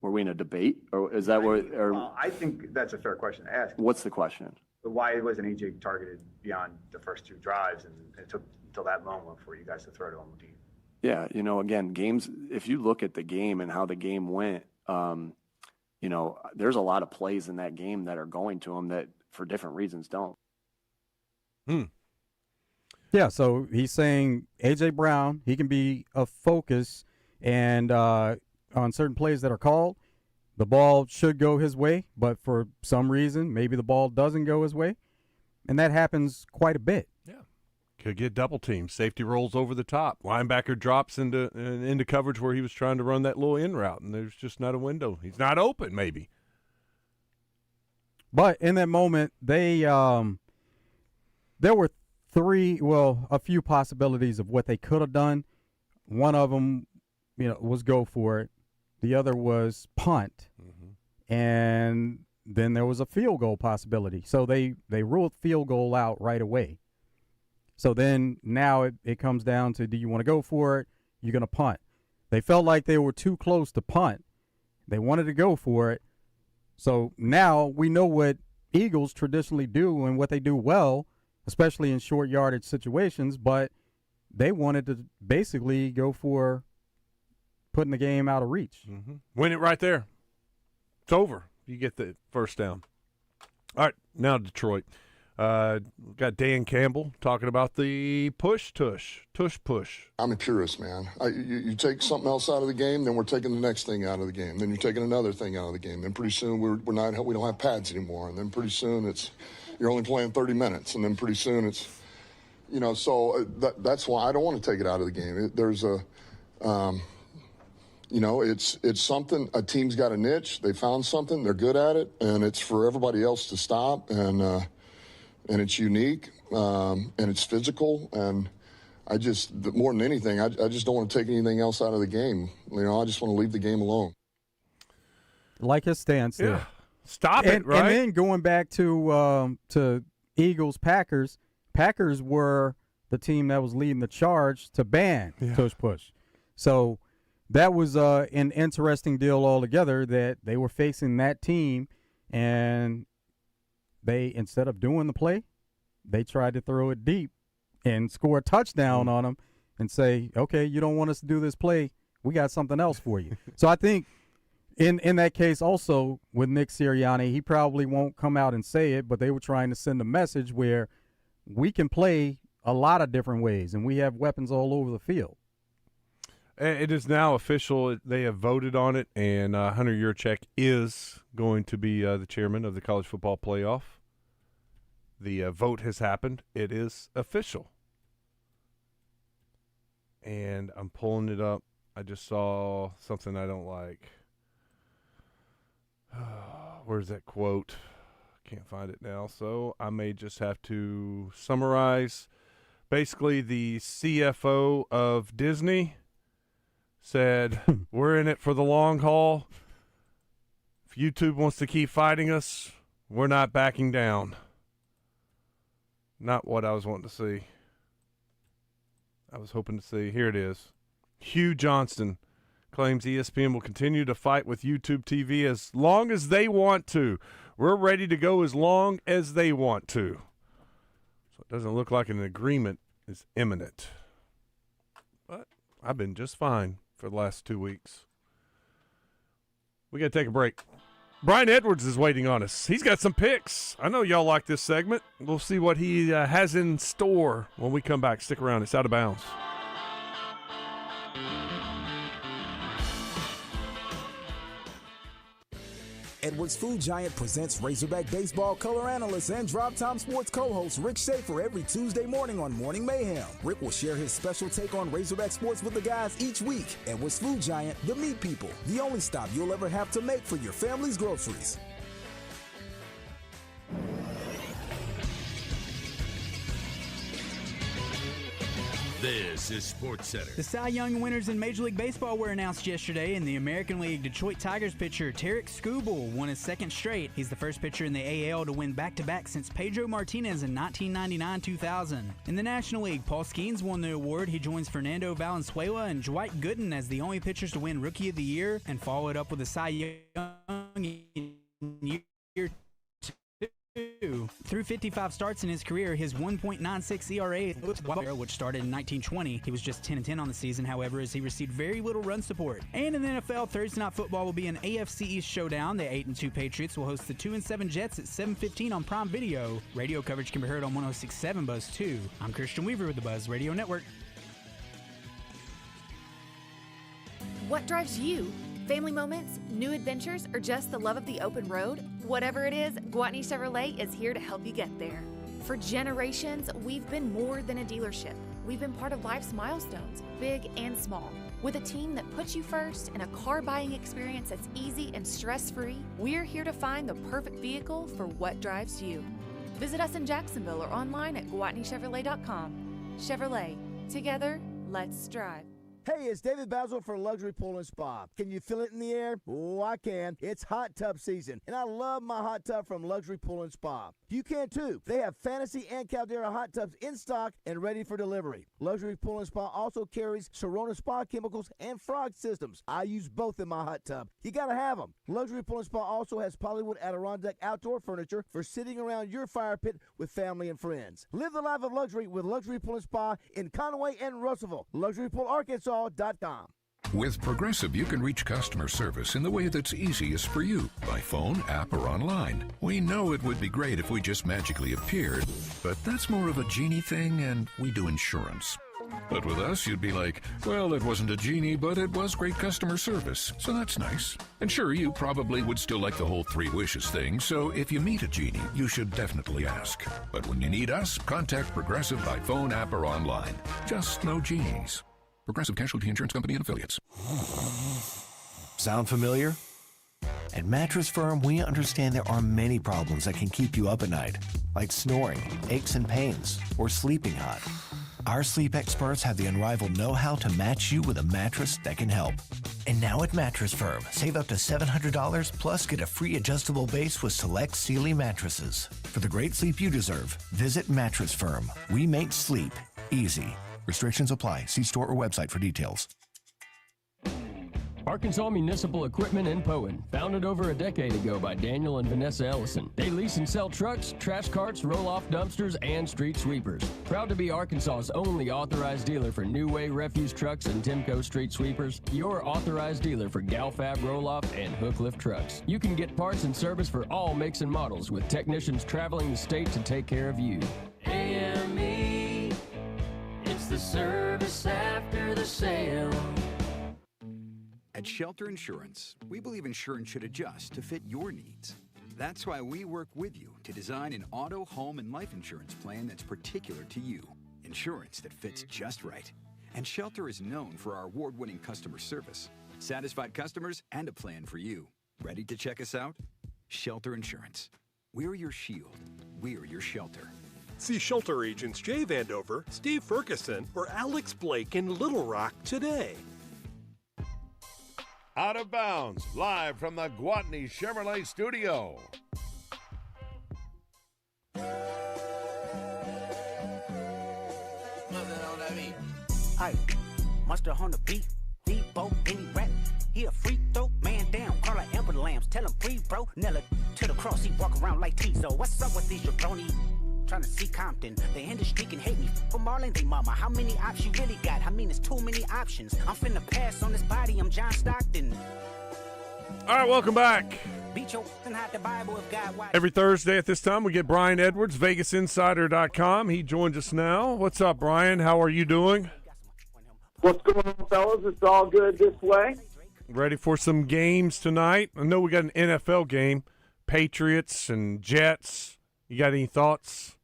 Were we in a debate, or is that where? Or Well, I think that's a fair question to ask. what's the question? But why wasn't AJ targeted beyond the first 2 drives, and it took until that moment for you guys to throw to him deep? Yeah, again, games. If you look at the game and how the game went, there's a lot of plays in that game that are going to him that, for different reasons, don't. Yeah, so he's saying A.J. Brown, he can be a focus, and on certain plays that are called, the ball should go his way, but for some reason, maybe the ball doesn't go his way, and that happens quite a bit. Yeah, could get double teamed. Safety rolls over the top. Linebacker drops into coverage where he was trying to run that little in route, and there's just not a window. He's not open, maybe. But in that moment, there were a few possibilities of what they could have done. One of them, was go for it. The other was punt. And then there was a field goal possibility. So they ruled field goal out right away. So then now it comes down to, do you want to go for it? You're going to punt. They felt like they were too close to punt. They wanted to go for it. So now we know what Eagles traditionally do and what they do well, especially in short yardage situations, but they wanted to basically go for putting the game out of reach. Win it right there. It's over. You get the first down. All right, now Detroit. We've got Dan Campbell talking about the tush push. I'm a purist, man. You take something else out of the game, then we're taking the next thing out of the game. Then you're taking another thing out of the game. Then pretty soon we don't have pads anymore. And then pretty soon you're only playing 30 minutes. And then pretty soon so that's why I don't want to take it out of the game. It's something, a team's got a niche. They found something, they're good at it, and it's for everybody else to stop. And it's unique, and it's physical, and more than anything, I just don't want to take anything else out of the game. I just want to leave the game alone. Like his stance there. Yeah. Stop it, right? And then going back to Eagles, Packers were the team that was leading the charge to ban tush push. So that was an interesting deal altogether, that they were facing that team, and they, instead of doing the play, they tried to throw it deep and score a touchdown on them and say, okay, you don't want us to do this play, we got something else for you. So I think in that case also with Nick Sirianni, he probably won't come out and say it, but they were trying to send a message where we can play a lot of different ways and we have weapons all over the field. It is now official. They have voted on it, and Hunter Yurchek is going to be the chairman of the College Football Playoff. The vote has happened. It is official. And I'm pulling it up. I just saw something I don't like. Where's that quote? Can't find it now, so I may just have to summarize. Basically, the CFO of Disney said, we're in it for the long haul. If YouTube wants to keep fighting us, we're not backing down. Not what I was wanting to see. I was hoping to see. Here it is. Hugh Johnston claims ESPN will continue to fight with YouTube TV as long as they want to. We're ready to go as long as they want to. So it doesn't look like an agreement is imminent. But I've been just fine for the last 2 weeks. We got to take a break. Brian Edwards is waiting on us. He's got some picks. I know y'all like this segment. We'll see what he has in store when we come back. Stick around. It's Out of Bounds. Edwards Food Giant presents Razorback Baseball color analyst and Drop Time Sports co-host Rick Schaefer every Tuesday morning on Morning Mayhem. Rick will share his special take on Razorback sports with the guys each week. Edwards Food Giant, the meat people, the only stop you'll ever have to make for your family's groceries. This is SportsCenter. The Cy Young winners in Major League Baseball were announced yesterday. In the American League, Detroit Tigers pitcher Tarek Skubal won his second straight. He's the first pitcher in the AL to win back-to-back since Pedro Martinez in 1999-2000. In the National League, Paul Skeens won the award. He joins Fernando Valenzuela and Dwight Gooden as the only pitchers to win Rookie of the Year, and followed up with a Cy Young in year 2. Through 55 starts in his career, his 1.96 ERA, which started in 1920, he was just 10-10 on the season, however, as he received very little run support. And in the NFL, Thursday Night Football will be an AFC East showdown. The 8-2 Patriots will host the 2-7 Jets at 7:15 on Prime Video. Radio coverage can be heard on 106.7 Buzz 2. I'm Christian Weaver with the Buzz Radio Network. What drives you? Family moments, new adventures, or just the love of the open road? Whatever it is, Gwatney Chevrolet is here to help you get there. For generations, we've been more than a dealership. We've been part of life's milestones, big and small. With a team that puts you first and a car buying experience that's easy and stress-free, we're here to find the perfect vehicle for what drives you. Visit us in Jacksonville or online at GwatneyChevrolet.com. Chevrolet, together, let's drive. Hey, it's David Basil for Luxury Pool & Spa. Can you feel it in the air? Oh, I can. It's hot tub season, and I love my hot tub from Luxury Pool & Spa. You can too. They have Fantasy and Caldera hot tubs in stock and ready for delivery. Luxury Pool & Spa also carries Serona Spa chemicals and frog systems. I use both in my hot tub. You gotta have them. Luxury Pool & Spa also has Pollywood Adirondack outdoor furniture for sitting around your fire pit with family and friends. Live the life of luxury with Luxury Pool & Spa in Conway and Russellville. LuxuryPoolArkansas.com. With Progressive, you can reach customer service in the way that's easiest for you, by phone, app, or online. We know it would be great if we just magically appeared, but that's more of a genie thing, and we do insurance. But with us, you'd be like, well, it wasn't a genie, but it was great customer service, so that's nice. And sure, you probably would still like the whole 3 wishes thing, so if you meet a genie, you should definitely ask. But when you need us, contact Progressive by phone, app, or online. Just no genies. Progressive Casualty Insurance Company and Affiliates. Sound familiar? At Mattress Firm, we understand there are many problems that can keep you up at night, like snoring, aches and pains, or sleeping hot. Our sleep experts have the unrivaled know-how to match you with a mattress that can help. And now at Mattress Firm, save up to $700 plus get a free adjustable base with select Sealy mattresses. For the great sleep you deserve, visit Mattress Firm. We make sleep easy. Restrictions apply. See store or website for details. Arkansas Municipal Equipment in Poen, founded over a decade ago by Daniel and Vanessa Ellison. They lease and sell trucks, trash carts, roll-off dumpsters, and street sweepers. Proud to be Arkansas's only authorized dealer for New Way refuse trucks and Timco street sweepers. Your authorized dealer for Galfab roll-off and hook lift trucks. You can get parts and service for all makes and models with technicians traveling the state to take care of you. AME, it's the service after the sale. At Shelter Insurance, we believe insurance should adjust to fit your needs. That's why we work with you to design an auto, home, and life insurance plan that's particular to you. Insurance that fits just right. And Shelter is known for our award-winning customer service, satisfied customers, and a plan for you. Ready to check us out? Shelter Insurance. We're your shield. We're your shelter. See Shelter agents Jay Vandover, Steve Ferguson, or Alex Blake in Little Rock today. Out of Bounds, live from the Gwatney Chevrolet studio. Hey, mustard on the beat, Debo, any rap. He a freak throw, man down, call like Amber Lambs. Tell him free, bro. Nella to the cross, he walk around like Tizo. What's up with these jabroni? Trying to see Compton. The industry can hate me. For Marlon, they mama. How many options you really got? I mean, it's too many options. I'm finna pass on this body. I'm John Stockton. All right, welcome back. Beat your hide the Bible if God watch. Every Thursday at this time, we get Brian Edwards, VegasInsider.com. He joins us now. What's up, Brian? How are you doing? What's going on, fellas? It's all good this way. Ready for some games tonight? I know we got an NFL game, Patriots and Jets. You got any thoughts?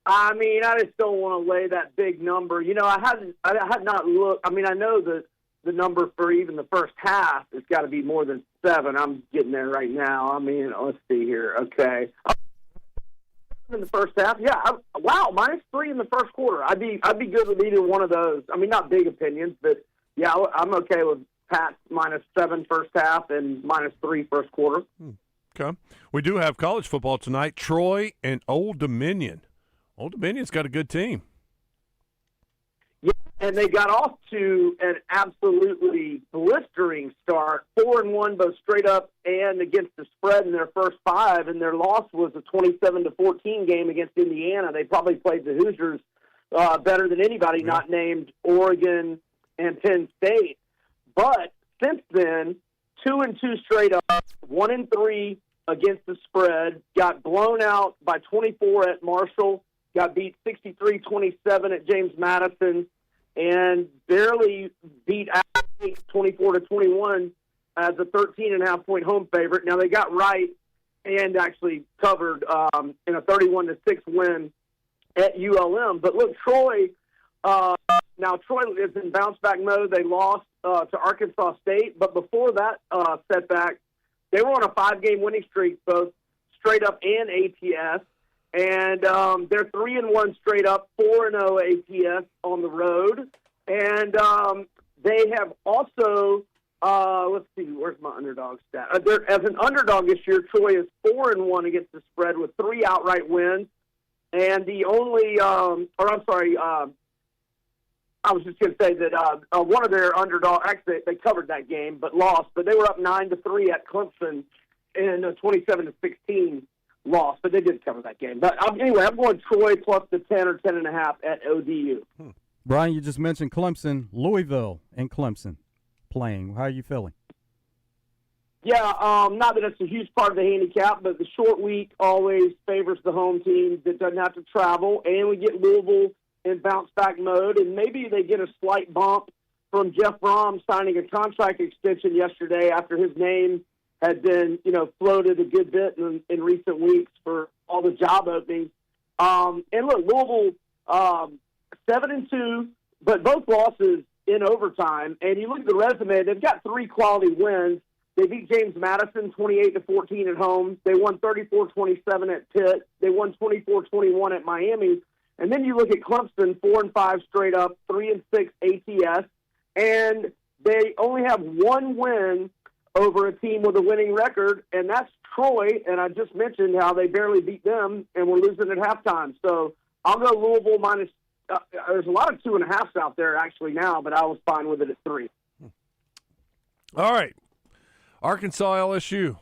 I mean, I just don't want to lay that big number. You know, I have not looked. I mean, I know the number for even the first half has got to be more than 7. I'm getting there right now. I mean, let's see here. Okay. in the first half. Yeah. Wow, -3 in the first quarter. I'd be good with either one of those. I mean, not big opinions, but yeah, I'm okay with Pat -7 first half and -3 first quarter. Okay. We do have college football tonight. Troy and Old Dominion. Old Dominion's got a good team. Yeah, and they got off to an absolutely blistering start, 4-1 both straight up and against the spread in their first 5, and their loss was a 27-14 game against Indiana. They probably played the Hoosiers better than anybody, not named Oregon and Penn State. But since then, 2-2 straight up, 1-3 against the spread, got blown out by 24 at Marshall, got beat 63-27 at James Madison, and barely beat App State 24-21 as a 13.5-point home favorite. Now, they got right and actually covered in a 31-6 win at ULM. But look, Troy, now Troy is in bounce-back mode. They lost to Arkansas State, but before that setback, they were on a 5-game winning streak, both straight up and ATS. And they're 3-1 straight up, 4-0 ATS on the road. And they have also, let's see, where's my underdog stat? As an underdog this year, Troy is 4-1 against the spread with 3 outright wins. And the only, I was just going to say that one of their underdog, actually they covered that game but lost, but they were up 9-3 at Clemson in a 27-16 loss, but they did cover that game. But anyway, I'm going Troy plus the 10 or 10.5 at ODU. Brian, you just mentioned Clemson, Louisville, and Clemson playing. How are you feeling? Yeah, not that it's a huge part of the handicap, but the short week always favors the home team that doesn't have to travel, and we get Louisville in bounce-back mode, and maybe they get a slight bump from Jeff Brom signing a contract extension yesterday after his name had been, floated a good bit in recent weeks for all the job openings. And look, Louisville, 7-2, but both losses in overtime. And you look at the resume; they've got 3 quality wins. They beat James Madison 28-14 at home. They won 34-27 at Pitt. They won 24-21 at Miami. And then you look at Clemson, 4-5 straight up, 3-6 ATS, and they only have 1 win over a team with a winning record, and that's Troy. And I just mentioned how they barely beat them and were losing at halftime. So I'll go Louisville minus. There's a lot of 2.5s out there actually now, but I was fine with it at 3. All right, Arkansas LSU.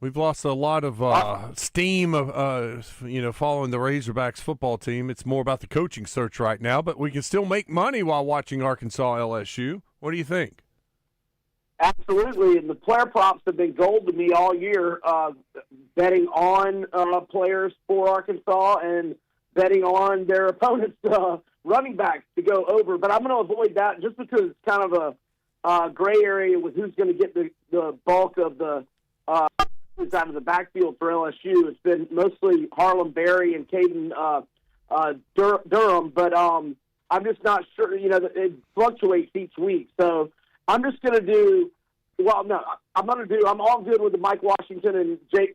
We've lost a lot of steam, following the Razorbacks football team. It's more about the coaching search right now, but we can still make money while watching Arkansas LSU. What do you think? Absolutely, and the player props have been gold to me all year, betting on players for Arkansas and betting on their opponents' running backs to go over. But I'm going to avoid that just because it's kind of a gray area with who's going to get the bulk of the out of the backfield for LSU. It's been mostly Harlem Berry and Caden Durham, but I'm just not sure. It fluctuates each week, so I'm just going to do. Well, no, I'm all good with the Mike Washington and Jake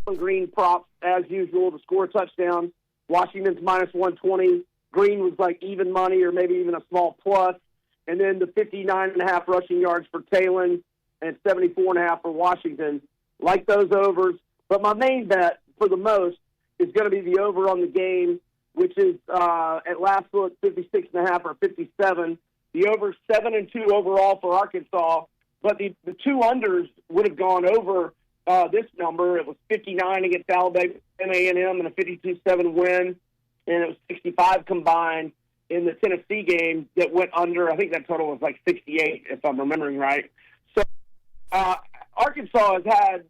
Green props as usual to score a touchdown. Washington's -120. Green was like even money or maybe even a small plus, and then the 59.5 rushing yards for Talon and 74.5 for Washington. Like those overs, but my main bet for the most is going to be the over on the game, which is at last look 56.5 or 57. The over 7-2 overall for Arkansas, but the 2 unders would have gone over this number. It was 59 against Alabama A&M and a 52-7 win, and it was 65 combined in the Tennessee game that went under. I think that total was like 68, if I'm remembering right. So Arkansas has had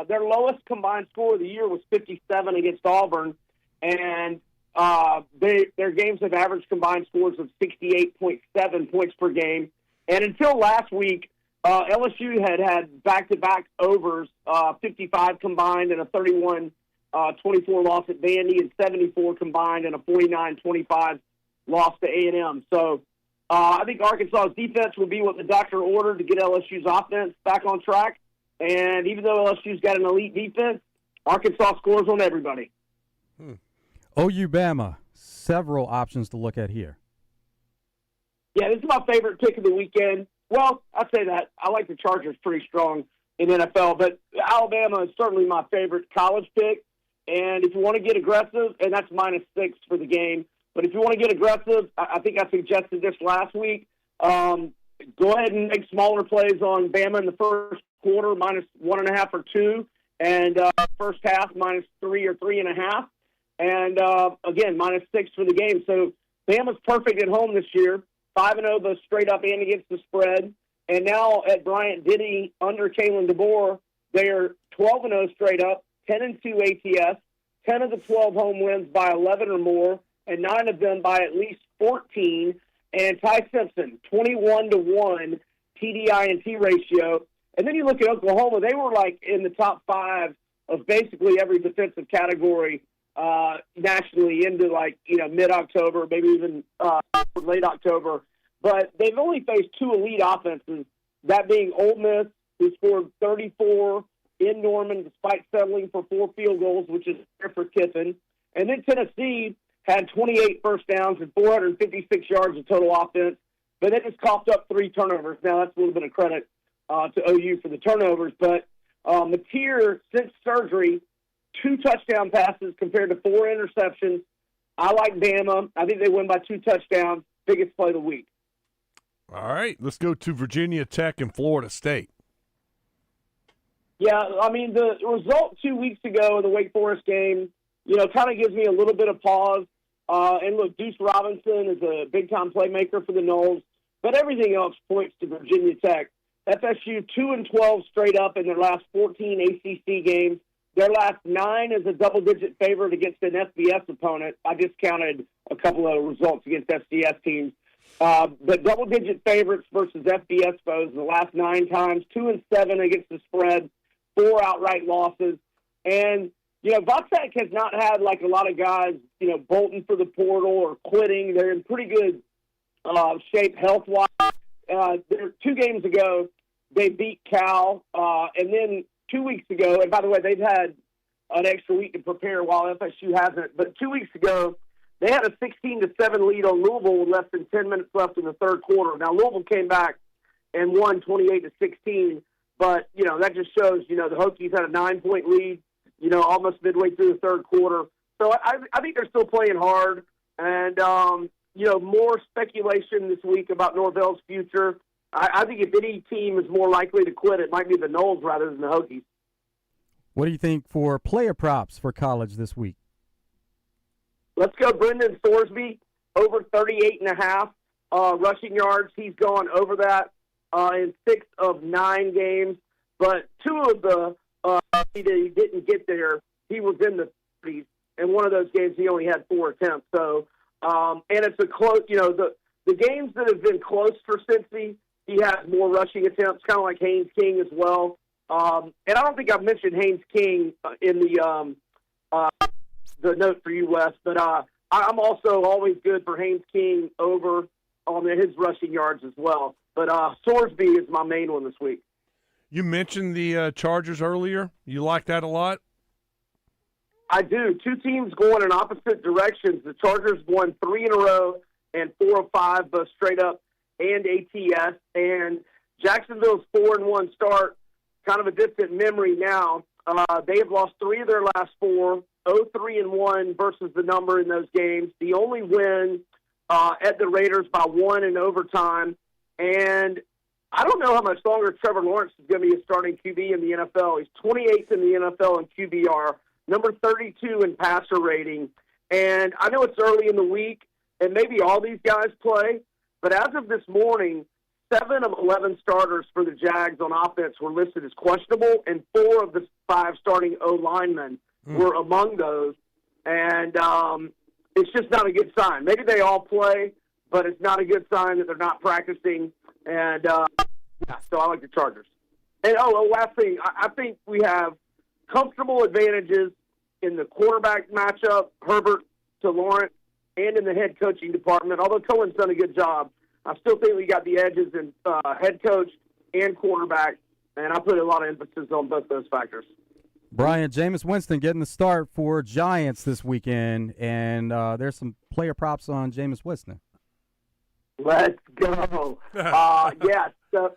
their lowest combined score of the year was 57 against Auburn, and their games have averaged combined scores of 68.7 points per game. And until last week, LSU had back-to-back overs, 55 combined and a 31-24 loss at Vandy, and 74 combined and a 49-25 loss to A&M. So I think Arkansas's defense will be what the doctor ordered to get LSU's offense back on track. And even though LSU's got an elite defense, Arkansas scores on everybody. OU Bama, several options to look at here. Yeah, this is my favorite pick of the weekend. Well, I say that. I like the Chargers pretty strong in NFL, but Alabama is certainly my favorite college pick. And if you want to get aggressive, and that's -6 for the game, but if you want to get aggressive, I think I suggested this last week, go ahead and make smaller plays on Bama in the first quarter, -1.5 or 2, and first half -3 or 3.5. And, again, -6 for the game. So Bama's perfect at home this year, 5-0 both straight up and against the spread. And now at Bryant-Denny under Kalen DeBoer, they're 12-0 straight up, 10-2 ATS, 10 of the 12 home wins by 11 or more, and 9 of them by at least 14. And Ty Simpson, 21-1 TDI&T ratio. And then you look at Oklahoma, they were like in the top 5 of basically every defensive category nationally into mid-October, maybe even late October. But they've only faced 2 elite offenses, that being Ole Miss, who scored 34 in Norman despite settling for 4 field goals, which is rare for Kiffin. And then Tennessee had 28 first downs and 456 yards of total offense, but they just coughed up 3 turnovers. Now, that's a little bit of credit to OU for the turnovers. But Mateer, since surgery, 2 touchdown passes compared to 4 interceptions. I like Bama. I think they win by 2 touchdowns. Biggest play of the week. All right, let's go to Virginia Tech and Florida State. Yeah, I mean, the result 2 weeks ago in the Wake Forest game, kind of gives me a little bit of pause. And look, Deuce Robinson is a big-time playmaker for the Noles, but everything else points to Virginia Tech. FSU 2-12 straight up in their last 14 ACC games. Their last 9 is a double-digit favorite against an FBS opponent. I just counted a couple of results against FCS teams. But double-digit favorites versus FBS foes the last 9 times, 2-7 against the spread, 4 outright losses. And, Vatek has not had like a lot of guys, bolting for the portal or quitting. They're in pretty good shape health-wise. 2 games ago, they beat Cal. And then 2 weeks ago, and by the way, they've had an extra week to prepare while FSU hasn't. But 2 weeks ago, they had a 16-7 lead on Louisville with less than 10 minutes left in the third quarter. Now, Louisville came back and won 28-16. But, that just shows, the Hokies had a 9-point lead, almost midway through the third quarter. So I think they're still playing hard. And, more speculation this week about Norvell's future. I think if any team is more likely to quit, it might be the Noles rather than the Hokies. What do you think for player props for college this week? Let's go Brendan Thorsby, over 38.5 rushing yards. He's gone over that in 6 of 9 games. But 2 of the that he didn't get there, he was in the 30s. And one of those games, he only had 4 attempts. So, and it's a close, the games that have been close for Cincy, he has more rushing attempts, kind of like Haynes King as well. And I don't think I've mentioned Haynes King in the note for you, Wes, but I'm also always good for Haynes King over on his rushing yards as well. But Thorsby is my main one this week. You mentioned the Chargers earlier. You like that a lot? I do. 2 teams going in opposite directions. The Chargers won 3 in a row and 4 of 5, both straight up and ATS. And Jacksonville's 4-1 start, kind of a distant memory now. They have lost 3 of their last 4, 0-3-1 versus the number in those games. The only win at the Raiders by 1 in overtime. And I don't know how much longer Trevor Lawrence is going to be a starting QB in the NFL. He's 28th in the NFL in QBR, number 32 in passer rating. And I know it's early in the week, and maybe all these guys play, but as of this morning, 7 of 11 starters for the Jags on offense were listed as questionable, and 4 of the 5 starting O-linemen were among those. And it's just not a good sign. Maybe they all play, but it's not a good sign that they're not practicing. And so I like the Chargers. And, last thing, I think we have comfortable advantages in the quarterback matchup, Herbert to Lawrence, and in the head coaching department. Although Cohen's done a good job, I still think we got the edges in head coach and quarterback, and I put a lot of emphasis on both those factors. Brian, Jameis Winston getting the start for Giants this weekend, and there's some player props on Jameis Winston. Let's go. Yes. So,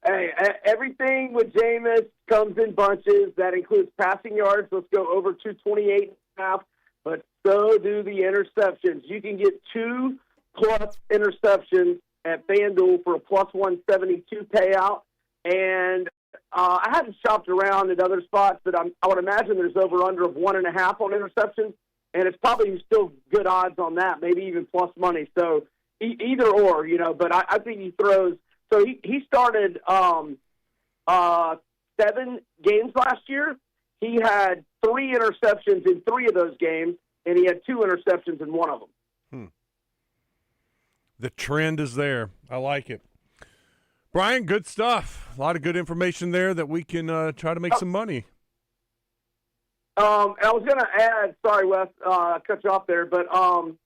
hey, everything with Jameis comes in bunches. That includes passing yards. Let's go over 228.5. But so do the interceptions. You can get 2+ interceptions at FanDuel for a plus 172 payout. And I haven't shopped around at other spots, but I would imagine there's over-under of 1.5 on interceptions, and it's probably still good odds on that, maybe even plus money. So either or, but I think he throws. So he started 7 games last year. He had 3 interceptions in 3 of those games, and he had 2 interceptions in 1 of them. The trend is there. I like it. Brian, good stuff. A lot of good information there that we can try to make some money. I was going to add, sorry, Wes, I cut you off there, but I'm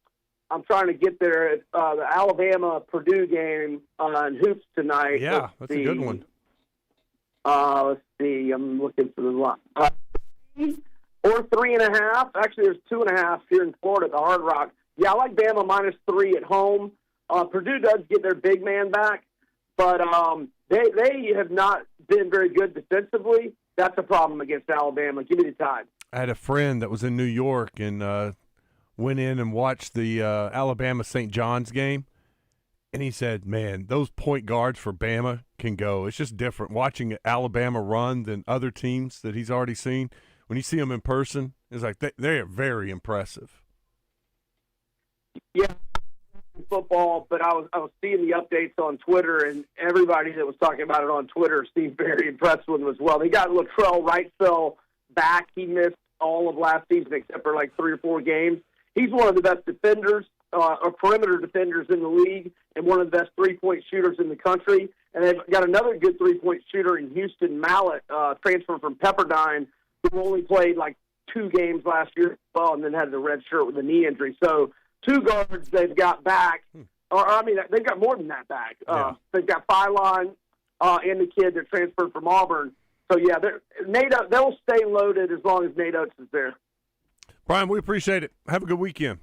trying to get there. It's the Alabama-Purdue game on Hoops tonight. Yeah, that's a good one. Let's see. I'm looking for the line. Or 3.5. Actually, there's 2.5 here in Florida at the Hard Rock. Yeah, I like Bama -3 at home. Purdue does get their big man back, but they have not been very good defensively. That's a problem against Alabama. Give me the time. I had a friend that was in New York and went in and watched the Alabama-St. John's game, and he said, man, those point guards for Bama can go. It's just different watching Alabama run than other teams that he's already seen. When you see them in person, it's like they are very impressive. Yeah, football, but I was seeing the updates on Twitter, and everybody that was talking about it on Twitter seemed very impressed with him as well. They got Latrell Wrightsell back. He missed all of last season except for like 3 or 4 games. He's one of the best defenders, or perimeter defenders in the league, and one of the best three-point shooters in the country. And they've got another good three-point shooter in Houston Mallett, transferred from Pepperdine, who only played like 2 games last year as well, and then had the red shirt with a knee injury. So 2 guards they've got back, or I mean, they've got more than that back. They've got Phylon and the kid that transferred from Auburn. So yeah, they'll stay loaded as long as Nate Oates is there. Brian, we appreciate it. Have a good weekend.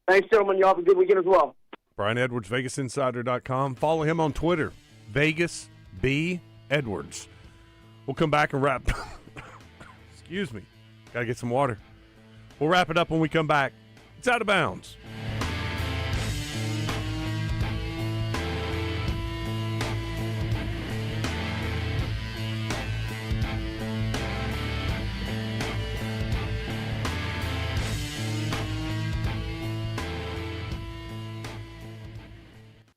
Thanks, gentlemen. Y'all have a good weekend as well. Brian Edwards, VegasInsider.com. Follow him on Twitter, Vegas B Edwards. We'll come back and wrap. Excuse me. Got to get some water. We'll wrap it up when we come back. It's Out of Bounds.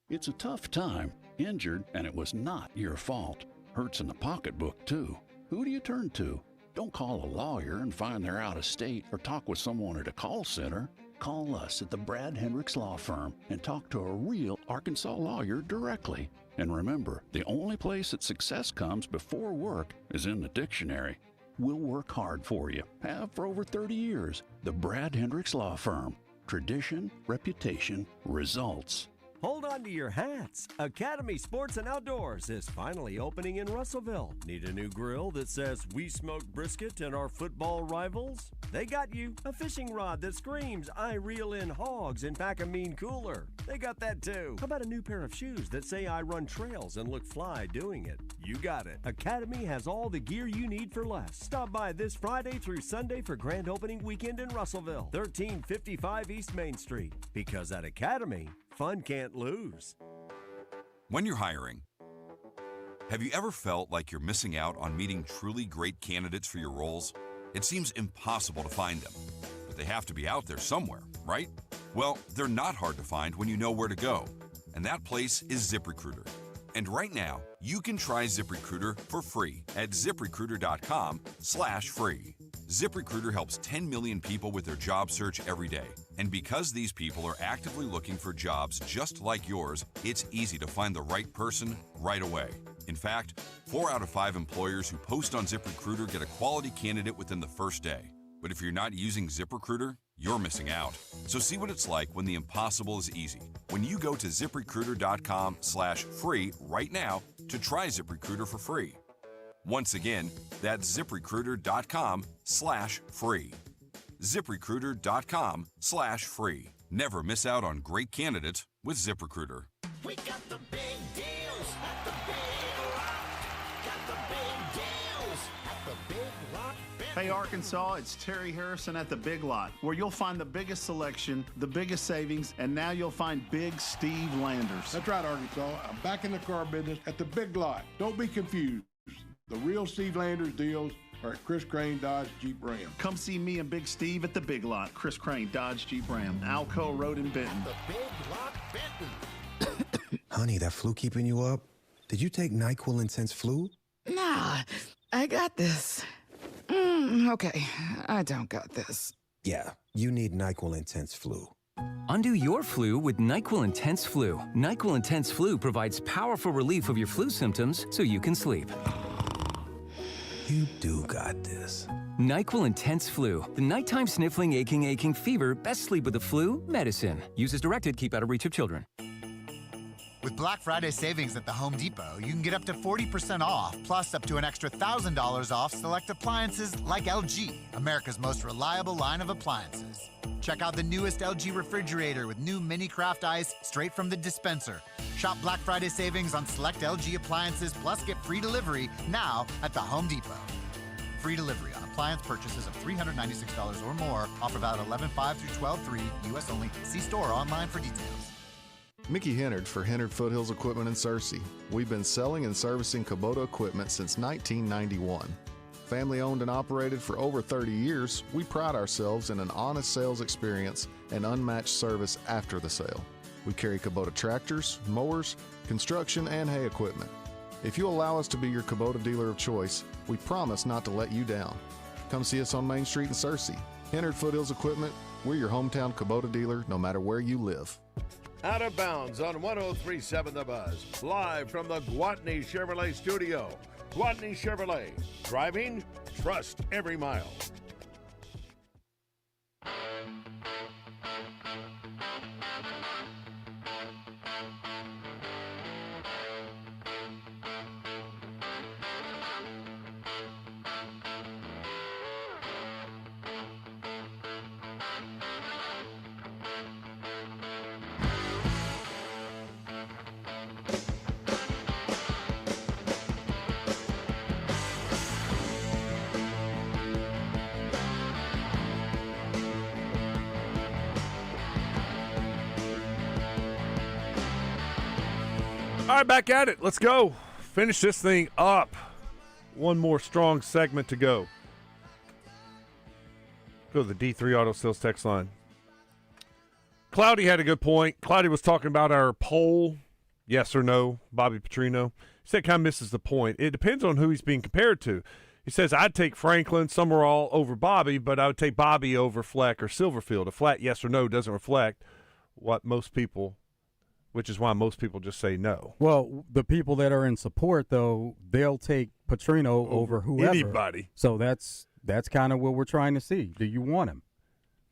It's a tough time. Injured, and it was not your fault. Hurts in the pocketbook, too. Who do you turn to? Don't call a lawyer and find they're out of state or talk with someone at a call center. Call us at the Brad Hendricks Law Firm and talk to a real Arkansas lawyer directly. And remember, the only place that success comes before work is in the dictionary. We'll work hard for you. Have for over 30 years. The Brad Hendricks Law Firm. Tradition, reputation, results. Hold on to your hats. Academy Sports and Outdoors is finally opening in Russellville. Need a new grill that says we smoke brisket and our football rivals? They got you. A fishing rod that screams I reel in hogs and pack a mean cooler. They got that too. How about a new pair of shoes that say I run trails and look fly doing it? You got it. Academy has all the gear you need for less. Stop by this Friday through Sunday for grand opening weekend in Russellville, 1355 East Main Street. Because at Academy, fun can't lose. When you're hiring, have you ever felt like you're missing out on meeting truly great candidates for your roles? It seems impossible to find them, but they have to be out there somewhere, right? Well, they're not hard to find when you know where to go, and that place is ZipRecruiter. And right now, you can try ZipRecruiter for free at ZipRecruiter.com/free. ZipRecruiter helps 10 million people with their job search every day. And because these people are actively looking for jobs just like yours, it's easy to find the right person right away. In fact, 4 out of 5 employers who post on ZipRecruiter get a quality candidate within the first day. But if you're not using ZipRecruiter, you're missing out. So see what it's like when the impossible is easy. When you go to ZipRecruiter.com/free right now to try ZipRecruiter for free. Once again, that's ZipRecruiter.com/free. ZipRecruiter.com/free. Never miss out on great candidates with ZipRecruiter. We got the big deals at the Big Rock. Got the big deals at the Big Rock. Hey Arkansas, it's Terry Harrison at the Big Lot, where you'll find the biggest selection, the biggest savings, and now you'll find Big Steve Landers. That's right, Arkansas. I'm back in the car business at the Big Lot. Don't be confused. The real Steve Landers deals are at Chris Crane Dodge Jeep Ram. Come see me and Big Steve at the Big Lot, Chris Crane Dodge Jeep Ram, Alco Road in Benton. The Big Rock Benton. Honey, that flu keeping you up? Did you take NyQuil Intense Flu? Nah, I got this. Okay, I don't got this. Yeah, you need NyQuil Intense Flu. Undo your flu with NyQuil Intense Flu. NyQuil Intense Flu provides powerful relief of your flu symptoms so you can sleep. You do got this. NyQuil Intense Flu. The nighttime sniffling, aching fever. Best sleep with the flu medicine. Use as directed. Keep out of reach of children. With Black Friday savings at the Home Depot, you can get up to 40% off, plus up to an extra $1,000 off select appliances like LG, America's most reliable line of appliances. Check out the newest LG refrigerator with new mini craft ice straight from the dispenser. Shop Black Friday savings on select LG appliances, plus get free delivery now at the Home Depot. Free delivery on appliance purchases of $396 or more. Offer valid 11/5 through 12/3, U.S. only. See store or online for details. Mickey Hennard for Hennard Foothills Equipment in Searcy. We've been selling and servicing Kubota equipment since 1991. Family owned and operated for over 30 years, we pride ourselves in an honest sales experience and unmatched service after the sale. We carry Kubota tractors, mowers, construction, and hay equipment. If you allow us to be your Kubota dealer of choice, we promise not to let you down. Come see us on Main Street in Searcy. Hennard Foothills Equipment, we're your hometown Kubota dealer no matter where you live. Out of Bounds on 103.7 The Buzz. Live from the Gwatney Chevrolet studio. Gwatney Chevrolet. Driving, trust every mile. All right, back at it. Let's go. Finish this thing up. One more strong segment to go. Go to the D3 Auto Sales text line. Cloudy had a good point. Cloudy was talking about our poll, yes or no, Bobby Petrino. He said kind of misses the point. It depends on who he's being compared to. He says, I'd take Franklin, Summerall over Bobby, but I would take Bobby over Fleck or Silverfield. A flat yes or no doesn't reflect what most people, which is why most people just say no. Well, the people that are in support, though, they'll take Petrino over whoever. Anybody. So that's kind of what we're trying to see. Do you want him?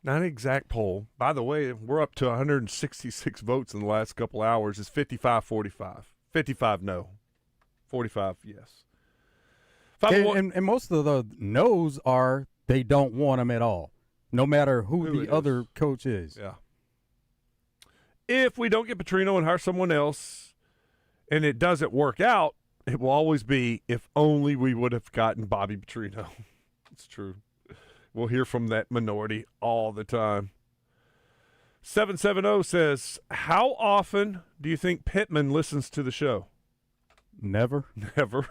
Not an exact poll. By the way, we're up to 166 votes in the last couple hours. It's 55-45. 55 no. 45 yes. And most of the no's are they don't want him at all, no matter who the other coach is. Yeah. If we don't get Petrino and hire someone else and it doesn't work out, it will always be if only we would have gotten Bobby Petrino. It's true. We'll hear from that minority all the time. 770 says, how often do you think Pittman listens to the show? Never. Never.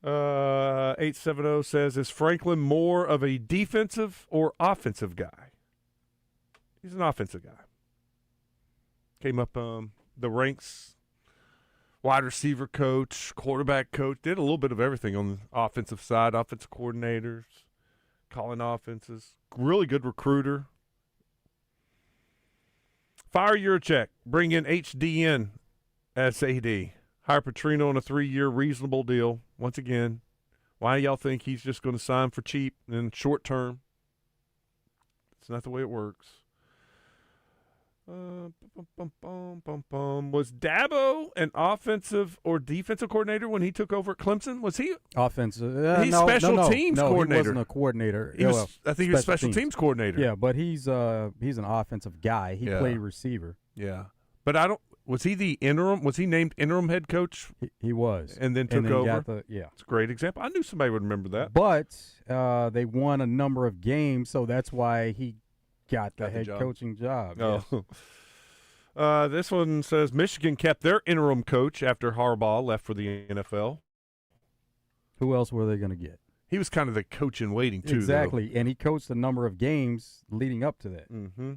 870 says, is Franklin more of a defensive or offensive guy? He's an offensive guy. Came up the ranks, wide receiver coach, quarterback coach, did a little bit of everything on the offensive side, offensive coordinators, calling offenses, really good recruiter. Fire Yurchek, bring in HDN as AD. Hire Petrino on a 3-year reasonable deal. Once again, why do y'all think he's just going to sign for cheap and short term? It's not the way it works. Was Dabo an offensive or defensive coordinator when he took over at Clemson? Was he offensive? He's special teams coordinator. He wasn't a coordinator. I think he was special teams coordinator. Yeah, but he's an offensive guy. He played receiver. Yeah, but was he the interim? Was he named interim head coach? He was, and then took over. Yeah, it's a great example. I knew somebody would remember that. But they won a number of games, so that's why he got the head coaching job. Oh. Yeah. This one says Michigan kept their interim coach after Harbaugh left for the NFL. Who else were they going to get? He was kind of the coach in waiting, too. Exactly, though. And he coached a number of games leading up to that. Mm-hmm.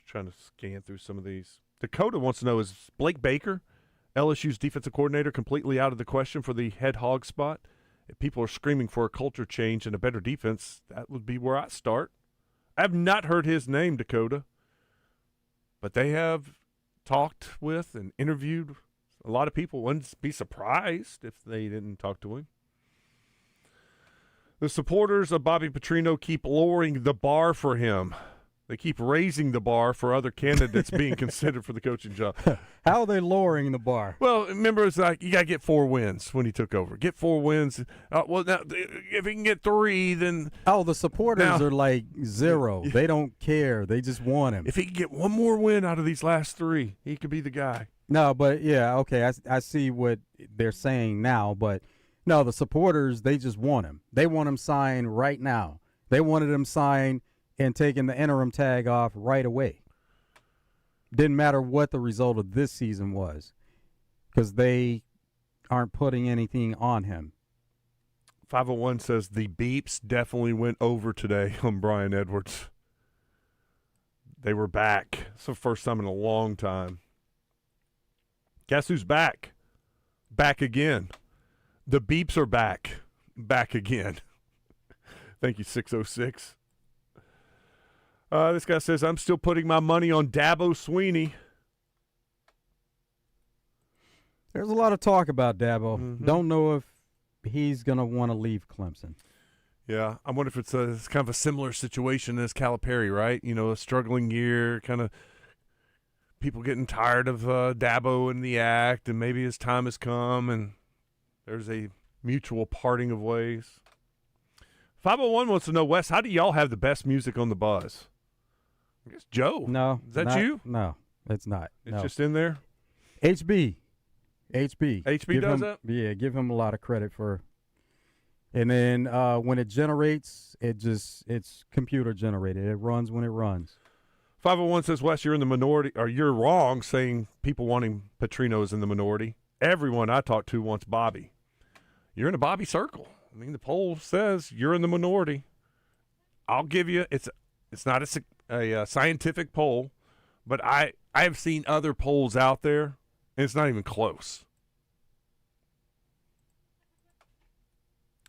Trying to scan through some of these. Dakota wants to know, is Blake Baker, LSU's defensive coordinator, completely out of the question for the head hog spot? If people are screaming for a culture change and a better defense, that would be where I start. I have not heard his name, Dakota, but they have talked with and interviewed a lot of people. Wouldn't be surprised if they didn't talk to him. The supporters of Bobby Petrino keep lowering the bar for him. They keep raising the bar for other candidates being considered for the coaching job. How are they lowering the bar? Well, remember, it's like you got to get 4 wins when he took over. Get 4 wins. Well, now, if he can get 3, then the supporters are like 0. They don't care. They just want him. If he can get 1 more win out of these last 3, he could be the guy. No, but yeah, okay, I see what they're saying now, but no, the supporters, they just want him. They want him signed right now. They wanted him signed and taking the interim tag off right away. Didn't matter what the result of this season was, because they aren't putting anything on him. 501 says the beeps definitely went over today on Brian Edwards. They were back. It's the first time in a long time. Guess who's back? Back again. The beeps are back. Back again. Thank you, 606. This guy says, I'm still putting my money on Dabo Swinney. There's a lot of talk about Dabo. Mm-hmm. Don't know if he's going to want to leave Clemson. Yeah, I wonder if it's kind of a similar situation as Calipari, right? You know, a struggling year, kind of people getting tired of Dabo and the act, and maybe his time has come, and there's a mutual parting of ways. 501 wants to know, Wes, how do y'all have the best music on the buzz? I guess Joe. No. Is that you? No, it's not. It's just in there? HB does that? Yeah, give him a lot of credit for. And then when it generates, it's computer generated. It runs when it runs. 501 says, Wes, you're in the minority, or you're wrong saying people wanting Petrino is in the minority. Everyone I talk to wants Bobby. You're in a Bobby circle. I mean, the poll says you're in the minority. I'll give you, it's not a scientific poll, but I have seen other polls out there, and it's not even close.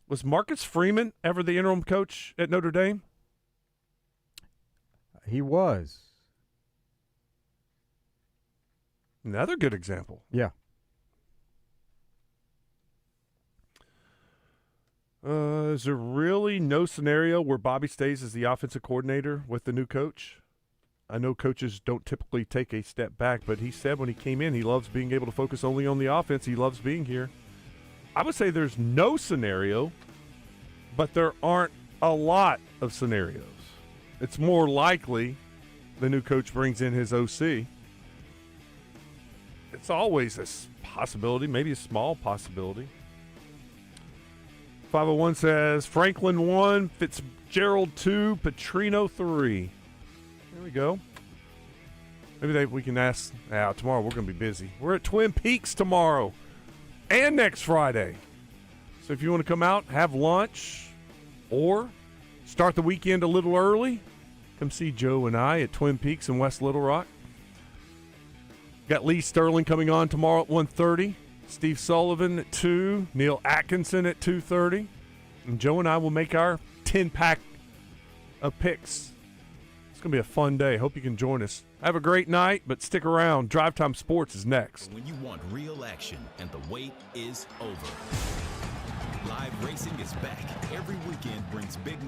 Was Marcus Freeman ever the interim coach at Notre Dame? He was. Another good example. Yeah. Is there really no scenario where Bobby stays as the offensive coordinator with the new coach? I know coaches don't typically take a step back, but he said when he came in, he loves being able to focus only on the offense. He loves being here. I would say there's no scenario, but there aren't a lot of scenarios. It's more likely the new coach brings in his OC. It's always a possibility, maybe a small possibility. 501 says Franklin 1, Fitzgerald 2, Petrino 3. There we go. Maybe we can ask. Tomorrow we're going to be busy. We're at Twin Peaks tomorrow and next Friday. So if you want to come out, have lunch, or start the weekend a little early, come see Joe and I at Twin Peaks in West Little Rock. Got Lee Sterling coming on tomorrow at 1:30. Steve Sullivan at 2, Neil Atkinson at 2:30, and Joe and I will make our 10-pack of picks. It's going to be a fun day. Hope you can join us. Have a great night, but stick around. Drive Time Sports is next. When you want real action and the wait is over. Live racing is back. Every weekend brings big